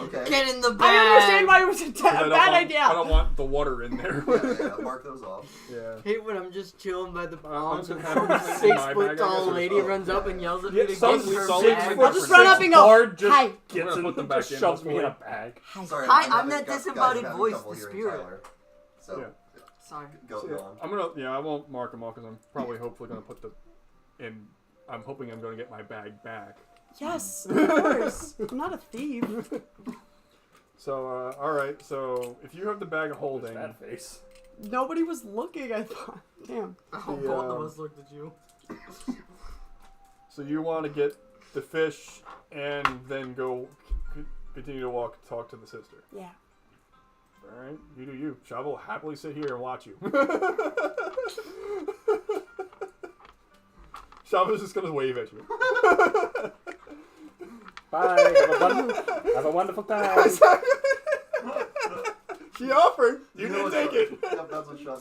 Okay. Get in the bag. I understand why it was a 'Cause I don't bad want- idea. I don't want the water in there. Yeah, mark those off. Yeah. Hate when I'm just chilling by the pond just and happy some to see my 6-foot bag, I tall guess, or lady something. runs up and yells at Yeah, me to some get her solid bag. I'll just run up and go, Bard just hi. gets gonna in, put them back just in, shoves me in a hopefully. bag. Sorry, Hi, I'm I'm having- that guys, disembodied I'm having voice, trouble the hearing spirit. Tyler. So, Yeah. Sorry. go So, on. I'm gonna, I won't mark them all because I'm probably hopefully gonna put I'm hoping I'm gonna get my bag back. Yes, of course. I'm not a thief. So, alright, so if you have the bag of holding, That face. Nobody was looking, I thought. Damn. Oh, The, both of um, us looked at you. so you want to get the fish and then go continue to talk to the sister. Yeah. Alright, you do you. Shava will happily sit here and watch you. Shava's just gonna wave at you. Bye. Have a wonderful time. She offered. You know didn't what's take up? it. Yep,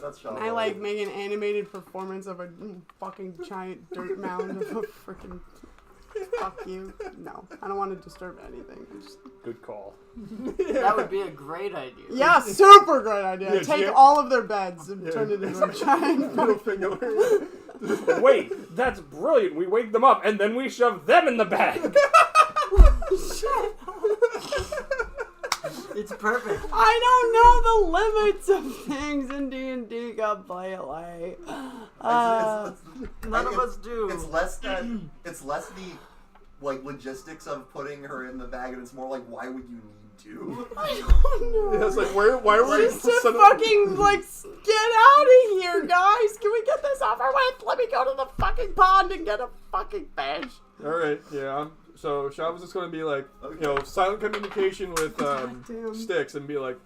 that's Shava. I like make an animated performance of a fucking giant dirt mound of a freaking fuck you. No, I don't want to disturb anything. I just... Good call. That would be a great idea. Yeah, super great idea. Yeah, Take yeah. all of their beds and Yeah. turn it into a giant. Middle finger. Wait, that's brilliant. We wake them up and then we shove them in the bag. It's perfect. I don't know the limits of things in D&D completely. None of us do. It's less the like logistics of putting her in the bag, and it's more like, why would you need to? I don't know. Yeah, it's like, why are we Just to fucking, like, get out of here, guys. Can we get this over with? Let me go to the fucking pond and get a fucking fish. Alright, yeah. So Shava's just gonna be like, silent communication with damn. Styx and be like,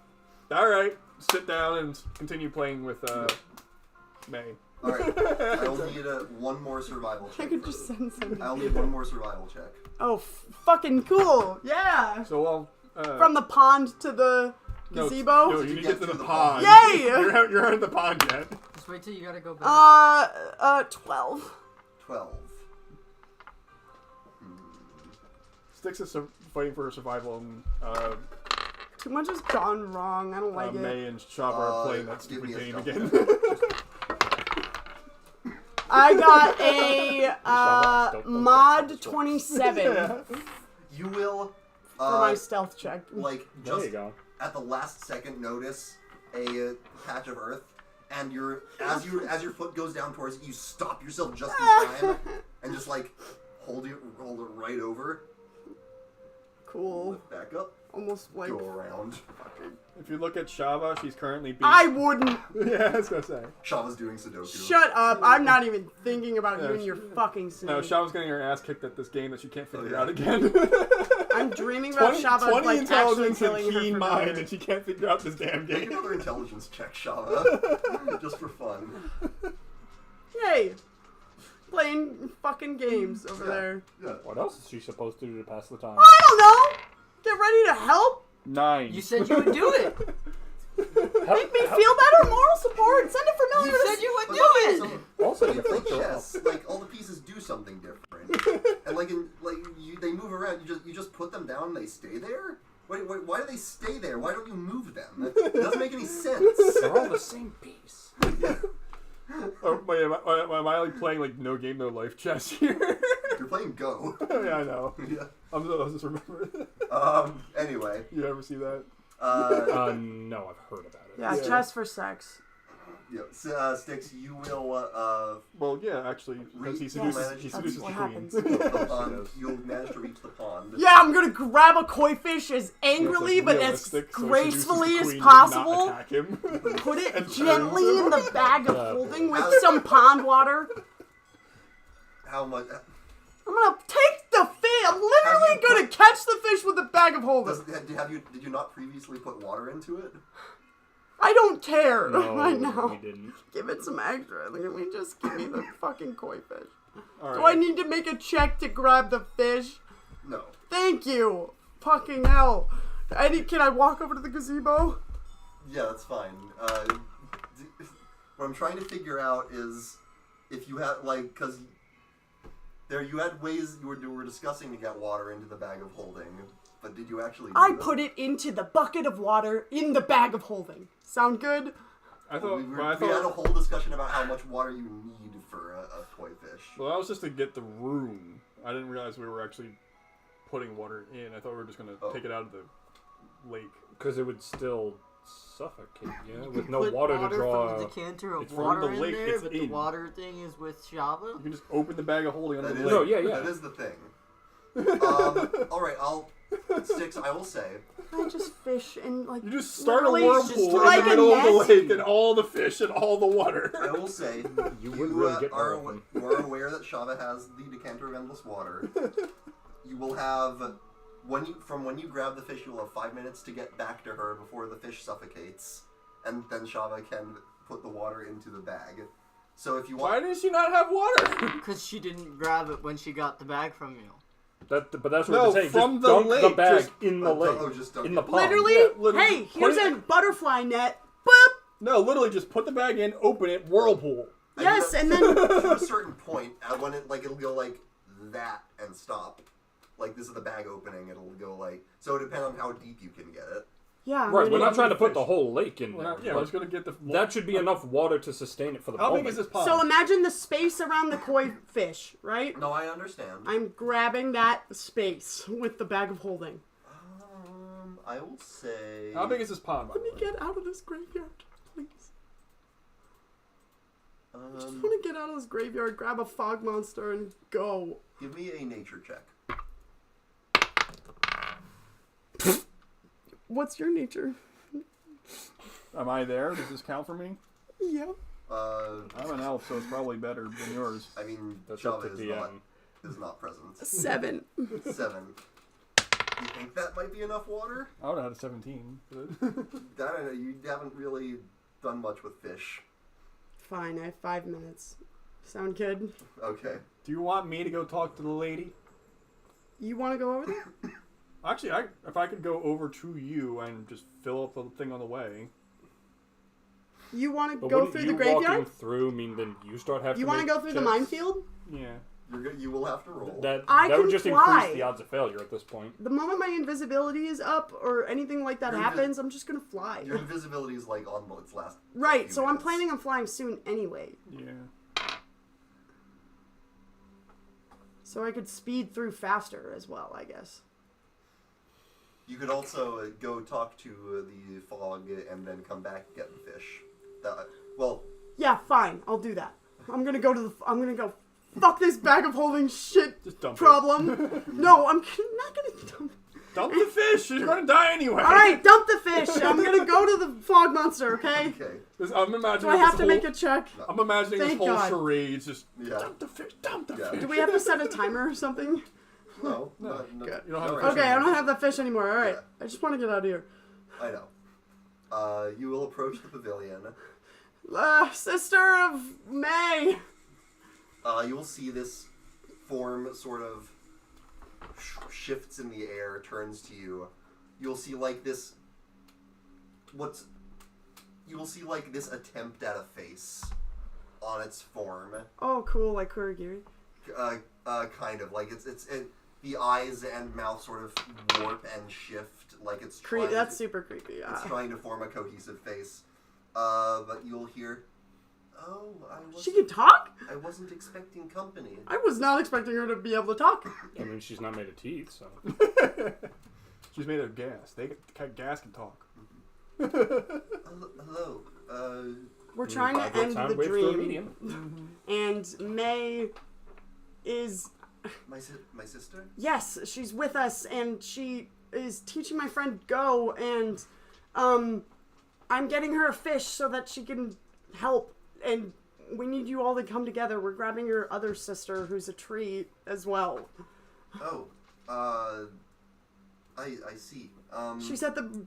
alright, sit down and continue playing with May. Alright, I'll need one more survival I check. could for just this. send some. I'll need one more survival check. Oh, fucking cool. Yeah. So From the pond to the gazebo. No, you need to get to the pond. Yay! You're not in the pond yet. Just wait till you gotta go back. 12. 12. Styx is fighting for her survival, and Too much has gone wrong. I don't like it. May and Shava are playing that give stupid me a game stealth again. check. I got a mod Stealth. 27 You will, for my stealth check. like, There you just go. at the last second notice a patch of earth, and as your foot goes down towards it, you stop yourself just in time, and just like hold it right over, Cool. lift back up, Almost like. go around. If you look at Shava, she's currently being... I wouldn't. Yeah, I was gonna say. Shava's doing Sudoku. Shut up. I'm not even thinking about you and your fucking sin. No, Shava's getting her ass kicked at this game that she can't figure yeah. out again. I'm dreaming about 20 Shava like actually intelligence and killing her keen for mind, dinner. and she can't figure out this damn Make game. another intelligence check, Shava. Just for fun. Yay! Playing fucking games over Yeah. there. Yeah. What else is she supposed to do to pass the time? I don't know! Get ready to help! 9. You said you would do it. Make me feel better, moral support! Send a familiar You to said you would But do it. Also, when you you play flipped her chess, like all the pieces do something different, and they move around. You just put them down and they stay there. Wait, why do they stay there? Why don't you move them? It doesn't make any sense. They're all the same piece. Oh, wait, am I like playing like no game, no life chess here? You're playing Go. Yeah, I know. Yeah. I just remember. Anyway. You ever see that? No, I've heard about it. Yeah, Yeah. chess for sex. Yeah. Styx, you will Well, yeah, actually, because he Yes, seduces that's the what queens. happens. you'll manage to reach the pond. Yeah, I'm gonna grab a koi fish as angrily It's, like, but as realistic, so he gracefully seduces the as queen to not possible. attack him. Put it And gently turns in the bag of Yeah. holding with some pond water. How much? I'm gonna take the fish. I'm literally gonna catch the fish with a bag of holding. Did you not previously put water into it? I don't care No, right we now. didn't. Give it some extra. Let me just give me the fucking koi fish. All Do I right. need to make a check to grab the fish? No. Thank you. Fucking hell. Can I walk over to the gazebo? Yeah, that's fine. What I'm trying to figure out is if you had because you had ways you were discussing to get water into the bag of holding, but did you actually? I put it into the bucket of water in the bag of holding. Sound good? I thought. We I had a thought. whole discussion about how much water you need for a koi fish. Well, that was just to get the room. I didn't realize we were actually putting water in. I thought we were just gonna take it out of the lake. Because it would still suffocate, yeah? With You no put water to draw. from the decanter of it's from water the in lake, there, it's but in. the water thing is with Shava. You can just open the bag of holding under That the is, lake. No, yeah. That is the thing. All right, Styx, I will say. I just fish and like. You just start a literally whirlpool just in like the a middle of the net. lake and all the fish and all the water. I will say, You would really get are, more of them. you are aware that Shava has the decanter of endless water. You will have when you grab the fish, you will have 5 minutes to get back to her before the fish suffocates, and then Shava can put the water into the bag. So if you want, Why does she not have water? Because she didn't grab it when she got the bag from you. But that's what No, we're saying. from Just the dunk the lake, bag just- in the lake. just dunk In the it. pond. Literally, Yeah, literally. hey, Put here's it- a butterfly net. Boop. No, literally just put the bag in, open it, whirlpool. Yes, and then to a certain point, when it'll go like that and stop. Like this is the bag opening. It'll go like so. It depends on how deep you can get it. yeah. I'm Right, ready we're not to- trying to put the whole lake in We're there. not, yeah, but we're just gonna get the. that should be enough water to sustain it for the How moment. big is this pond? So imagine the space around the koi fish, right? No, I understand. I'm grabbing that space with the bag of holding. I will say. How big is this pond? By Let the me way? get out of this graveyard, please. I just Um, want to get out of this graveyard, grab a fog monster, and go. give me a nature check. What's your nature? Am I there? Does this count for me? Yeah. I'm an elf, so it's probably better than yours. I mean, That's up to Shava DM. is not present. 7. 7. You think that might be enough water? I would have had a 17. but- I don't know. You haven't really done much with fish. Fine, I have 5 minutes. Sound good? Okay. Do you want me to go talk to the lady? You want to go over there? Actually, if I could go over to you and just fill up the thing on the way. You want to But go wouldn't through you the graveyard? walking through mean then you start having You to want to make go through the checks? minefield? Yeah. You will have to roll. That I would can just fly. increase the odds of failure at this point. The moment my invisibility is up or anything like that Your happens, I'm just going to fly. Your invisibility is like on its last. Right, few so I'm minutes. planning on flying soon anyway. Yeah. So I could speed through faster as well, I guess. You could also go talk to the fog and then come back and get the fish. Well, Yeah, fine. I'll do that. I'm gonna go fuck this bag of holding shit Just dump problem. No, I'm not gonna dump. Dump the fish. You're gonna die anyway. All right, dump the fish. I'm gonna go to the fog monster. Okay. okay. I'm imagining. Do I have this to make a check? I'm imagining Thank this whole God. charade. It's just Yeah. dump the fish. Dump the Yeah. fish. Do we have to set a timer or something? No. Good. You don't have no, a fish Okay, I don't have the fish anymore. All right. Yeah. I just want to get out of here. I know. You will approach the pavilion. Sister of May. You will see this form sort of shifts in the air, turns to you. You'll see like this. You will see like this attempt at a face on its form. Oh, cool, like Kurogiri. Kind of like the eyes and mouth sort of warp and shift, like it's trying. That's super creepy. It's trying to form a cohesive face. But you'll hear. Oh, She can talk? I wasn't expecting company. I was not expecting her to be able to talk. I mean, she's not made of teeth, so. She's made of gas. Gas can talk. Hello. We're trying to end the Wait for a dream, medium. and May is My sister? yes, she's with us, and she is teaching my friend Go, and I'm getting her a fish so that she can help, and we need you all to come together. We're grabbing your other sister, who's a tree as well. Oh, I see. She's at the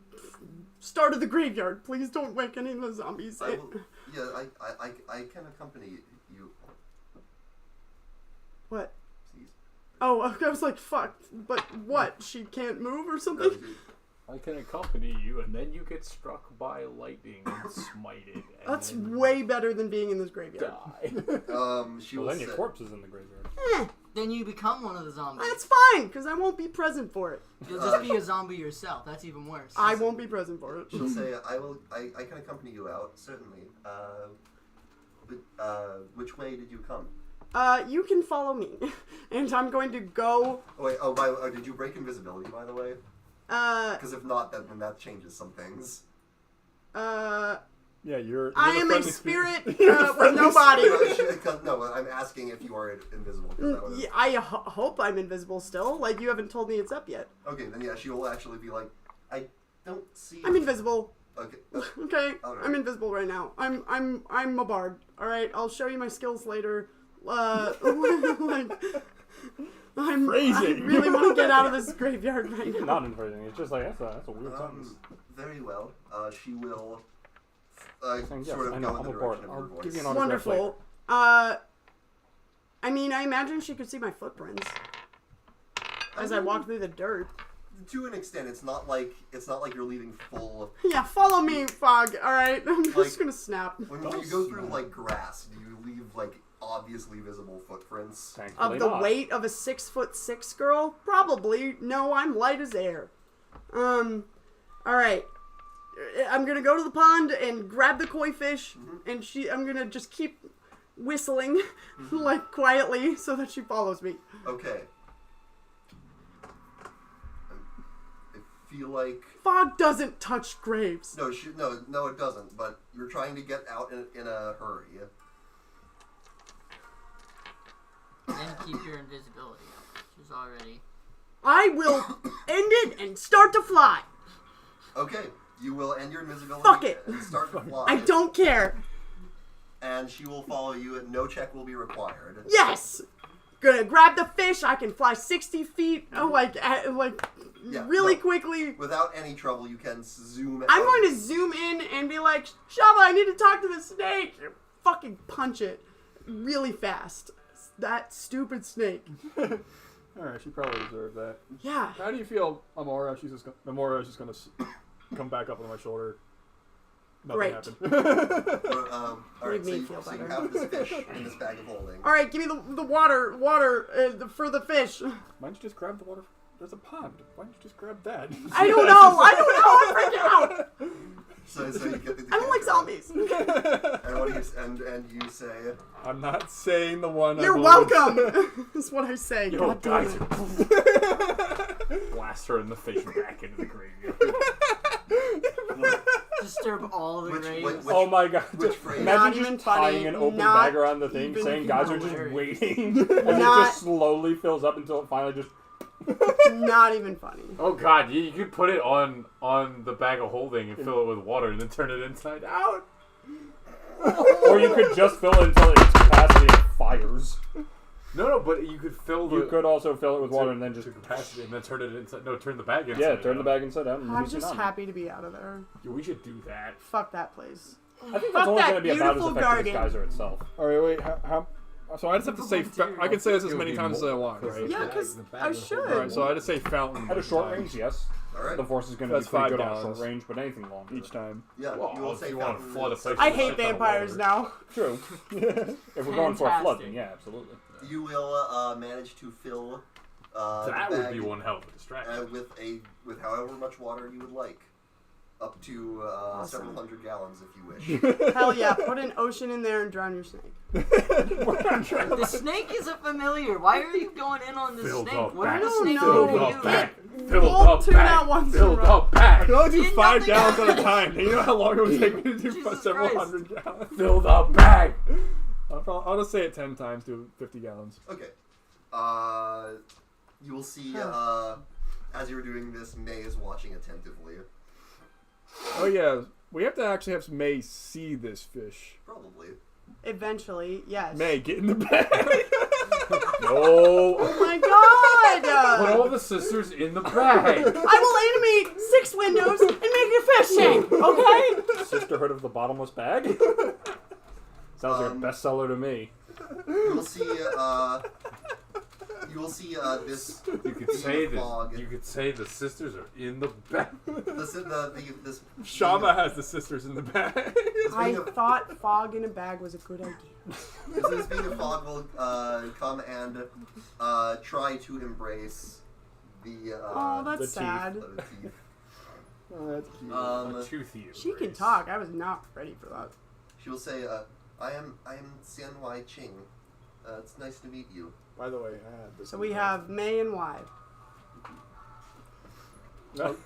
start of the graveyard. Please don't wake any of the zombies. I can accompany you. What? Please. Oh, I was like, fuck. But what? She can't move or something? I can accompany you, and then you get struck by lightning and smited. And That's then way better than being in this graveyard. die. She Well, will then your say, corpse is in the graveyard. Eh, Then you become one of the zombies. that's fine, because I won't be present for it. You'll just be a zombie yourself. That's even worse. I won't be present for it. she'll say, I can accompany you out, certainly. Which way did you come? You can follow me. And I'm going to go, Oh, wait, did you break invisibility, by the way? Because if not, then that changes some things. Yeah, you're I the am a friendly spirit with friendly no body. No, I'm asking if you are invisible. 'Cause that would Yeah, I hope I'm invisible still. Like, you haven't told me it's up yet. Okay, then yeah, she will actually be like, I don't see. I'm invisible. Okay. Okay, Alright. I'm invisible right now. I'm a bard. All right, I'll show you my skills later. Like, I Phrasing. really want to get out of this graveyard right now. Not in phrasing. It's just like, that's a weird sentence. Very well. She will Saying, yes, sort of I know, go in I'm the a bard. direction of I'll her give voice. you an autograph later. Wonderful. I mean, I imagine she could see my footprints as I walk through the dirt. To an extent, it's not like you're leaving full. Yeah, follow me, Fog. All right, I'm just Like- gonna snap. When you go through like grass, do you leave like obviously visible footprints? Thankfully Of the not. weight of a 6'6" girl, probably. No, I'm light as air. All right. I'm gonna go to the pond and grab the koi fish, and I'm gonna just keep whistling, like quietly, so that she follows me. Okay. I feel like Fog doesn't touch graves. no, it doesn't. But you're trying to get out in a hurry. And keep your invisibility up, which is already. I will end it and start to fly. Okay, you will end your invisibility Fuck it. and start to fly. I don't care. And she will follow you, and no check will be required. Yes. Gonna grab the fish. I can fly 60 feet, Yeah, really no. quickly. Without any trouble, you can zoom. I'm going to zoom in and be like, Shava, I need to talk to the snake. Fucking punch it really fast. That stupid snake. Alright, she probably deserved that. Yeah. How do you feel, Amora? Amora's just gonna come back up on my shoulder. Nothing Great. happened. All right, Made me so feel you better. have this fish in this bag of holding. All right, give me the water for the fish. Why don't you just grab the water? There's a pond. Why don't you just grab that? I don't know. I'm freaking out. So you get the I don't like zombies. And what do you and you say? I'm not saying the one. You're I welcome. Is what I say. Yo, God damn guys. it. Blast her in the face back into the graveyard. Disturb all the Which- graves. which- Oh my god. which Just phrase? Not imagine even just funny, tying an open not bag around the thing, even saying guys are just hilarious. waiting. And it Not- just slowly fills up until it finally just. Not even funny. Oh god, you could put it on the bag of holding and fill it with water and then turn it inside out. Or you could just fill it until its capacity fires. No, but you could fill the You could also fill it with water and then just. to capacity and then turn it inside. No, turn the bag inside. Yeah, turn the out. bag inside out. And I'm use it just on. happy to be out of there. Yeah, we should do that. Fuck that place. I think Fuck that's only that going to be about as beautiful effective as garden. Geyser itself. All right, wait. How? So I just have to say. I can say this as many times as I want, right? Yeah, because I should. All right. So I just say fountain At a short times range, yes. All right. The force is going to be That's pretty 5 good on a gallons. short range, but anything longer. each time. Yeah, Well, you will if say you want to fountain flood a is- place I with hate shit ton of vampires water. now. True. If we're going for a flood, Fantastic. then yeah, absolutely. You will manage to fill That the would bag be one hell of a distraction. with however much water you would like, up to several hundred gallons if you wish. Hell yeah, put an ocean in there and drown your snake. The snake is a familiar. Why are you going in on the Filled snake? up What did bag. the snake Filled do to up you? bag. We'll Filled up tune bag. out once in a Filled row. up I bag. can only do Did 5 nothing gallons at a happen. time. Do you know how long it would take me to do Jesus several Christ. hundred gallons? Filled up bag. I'll just say it 10 times. Do 50 gallons. Okay. You will see as you're doing this, May is watching attentively. Oh yeah, we have to actually have May see this fish. Probably. Eventually, yes. May, get in the bag. No. Oh my god! Put all the sisters in the bag. I will animate 6 windows and make a fish tank, okay? Sisterhood of the Bottomless Bag? Sounds like a bestseller to me. You will see. You will see this. You could say that. fog. You could say the sisters are in the bag. This Shava has the sisters in the bag. I thought fog in a bag was a good idea. This being a fog will come and try to embrace the. Oh, that's the teeth. sad. the teeth. Oh, that's cute. A toothy She can embrace. talk. I was not ready for that. She will say, "I am Xian Wai Ching. It's nice to meet you." By the way, I had this. So we have May and Y. No.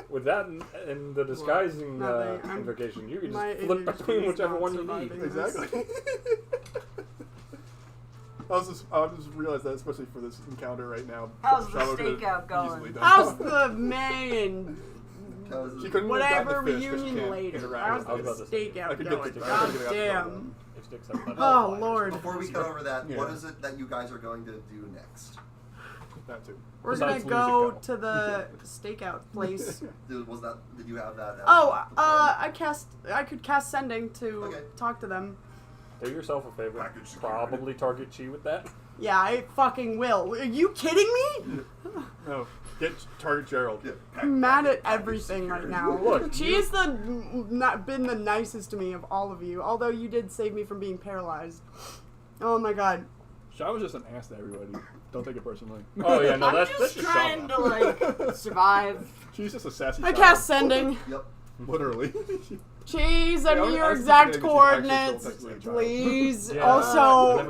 With that and the disguising nothing. I'm- invocation, you can my just flip ADHD between is whichever not one you need. surviving. Exactly. I just realized that, especially for this encounter right now. How's the Shava could've stakeout going? easily done How's that. the May and She couldn't have whatever gotten the fish 'cause she reunion can't later? interact How's with I was the about to say, stakeout I could get going? the- I God could get the damn. If Styx had left Oh, flyers. Lord. Before we cut over that, Yeah. what is it that you guys are going to do next? That too. We're Besides gonna go music, to the stakeout place. Did you have that? Oh, I could cast sending to Okay. talk to them. Do yourself a favor. Package secured. Probably target Chi with that. Yeah, I fucking will. Are you kidding me? No, get target Gerald. Yeah. I'm mad at everything right now. Look, She has not been the nicest to me of all of you, although you did save me from being paralyzed. Oh my god. Shava's just an ass to everybody. Don't take it personally. Oh yeah, no, I'm that's just just trying Shava. to like survive. She's just a sassy. I child. cast sending. Yep. Literally. Please send Yeah, me I your was exact thinking that she's actually coordinates. still technically a child. Please. Yeah, I never Also,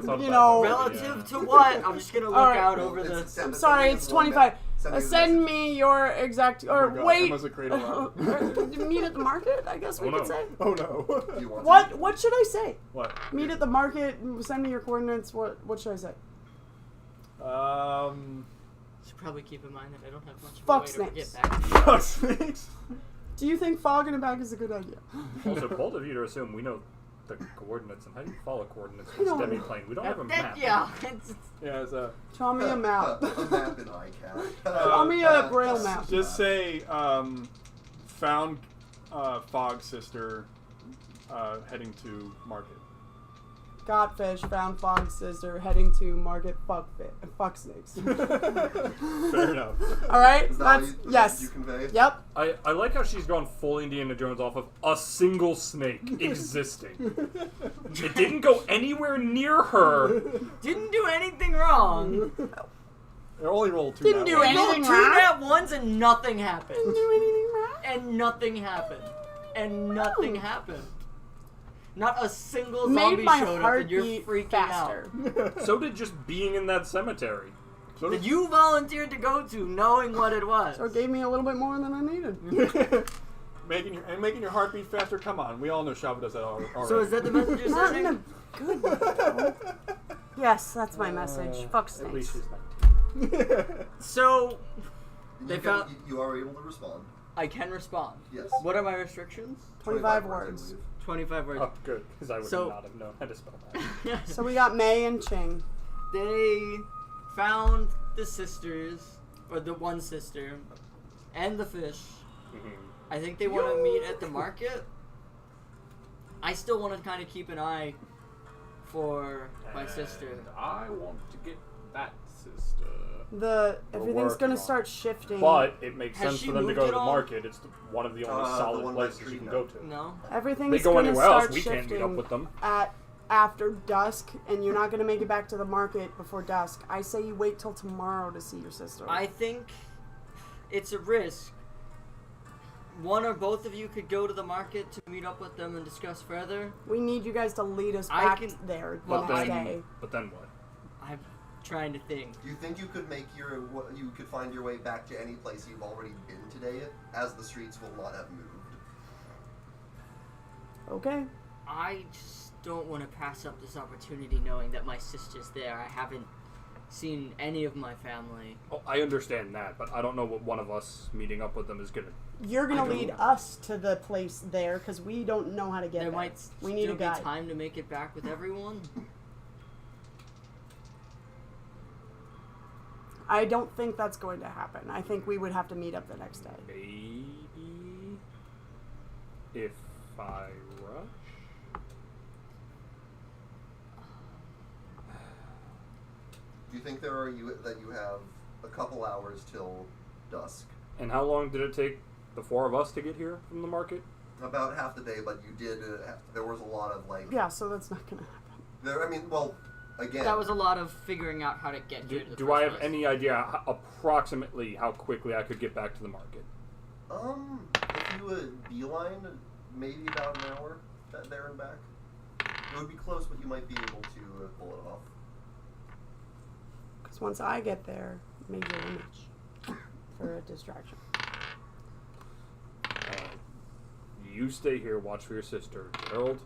thought you about know. that. Relative to what? I'm just gonna look Alright. out Well, over the. send- Sorry, sending it's is one 25. sending is a Send message. me your exact. Or Oh my God, wait. Emma's a cradle out. Meet at the market, I guess we Oh, could no. say. Oh no. You want What? What should I say? What? Meet at the market. Send me your coordinates. What should I say? Should probably keep in mind that I don't have much of a Fuck way to snakes. get back. Fuck snakes. Do you think fog in a bag is a good idea? Also, bold of you to assume we know the coordinates and how do you follow coordinates I in this don't know. demi-plane? We don't have a map. Yeah, it's, Yeah, it's a. Draw me a map. A map in ICAD. Draw me a braille map. Just say, found Fog sister heading to market. Got fish. Found fog sister. Heading to market. Fuck snakes. Fair enough. All right. Is that That's what you yes. convey? Yep. I like how she's gone full Indiana Jones off of a single snake existing. It didn't go anywhere near her. didn't do anything wrong. It only rolled 2 Didn't nat do ones. anything. Two wrong? nat ones and nothing happened. Didn't do anything wrong. And nothing happened. And nothing Oh. happened. Not a single Made zombie my showed up heart and you're beat freaking faster. out. So did just being in that cemetery. So That you volunteered to go to knowing what it was. So it gave me a little bit more than I needed. making your heart beat faster. Come on, we all know Shava does that already. So is that the message you're Not in sending? a good way. though. Yes, that's my message. Fuck At least snakes. she's 19. So, You, They can- found- you are able to respond. I can respond. Yes. What are my restrictions? 25 I words. believe. 25 words. Oh, good, because I would So- not have known how to spell that. So we got May and Ching. They found the sisters, or the one sister, and the fish. Mhm. I think they want to meet at the market. I still want to kind of keep an eye for my sister. And I want to get that sister. Everything's working gonna on start shifting. But it makes Has sense she for them to moved go to at the all? market. It's one of the only The solid one by the places you tree, can no. go to. No? Everything's They go gonna anywhere start else, we can't meet up shifting with them. at after dusk, and you're not gonna make it back to the market before dusk. I say you wait till tomorrow to see your sister. I think it's a risk. One or both of you could go to the market to meet up with them and discuss further. We need you guys to lead us I back can- there the Well, next I- day. But then what? I'm trying to think. Do you think you could you could find your way back to any place you've already been today, as the streets will not have moved? Okay. I just don't want to pass up this opportunity knowing that my sister's there. I haven't seen any of my family. Oh, I understand that, but I don't know what one of us meeting up with them is gonna. You're gonna I don't lead know. us to the place there because we don't know how to get There there. might we need still a be guide. time to make it back with everyone. I don't think that's going to happen. I think we would have to meet up the next day. Maybe if I rush. Do you think that you have a couple hours till dusk? And how long did it take the four of us to get here from the market? About half the day, but you did. There was a lot of like. Yeah, so that's not gonna happen. There. I mean, well, again. That was a lot of figuring out how to get here. to the Do first I have place. any idea approximately how quickly I could get back to the market? If you would beeline, maybe about an hour there and back. It would be close, but you might be able to pull it off. Because once I get there, major image for a distraction. You stay here, watch for your sister, Gerald.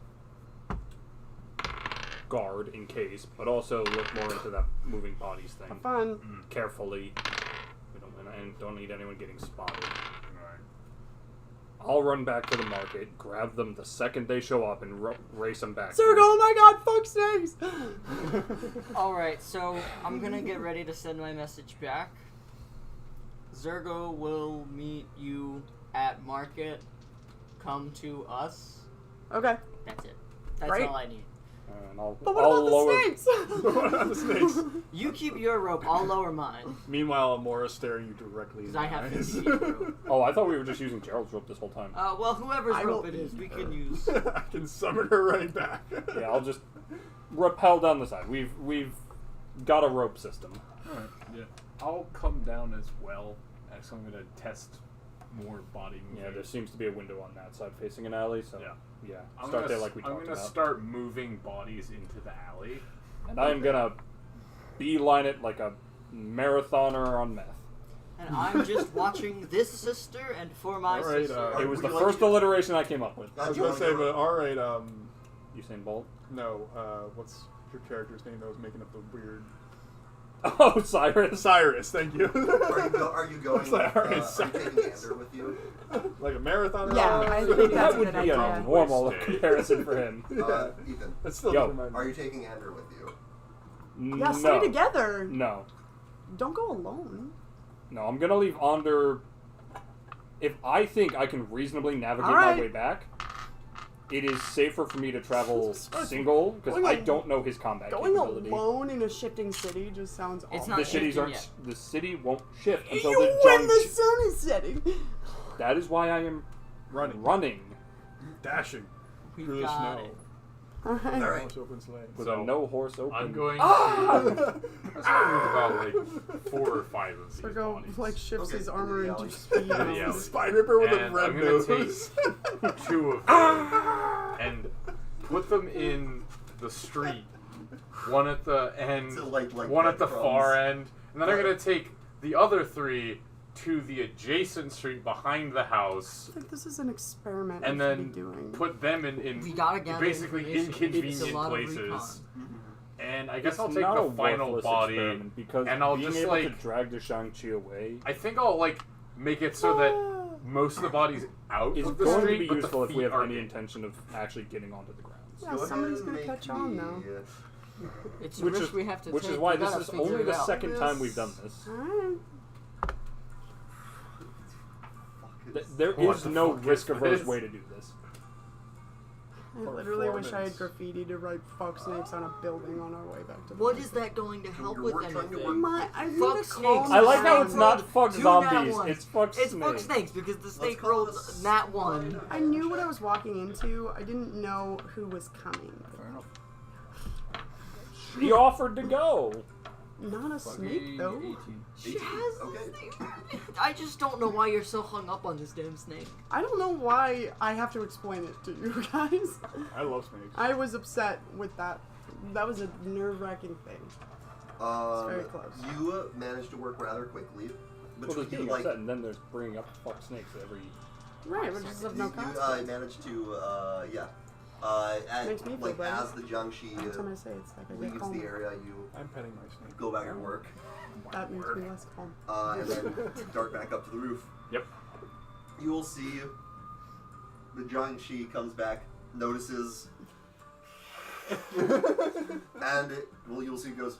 Guard in case, but also look more into that moving bodies thing Have fun. carefully. And don't need anyone getting spotted. I'll run back to the market, grab them the second they show up, and race them back. Zergo, oh my god, fuck snakes! Alright, so I'm gonna get ready to send my message back. Zergo will meet you at market. Come to us. Okay. That's it. That's Right. all I need. And I'll, But what I'll about lower. the snakes? What about the snakes? You keep your rope, I'll lower mine. Meanwhile, Amora's staring you directly in Because the I have eyes. 50 feet of rope. Oh, I thought we were just using Gerald's rope this whole time. Well, whoever's I rope will it is, eat we her. can use. I can summon her right back. Yeah, I'll just rappel down the side. We've got a rope system. Alright, yeah. I'll come down as well. Actually, I'm gonna test more body movement. Yeah, there seems to be a window on that side facing an alley, so yeah, I'm start gonna there like we I'm talked gonna about. start moving bodies into the alley. And I'm gonna beeline it like a marathoner on meth. And I'm just watching this sister and for my Alright, sister. It was would the you like first to- alliteration I came up with. I was gonna say, but alright, Usain Bolt. no, what's your character's name that was making up the weird... Oh, Cyrus. Cyrus, thank you. Are you going? It's like, With, alright, are you taking Cyrus. Ander with you? Like a marathon? Yeah, I think that's That a would good be a idea. normal Stay. comparison for him. Ethan, It still Yo. doesn't remind are me. you taking Ander with you? Yeah, stay together. No. Don't go alone. No, I'm gonna leave Onder. If I think I can reasonably navigate Alright. my way back, it is safer for me to travel Sorry. single because Going I al- don't know his combat Going capability. alone in a shifting city just sounds awful. It's The not cities shifting aren't. yet. The city won't shift until You the when the junction. sun is setting. That is why I am Running. running. Dashing We through the got snow. it. Alright. All right. Horse opens lane. With So, a no horse open. I'm going to. I'm going to move about like 4 or 5 of these Sergo bodies. like shifts Okay, his into armor the into alley. speed. Into the alley. Spy Ripper with a And red I'm gonna nose. take 2 of them and put them in the street. One at the end, So, like one at the breadcrumbs. far end, and then I'm Right. gonna take the other 3 to the adjacent street behind the house, I think this is an experiment and we should then be doing. put them in We gotta gather basically information. inconvenient It's a lot of places. recon. And I guess It's I'll take not the a final worthless body. experiment because and I'll being just, able like- to drag the Jiangshi away I think I'll like make it so that most of the bodies out is of the going street, to be but the useful if we feet have are any in. intention of actually getting onto the grounds. Yeah, Go ahead somebody's and gonna make catch on me, now. It's a Which risk is we have to which take. is why We this gotta is figure only it the out. second time we've done this. Alright. There What is the no fuck is risk-averse this? way to do this. I literally wish I had Performance. graffiti to write fuck snakes on a building on our way back to the What is that going to help with We're trying to anything? work- I need Fuck to snakes. calm I like how down. it's not fuck Two zombies, nat ones. it's fuck It's snakes. fuck snakes because the snake call rolled this- nat 1. I knew what I was walking into. I didn't know who was coming. Fair enough. He offered to go. Not a snake though. She has. Okay. I just don't know why you're so hung up on this damn snake. I don't know why I have to explain it to you guys. I love snakes. I was upset with that. That was a nerve-wracking thing. very close. You managed to work rather quickly. Well, there's Between being like upset, and then there's bringing up fuck snakes every. Right, which is of no you consequence. managed to Makes me feel like bad. as the Jiangshi Every time I say it, it's like I get leaves calm. the area, you I'm petting my snake. go about your work, That makes me less calm. and then dart back up to the roof. Yep. You will see the Jiangshi comes back, notices, and you'll see goes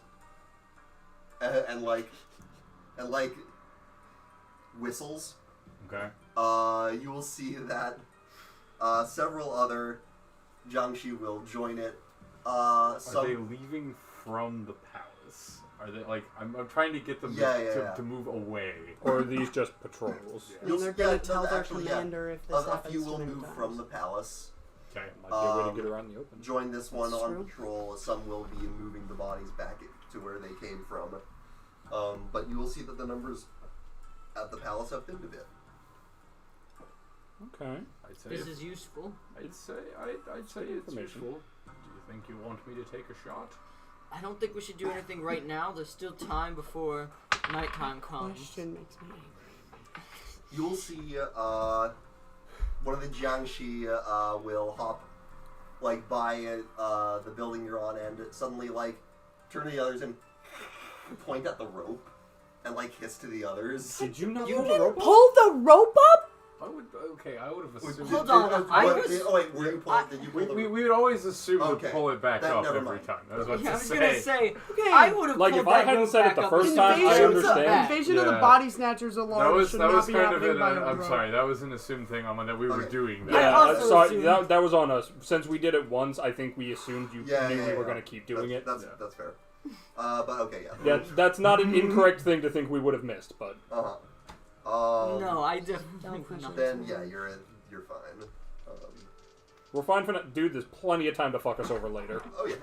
and like whistles. Okay. You will see that several other Jiangshi will join it. Are Some they leaving from the palace? Are they like? I'm trying to get them Yeah, to, yeah, to, yeah. to move away. Or are these just patrols? I mean, they're gonna no, tell their actually, commander if A this happens few too will many move times. from the palace. Okay. Might be a way to get around the open. Join this one That's on true. patrol. Some will be moving the bodies back to where they came from. But you will see that the numbers at the palace have thinned a bit. Okay. I'd say This is useful. I'd say it's information. useful. Do you think you want me to take a shot? I don't think we should do anything right now. There's still time before nighttime comes. Question makes me angry. You will see one of the Jiangshi will hop like by the building you're on and suddenly like turn to the others and point at the rope and like hiss to the others. Did you not You pull the didn't rope? Pull the rope up? I would. Okay, I would have assumed. Hold on, I was- Oh wait, were you pull, did you pull the We would always assume Okay. to pull it back Then up never every mind. time. I was about Yeah, I to was say. gonna say, Okay. I would have Like, pulled if I that hadn't rope said it back the up first and time, I invasion's Invasions, understand. back. invasion of the Yeah. body snatchers alarm should that not was be kind of happening an. by a I'm rope. sorry. That was an assumed thing on that we were Okay. doing that. I Yeah, also sorry, assumed- that was on us. Since we did it once, I think we assumed you Yeah, knew yeah, we were yeah. going to keep doing it. That's fair. But okay, yeah. Yeah, that's not an incorrect thing to think we would have missed, but No, I definitely would not. Then yeah, you're fine. we're fine for now. Dude, there's plenty of time to fuck us over later. Oh yeah.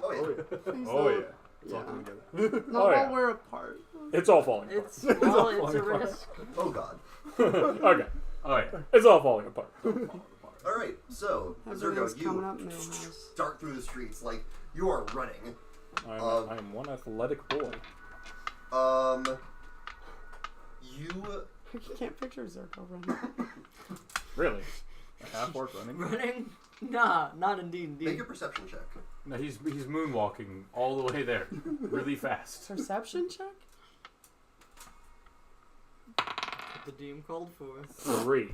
Oh yeah. Oh yeah. Please Oh don't. yeah. It's all Yeah. coming together. Not Oh, yeah. while we're apart. It's all falling apart. It's well, it's a risk. Oh god. Okay, Oh yeah. it's all falling apart. All right. So Everything's Zergo, coming you up, Millhouse. start through the streets like you are running. I am one athletic boy. You I can't picture Zerko running. Really? A half orc running. Running? Nah, not in D&D. make a perception check. No, he's moonwalking all the way there, really fast. Perception check? What the DM called for. 3.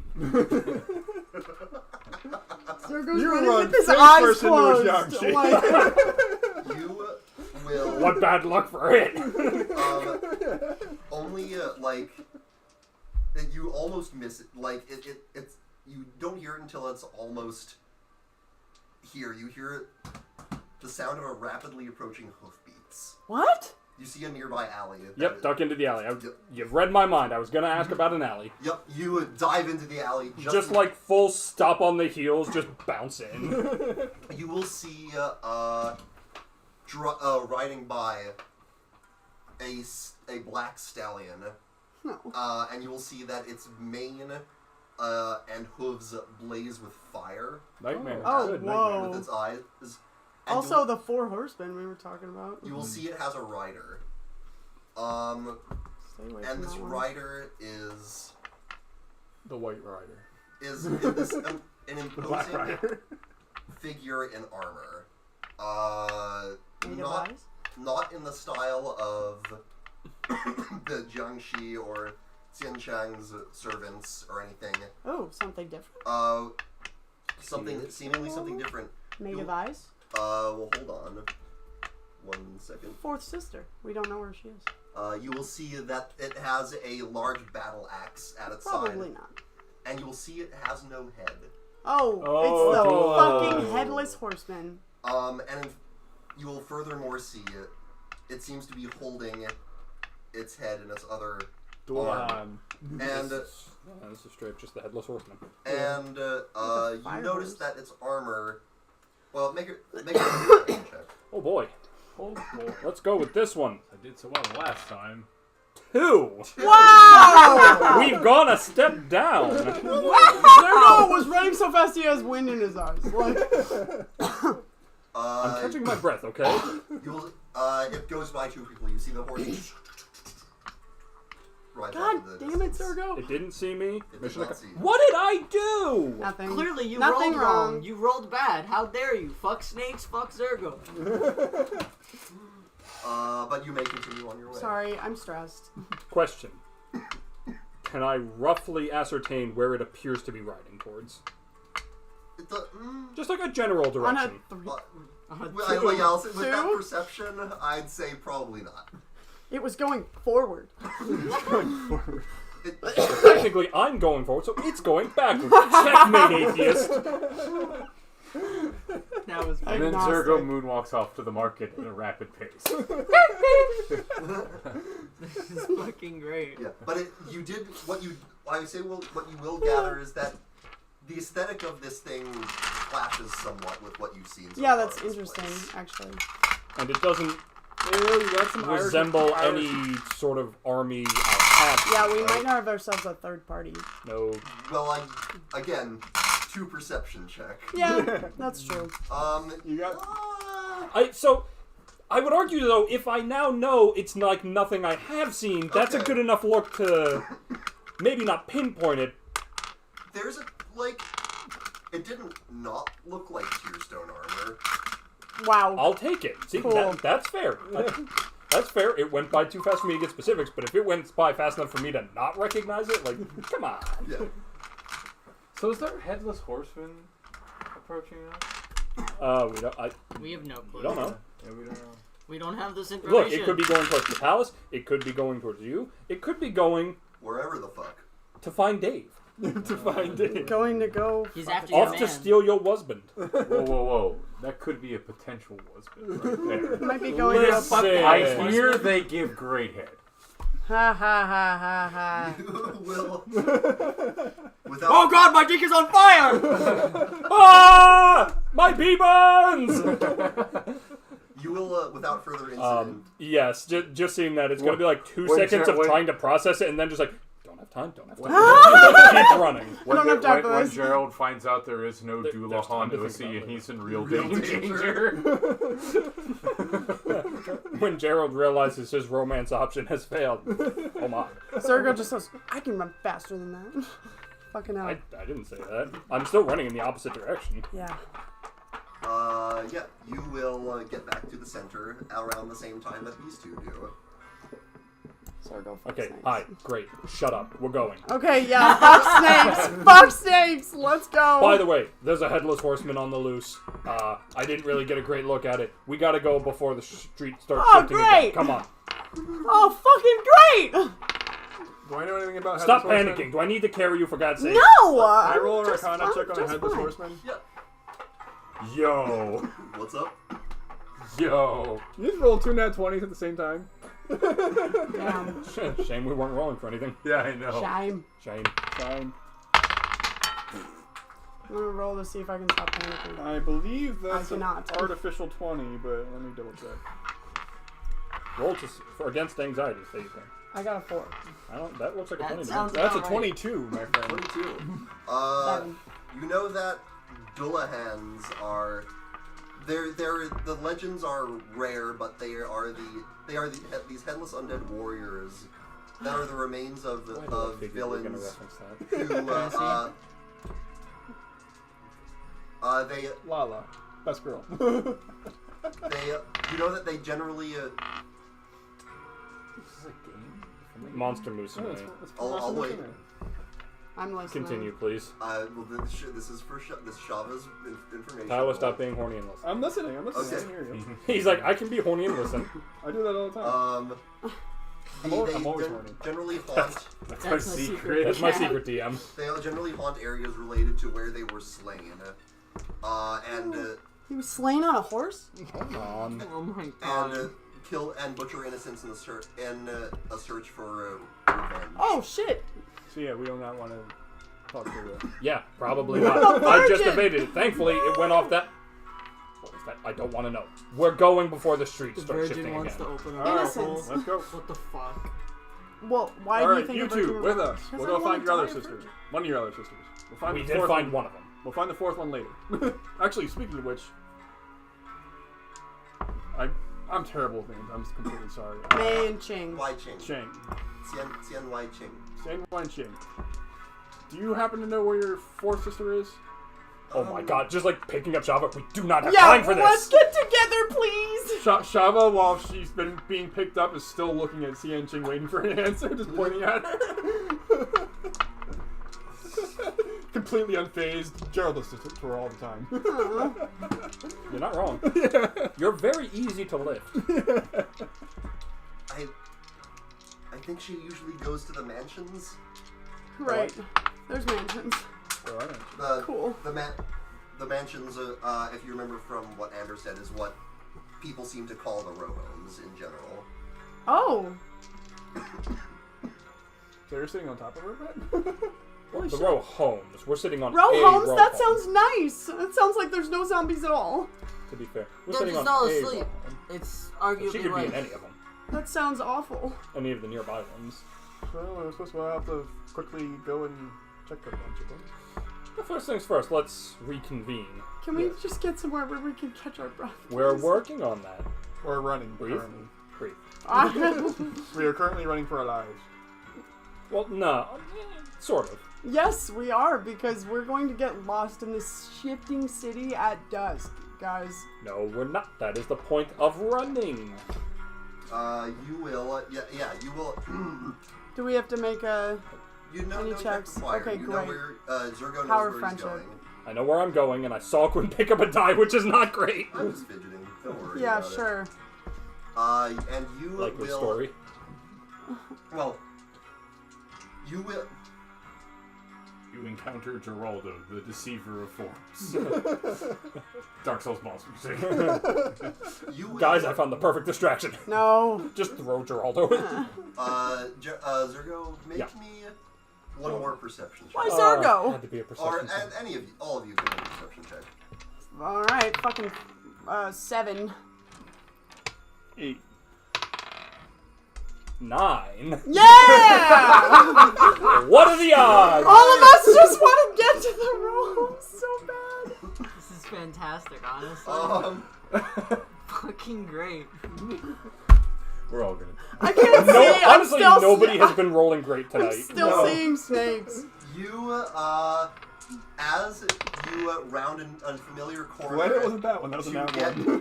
Zergo's You running run with his face eyes first into a closed. Jiangshi. Like, You will What bad luck for it! only like you almost miss it. Like it's you don't hear it until it's almost here. You hear the sound of a rapidly approaching hoofbeats. what? You see a nearby alley. Yep, duck into the alley. You've read my mind. I was gonna ask about an alley. Yep, you dive into the alley. Just like full stop on the heels, just bounce in. you will see riding by a black stallion, and you will see that its mane and hooves blaze with fire. Nightmare. Oh, Good, whoa. nightmare. With its eyes. And Also, the 4 horsemen we were talking about. you will see it has a rider. Stay away And from this that one. rider is The White Rider. this an Black imposing Rider. figure in armor. Native Not eyes? not in the style of the jiangshi or Xianchang's servants or anything. Oh, something different. Seemingly something different. Native eyes? Well, hold on. 1 second. 4th sister. We don't know where she is. You will see that it has a large battle axe at its Probably side. not. And you will see it has no head. Oh, Oh. it's the fucking headless horseman. And you will furthermore see it seems to be holding its head in its other arm. Duan. And This is straight up just the headless horseman. and a you fire notice hose. that its armor. Well, make a perception check. Oh boy. Oh boy. Let's go with this one. I did so well last time. 2. Wow! We've gone a step down. Zergo was running so fast he has wind in his eyes. Like, I'm catching my breath, okay? You'll, it goes by 2 people. You see the horse. Right God back in the damn it, distance. Sergo. It didn't see me. It did Mission not ac- see you. What did I do? Nothing. Clearly, you Nothing rolled wrong. wrong. You rolled bad. How dare you? Fuck snakes. Fuck Zergo. But you may continue on your way. Sorry, I'm stressed. Question. Can I roughly ascertain where it appears to be riding towards? It does, Just like a general On a direction. 3. with that Two? perception, I'd say probably not. It was going forward. It, Technically, I'm going forward, so it's going backwards. Checkmate, atheist. That was And then Agnostic. Zergo moonwalks off to the market at a rapid pace. This is fucking great. yeah, but you did what you. I say what you will gather is that the aesthetic of this thing clashes somewhat with what you've seen. So Yeah, far that's in this interesting, place. actually. And it doesn't You got some resemble Irish. any sort of army I have. Yeah, we right? might have ourselves a third party. No. Well, again, 2 perception check. Yeah, that's true. You got. I would argue though, if I now know it's like nothing I have seen, that's a Okay. good enough look to maybe not pinpoint it. There's it didn't not look like Tearstone armor. Wow. I'll take it. See, Cool. that's fair. That's fair. It went by too fast for me to get specifics, but if it went by fast enough for me to not recognize it, like, come on. Yeah. So is there a headless horseman approaching us? We don't. We have no clue. We don't know. Yeah, we don't know. We don't have this information. Look, it could be going towards the palace. It could be going towards you. It could be going Wherever the fuck. to find Dave. To find it. Going to go. He's fuck after it. your Off to man. steal your husband. Whoa, whoa, whoa. That could be a potential husband right there. Might be going to Listen. fuck I hear they give great head. Ha ha ha ha ha. You will. Without. Oh god, my dick is on fire! Ah! My B-buns! You will, without further incident. Yes, just seeing that, it's going to be like 2 When seconds of when- trying to process it, and then just like, don't have time. Keep running. When, don't have time for when this. Gerald finds out there is no There's time to think Dullahan about and it. he's in real Real danger. When Gerald realizes his romance option has failed. Oh my. Sergo just goes, I can run faster than that. Fucking hell. I didn't say that. I'm still running in the opposite direction. Yeah. Yeah, you will get back to the center around the same time that these two do. Sergo, fuck Okay, snakes. hi, great. Shut up. We're going. Okay, yeah, fuck snakes! Fuck snakes! Let's go! By the way, there's a headless horseman on the loose. I didn't really get a great look at it. We gotta go before the street starts Oh, shifting great! again. Come on. Oh, fucking great! Do I know anything about Stop Headless panicking. Horseman? Do I need to carry you for God's sake? No! Can I roll a just Arcana fine, check on a just Headless fine. Horseman? Yeah. Yo. What's up? Yo. You just rolled 2 nat 20s at the same time. Damn. Shame we weren't rolling for anything. Yeah, I know. Shame. Shame. Shame. I'm gonna roll to see if I can stop panicking. I believe that's I an cannot. artificial 20, but let me double check. Roll for against anxiety, say you think. I got a 4. I don't. That looks like a That 20 to me. sounds That's a about right. 22, my friend. 22. 7. You know that Dullahans are. They're the legends are rare, but these headless undead warriors that are the remains of Why do I figure we're gonna villains reference that? who they Lala. Best girl. you know that they generally Is this a game? Monster Moose. Yeah, and it's- me. it's I'll from wait. Listen I'm listening. Continue, please. well, this is for this Shava's information. Tyler, stop being horny and listen. I'm listening. I'm listening. Okay. I can hear you. He's like, I can be horny and listen. I do that all the time. I'm always horny. Generally haunt. That's, That's my my secret. secret. That's my secret DM. They generally haunt areas related to where they were slain. He was slain on a horse? Hold on. Oh my And god. kill and butcher innocents in a search for revenge. Oh shit! So yeah, we do not want to talk to the... Yeah, probably The not. I just virgin! evaded it. Thankfully, it went off that. What was that? I don't want to know. We're going before the streets The start virgin shifting wants again. to open up. All right, Innocence. let's go. What the fuck? Well, why All do right, you think you a virgin two, would- with us. Because We'll I go wanna find your other die a sisters. virgin. One of your other sisters. We'll find We the did fourth find one of them. We'll find the fourth one later. Actually, speaking of which, I'm terrible with names. I'm just completely sorry. Mei and Ching. Wai Ching. Cheng. Xian Wai Ching. Cheng Wan Cheng. Do you happen to know where your fourth sister is? Oh my god, just like picking up Shava. We do not have Yeah, time for let's this. get together, please! Shava, while she's been being picked up, is still looking at Xian Ching, waiting for an answer, just pointing at her. Completely unfazed. Gerald listens to her all the time. You're not wrong. You're very easy to lift. I think she usually goes to the mansions. Right. There's mansions. Where are they? Cool. The mansions, if you remember from what Anders said, is what people seem to call the row homes in general. Oh! So you're sitting on top of her bed? Holy The shit. row homes. We're sitting on Row a homes? row That home, sounds nice! It sounds like there's no zombies at all. to be fair. We're They're sitting just on all a asleep. row home. It's So arguably she could be like in any of them. That sounds awful. Any of the nearby ones. Well, we're supposed to have to quickly go and check a bunch of them. Well, first things first, let's reconvene. Can we just get somewhere where we can catch our breath? We're please? working on that. We're running Breathe. currently. Breathe. We are currently running for our lives. Well, no. Sort of. Yes, we are, because we're going to get lost in this shifting city at dusk, guys. No, we're not. That is the point of running. You will, yeah, you will. Do we have to make a... You know, Any no check checks? required. Okay, you great. know where Zergo knows Power where friendship. he's going. I know where I'm going, and I saw Quinn pick up a die, which is not great. I'm just fidgeting. Don't worry. Yeah, about sure. It. And you Like will. the story. Well, you will. You encounter Geraldo, the deceiver of forms. Dark Souls boss music. You will. Guys, I found the perfect distraction. No. Just throw Geraldo in. Zergo, make Yeah. me one more perception check. Why Zergo? Had to be a Or perception check. and any of you, all of you can make a perception check. Alright, fucking 7. 8. 9. Yeah! What are the odds? All of us just want to get to the room so bad. this is fantastic, honestly. Fucking great. We're all gonna. I can't No, see. I'm honestly, still nobody has been rolling great I'm tonight. still seeing snakes. You, as you round an unfamiliar corner. Glad it wasn't that one. That was a to nat get, one.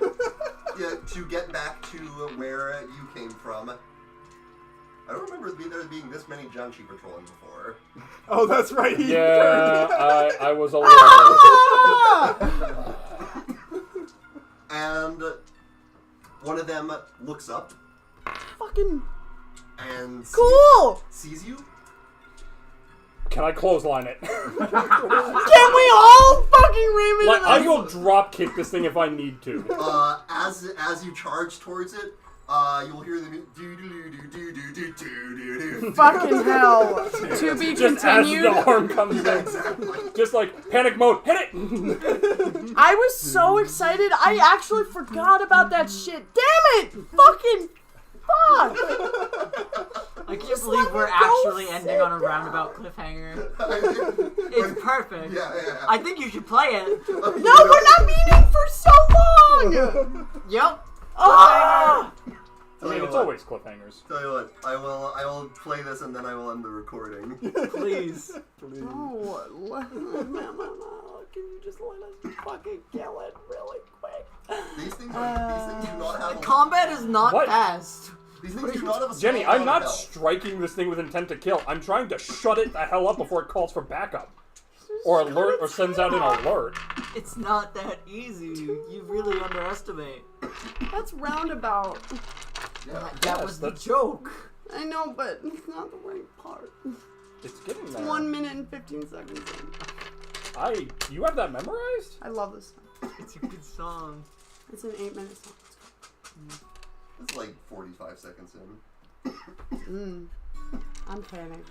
to get back to where you came from. I don't remember there being this many jiangshi patrolling before. Oh, that's right. he Yeah, turned. I was a little. Ah! And one of them looks up Fucking and cool! sees you. Can I clothesline it? Can we all fucking ram into Like, I this? will drop kick this thing if I need to. As you charge towards it, You will hear the do. Fucking hell. To be Just as continued. the horn comes Yeah, in. exactly. Just like panic mode. Hit it! I was so excited. I actually forgot about that shit. Damn it! Fucking fuck! I can't Just believe let we're me go actually ending sit on a roundabout cliffhanger. It's perfect. Yeah. I think you should play it. No, we're not meeting for so long! Yep. Ah! I mean, it's always cliffhangers. Tell you what, I will play this and then I will end the recording. Please. No, can you just let us fucking kill it really quick? These things do not have. Combat is not What? fast. These things do not have a Jenny, small I'm amount not of health. striking this thing with intent to kill. I'm trying to shut it the hell up before it calls for backup. Or alert, or sends out an alert. It's not that easy. You really underestimate. That's roundabout. Yeah. That Yes, was the that's- joke. I know, but it's not the right part. It's getting It's there. 1 minute and 15 seconds in. You have that memorized? I love this song. It's a good song. It's an 8-minute song. It's like 45 seconds in. I'm panicked.